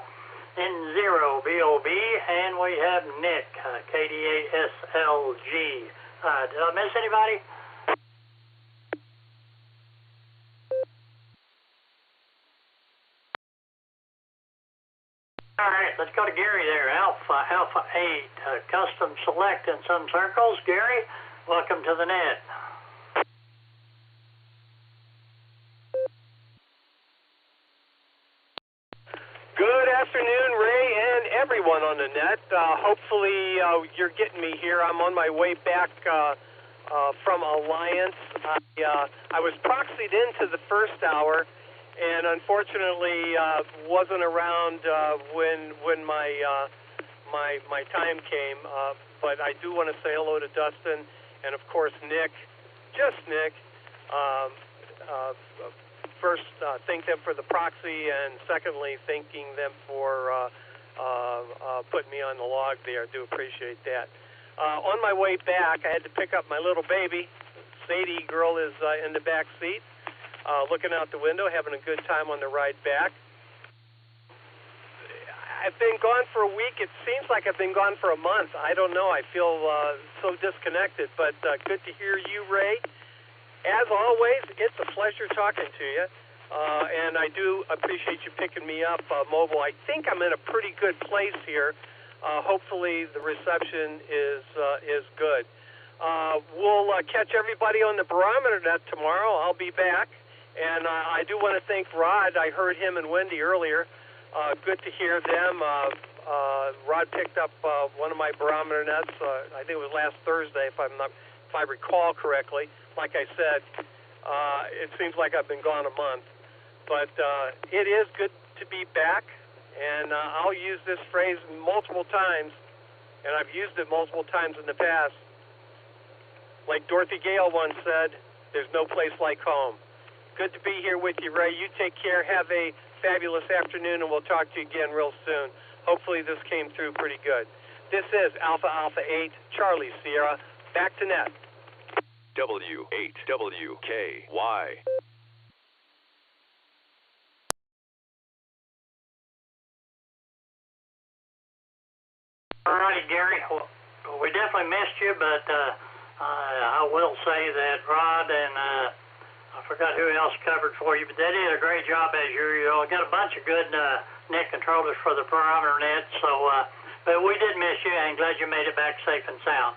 N0 BOB, and we have Nick, KD8 SLG. Did I miss anybody? All right, let's go to Gary there. Alpha 8, custom select in some circles. Gary, welcome to the net. afternoon, Ray, and everyone on the net. Hopefully you're getting me here. I'm on my way back from Alliance. I was proxied into the first hour, and unfortunately wasn't around when my time came. But I do want to say hello to Dustin, and of course Nick, just Nick. First, thank them for the proxy, and secondly, thanking them for putting me on the log there. I do appreciate that. On my way back, I had to pick up my little baby. Sadie girl is in the back seat, looking out the window, having a good time on the ride back. I've been gone for a week. It seems like I've been gone for a month. I don't know. I feel so disconnected, but good to hear you, Ray. As always, it's a pleasure talking to you, and I do appreciate you picking me up mobile. I think I'm in a pretty good place here. Hopefully the reception is good. We'll catch everybody on the barometer net tomorrow. I'll be back, and I do want to thank Rod. I heard him and Wendy earlier. Good to hear them. Rod picked up one of my barometer nets. I think it was last Thursday, if I recall correctly. Like I said, it seems like I've been gone a month, but it is good to be back, and I'll use this phrase multiple times, and I've used it multiple times in the past. Like Dorothy Gale once said, there's no place like home. Good to be here with you, Ray. You take care. Have a fabulous afternoon, and we'll talk to you again real soon. Hopefully this came through pretty good. This is Alpha Alpha 8, Charlie Sierra, back to net. W8WKY. All righty, Gary. Well, we definitely missed you, but I will say that Rod and I forgot who else covered for you, but they did a great job as usual. Got a bunch of good net controllers for the barometer net, so but we did miss you, and glad you made it back safe and sound.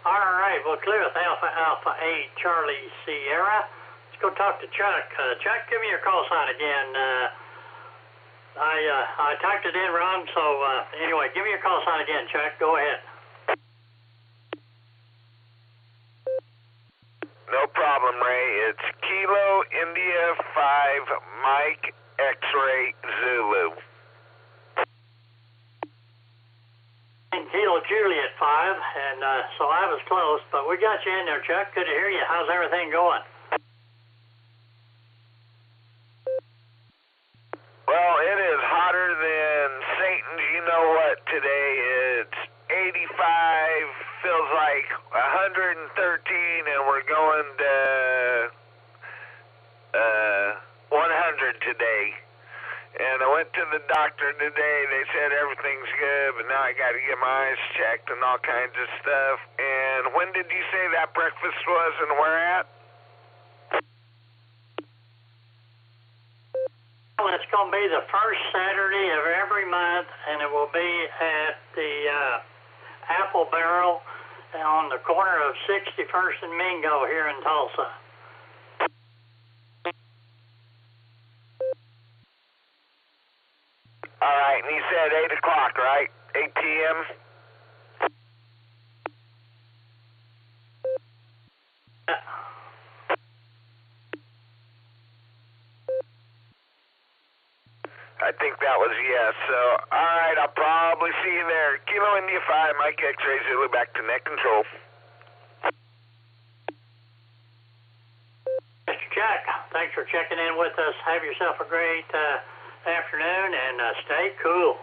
All right, well, clear with Alpha Alpha 8, Charlie Sierra. Let's go talk to Chuck. Chuck, give me your call sign again. I typed it in wrong, so anyway, give me your call sign again, Chuck. Go ahead. No problem, Ray. It's Kilo India 5 Mike X-Ray Zulu. And Kilo Juliet 5, and so I was close, but we got you in there, Chuck. Good to hear you. How's everything going? Well, it is hotter than Satan's you know what today. It's 85, feels like 113, and we're going to 100 today. And I went to the doctor today. They said everything's good, but now I got to get my eyes checked and all kinds of stuff. And when did you say that breakfast was and where at? Well, it's going to be the first Saturday of every month, and it will be at the Apple Barrel on the corner of 61st and Mingo here in Tulsa. All right, and you said 8 o'clock, right? 8 p.m.? I think that was yes. So, all right, I'll probably see you there. Kilo India 5, Mike X-Ray Zulu, back to net control. Mr. Chuck, thanks for checking in with us. Have yourself a great afternoon, and stay cool.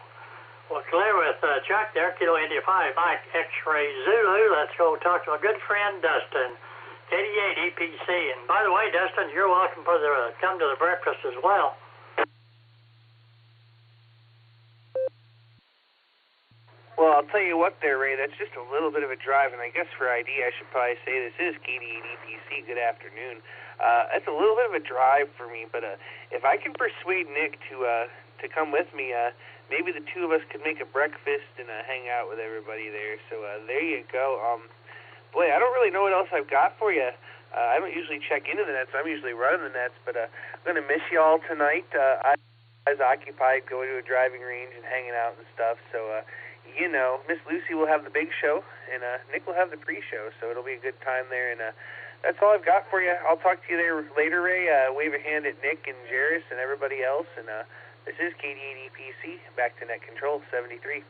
Well, clear with Chuck there, Kilo India 5, Mike X-Ray Zulu. Let's go talk to a good friend, Dustin, 88 EPC. And by the way, Dustin, you're welcome for come to the breakfast as well. Well, I'll tell you what there, Ray, that's just a little bit of a drive, and I guess for ID I should probably say this is KD8 EPC. Good afternoon. That's a little bit of a drive for me, but if I can persuade Nick to come with me, maybe the two of us could make a breakfast and hang out with everybody there. So there you go. Boy, I don't really know what else I've got for you. I don't usually check into the nets. I'm usually running the nets, but I'm going to miss you all tonight. occupied, going to a driving range and hanging out and stuff. So, Miss Lucy will have the big show, and Nick will have the pre-show, so it'll be a good time there. And that's all I've got for you. I'll talk to you there later, Ray. Wave a hand at Nick and Jairus and everybody else. And this is KD8EPC, back to Net Control 73.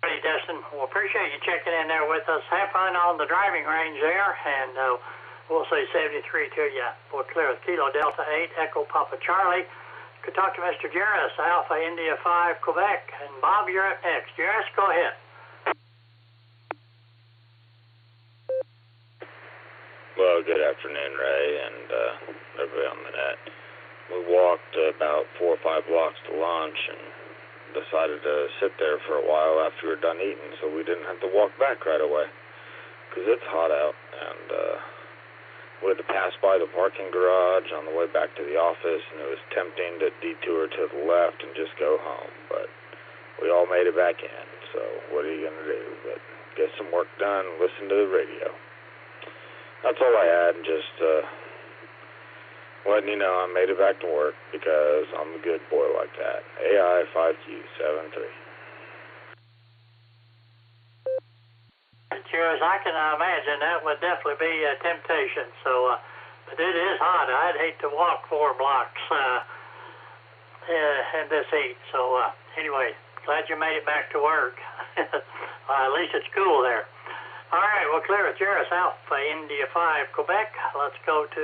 Hey, Dustin, well, appreciate you checking in there with us. Have fun on the driving range there, and we'll say 73 to you. We're clear with Kilo Delta 8, Echo Papa Charlie. Could talk to Mr. Jairus, Alpha India 5, Quebec. And Bob, you're up next. Jairus, go ahead. Well, good afternoon, Ray, and everybody on the net. We walked about 4 or 5 blocks to lunch and decided to sit there for a while after we were done eating so we didn't have to walk back right away because it's hot out, and we had to pass by the parking garage on the way back to the office, and it was tempting to detour to the left and just go home, but we all made it back in, so what are you going to do but get some work done and listen to the radio. That's all I had, and just letting you know I made it back to work because I'm a good boy like that. AI 5Q73. Cheers. I can imagine that would definitely be a temptation. So, but it is hot. I'd hate to walk 4 blocks in this heat. So, anyway, glad you made it back to work. At least it's cool there. All right, we'll clear it. Jairus, Alpha India 5, Quebec. Let's go to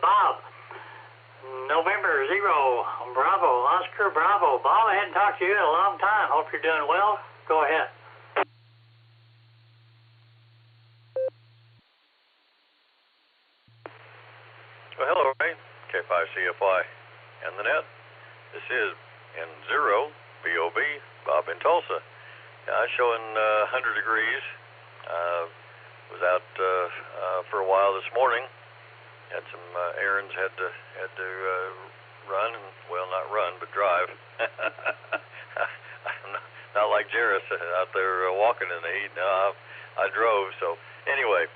Bob. November 0, Bravo, Oscar, Bravo. Bob, I hadn't talked to you in a long time. Hope you're doing well. Go ahead. Well, hello, Ray. K5CFY and the net. This is N0 BOB, Bob in Tulsa. Showing 100 degrees. Was out for a while this morning. Had some errands had to run, and well, not run, but drive. Not like Jairus out there walking in the heat. No, I drove. So anyway,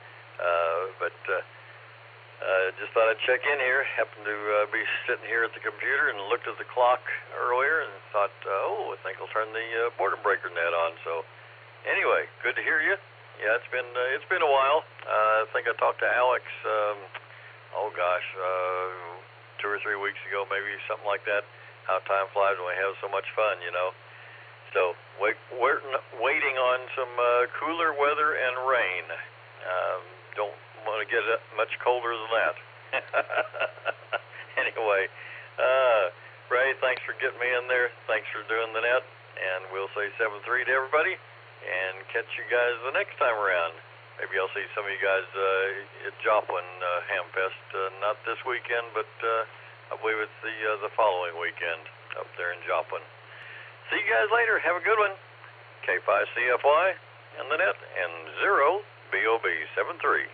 just thought I'd check in here. Happened to be sitting here at the computer and looked at the clock earlier and thought, I think I'll turn the Boredom Breaker net on. So anyway, good to hear you. Yeah, it's been a while. I think I talked to Alex. 2 or 3 weeks ago, maybe something like that. How time flies when we have so much fun, you know. So waiting on some cooler weather and rain. Don't want to get much colder than that. Anyway, Ray, thanks for getting me in there. Thanks for doing the net, and we'll say 7-3 to everybody, and catch you guys the next time around. Maybe I'll see some of you guys at Joplin Hamfest, not this weekend, but I believe it's the following weekend up there in Joplin. See you guys later. Have a good one. K5CFY and the net, and 0 BOB 73.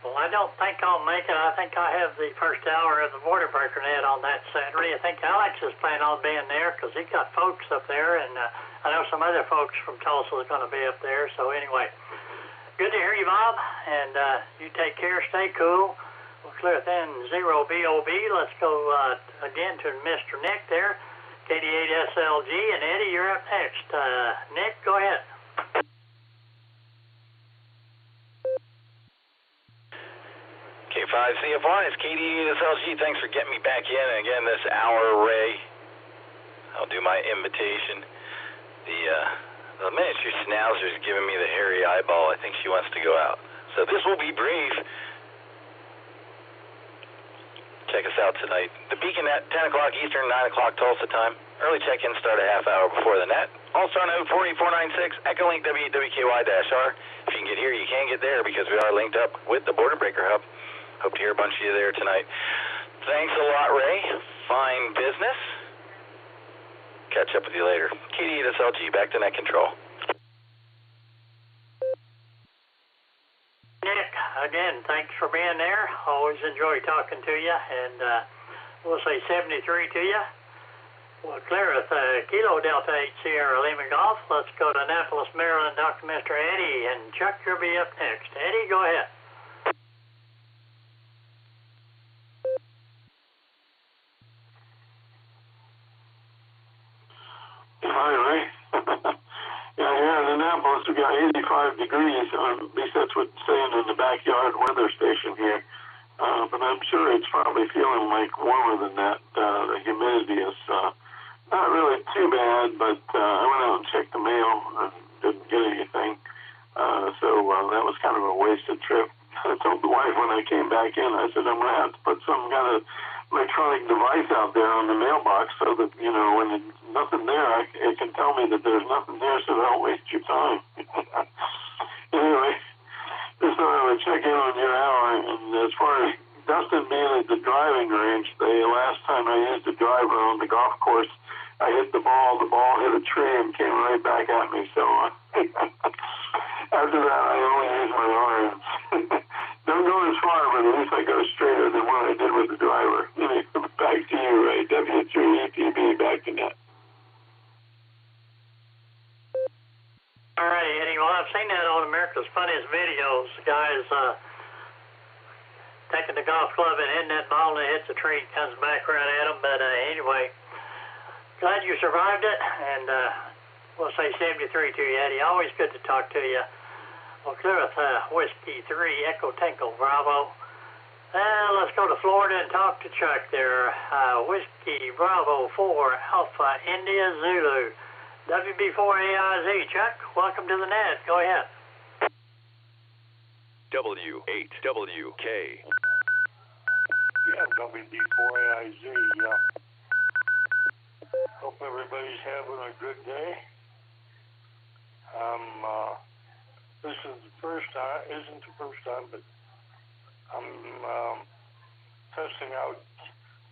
Well, I don't think I'll make it. I think I have the first hour of the Boredom Breaker net on that Saturday. I think Alex is planning on being there because he got folks up there, and I know some other folks from Tulsa are going to be up there. So anyway, good to hear you, Bob, and you take care. Stay cool. We'll clear it then. 0 BOB. Let's go again to Mr. Nick there. KD8SLG, and Eddie, you're up next. Nick, go ahead. K5CFY, it's KD8SLG. Thanks for getting me back in. And again, this hour, Ray, I'll do my invitation. The Ministry Schnauzer's giving me the hairy eyeball. I think she wants to go out. So this will be brief. Check us out tonight. The Beacon at 10 o'clock Eastern, 9 o'clock Tulsa time. Early check-in start a half hour before the net. Allstar node 48496, Echolink WWKY-R. If you can get here, you can get there because we are linked up with the Boredom Breaker Hub. Hope to hear a bunch of you there tonight. Thanks a lot, Ray. Fine business. Catch up with you later. KD8SLG, back to net control. Nick, again, thanks for being there. Always enjoy talking to you, and we'll say 73 to you. Well, Clarence, Kilo Delta 8 Sierra Lima Golf. Let's go to Annapolis, Maryland. Dr. Mr. Eddie, and Chuck, you'll be up next. Eddie, go ahead. Hi, Ray. Yeah, here in Annapolis, we got 85 degrees. At least that's what's saying in the backyard weather station here. But I'm sure it's probably feeling like warmer than that. The humidity is not really too bad, but I went out and checked the mail and didn't get anything. So that was kind of a wasted trip. I told the wife when I came back in, I said, I'm going to have to put some kind of electronic device out there on the mailbox so that, you know, when there's nothing there, it can tell me that there's nothing there so don't waste your time. Anyway, just thought I would check in on your hour. And as far as Dustin being at the driving range, the last time I used a driver on the golf course, I hit the ball hit a tree and came right back at me. So after that, I only use my arms. Don't go as far, but at least I go straighter than what I did with the driver. Anyway, back to you, Ray. W3ETB, back to net. All right, Eddie. Well, I've seen that on America's Funniest Videos. The guys taking the golf club and hitting that ball and it hits a tree, comes back right at them. But anyway, glad you survived it, and we'll say 73 to you, Eddie. Always good to talk to you. Well, Clarence, Whiskey 3, Echo Tinkle, Bravo. Let's go to Florida and talk to Chuck there. Whiskey Bravo 4, Alpha India Zulu. WB4AIZ, Chuck, welcome to the net. Go ahead. W8WK. Yeah, WB4AIZ, yeah. Hope everybody's having a good day. This is the first time, isn't the first time, but I'm testing out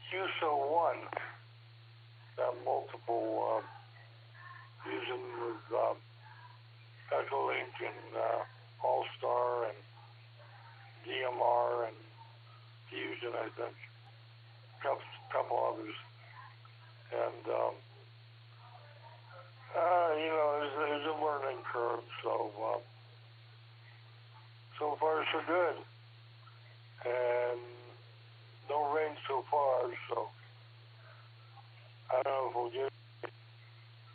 QSO1. Got multiple using with Echolink and Allstar and DMR and Fusion, I think. Couple others. And, you know, there's a learning curve, so far so good. And no rain so far, so I don't know if we'll get it.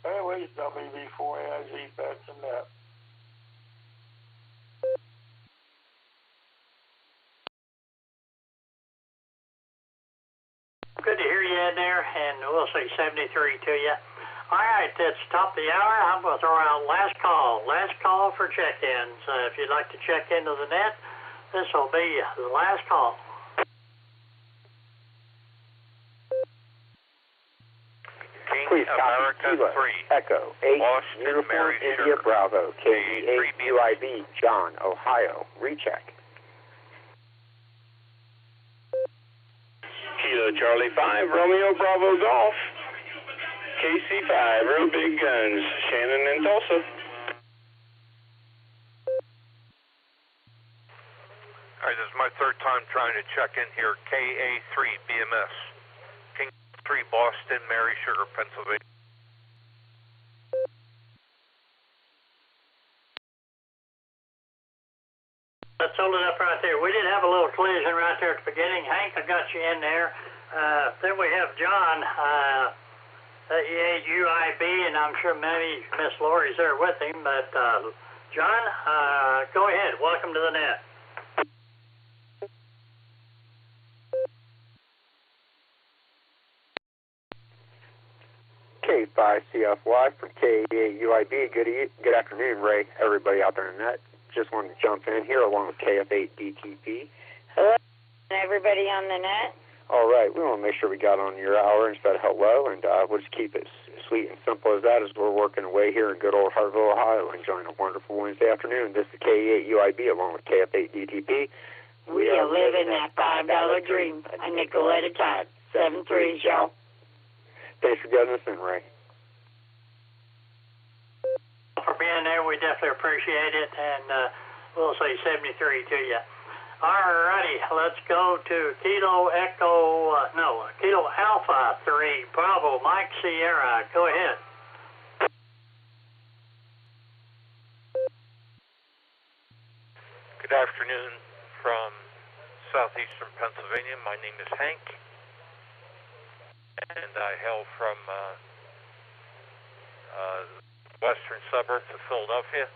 Anyways, WB4AIZ, back to net. Good to hear you in there, and we'll say 73 to you. All right, that's top of the hour. I'm going to throw out last call for check-ins. If you'd like to check into the net, this will be the last call. Please copy Kilo, Echo 8, Boston, Uniform Mary India Sugar. Bravo, KE8 UIB, John, Ohio, recheck. Kilo Charlie 5, Romeo Bravo Golf. KC5, Real Big Guns, Shannon and Tulsa. All right, this is my third time trying to check in here. KA3 BMS, King 3 Boston, Mary Sugar, Pennsylvania. Let's hold it up right there. We did have a little collision right there at the beginning. Hank, I got you in there. Then we have John, UIB, and I'm sure maybe Miss Lori's there with him. But John, go ahead. Welcome to the net. K5CFY from KE8 UIB. Good afternoon, Ray. Everybody out there in the net. Just wanted to jump in here along with KF8 DTP. Hello, everybody on the net. All right, we want to make sure we got on your hour and said hello, and we'll just keep it sweet and simple as that as we're working away here in good old Hartville, Ohio, enjoying a wonderful Wednesday afternoon. This is KE8 UIB along with KF8 DTP. We are living that $5 dream, a nickel at a time. 7-3, y'all. Thanks for getting us in, Ray. For being there, we definitely appreciate it, and we'll say 73 to you. Alrighty, let's go to Kilo Alpha 3, Bravo, Mike Sierra. Go ahead. Good afternoon from southeastern Pennsylvania. My name is Hank, and I hail from western suburbs of Philadelphia.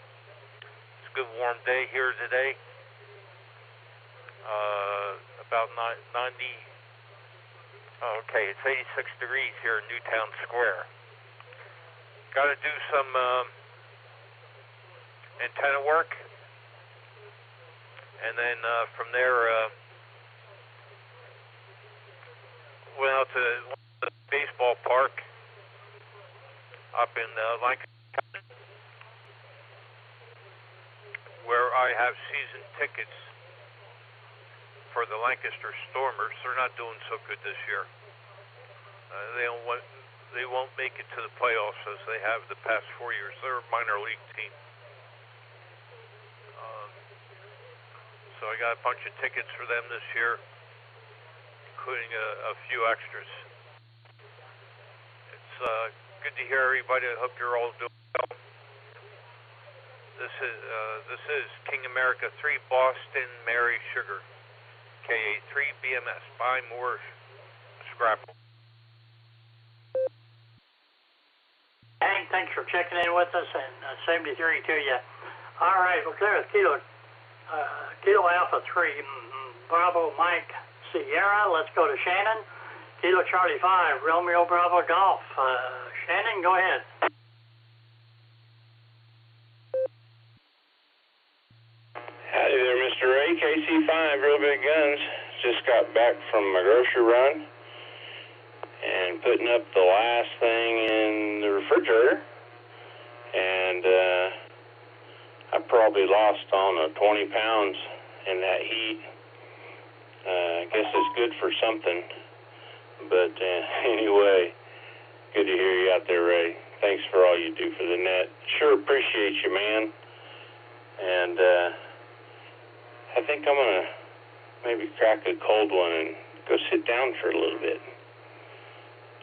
It's a good warm day here today. About 90, it's 86 degrees here in Newtown Square. Got to do some antenna work, and then from there went out to the baseball park up in Lancaster, where I have season tickets for the Lancaster Stormers. They're not doing so good this year. They won't make it to the playoffs as they have the past 4 years. They're a minor league team. So I got a bunch of tickets for them this year, including a few extras. It's good to hear everybody. I hope you're all doing well. This is King America 3 Boston Mary Sugar. KA3 BMS. Buy more scrapple. Hank, thanks for checking in with us, and 73 to you. All right, we're clear with Kilo Alpha 3, Bravo Mike Sierra. Let's go to Shannon. Kilo Charlie 5, Romeo Bravo Golf. Shannon, go ahead. Howdy there, Mr. Ray. KC5, Real Big Guns. Just got back from my grocery run and putting up the last thing in the refrigerator. And I probably lost on 20 pounds in that heat. I guess it's good for something. But anyway, good to hear you out there, Ray. Thanks for all you do for the net. Sure appreciate you, man. And I think I'm going to maybe crack a cold one and go sit down for a little bit.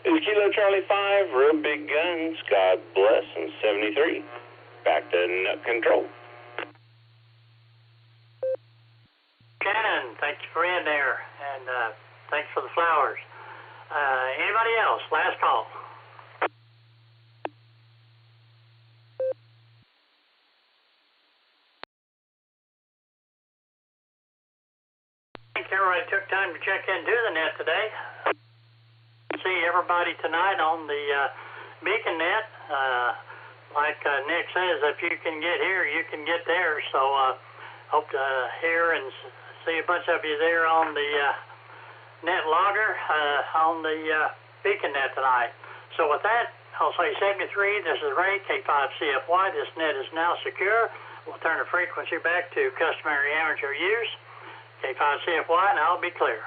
It's Kilo Charlie 5, Real Big Guns, God bless, and 73. Back to nut control. Shannon, thanks for being there, and thanks for the flowers. Anybody else? Last call. I think everybody took time to check into the net today. See everybody tonight on the Beacon Net. Like Nick says, if you can get here, you can get there. So hope to hear and see a bunch of you there on the Netlogger on the Beacon Net tonight. So with that, I'll say 73. This is Ray, K5CFY. This net is now secure. We'll turn the frequency back to customary amateur use. K5CFY, and I'll be clear.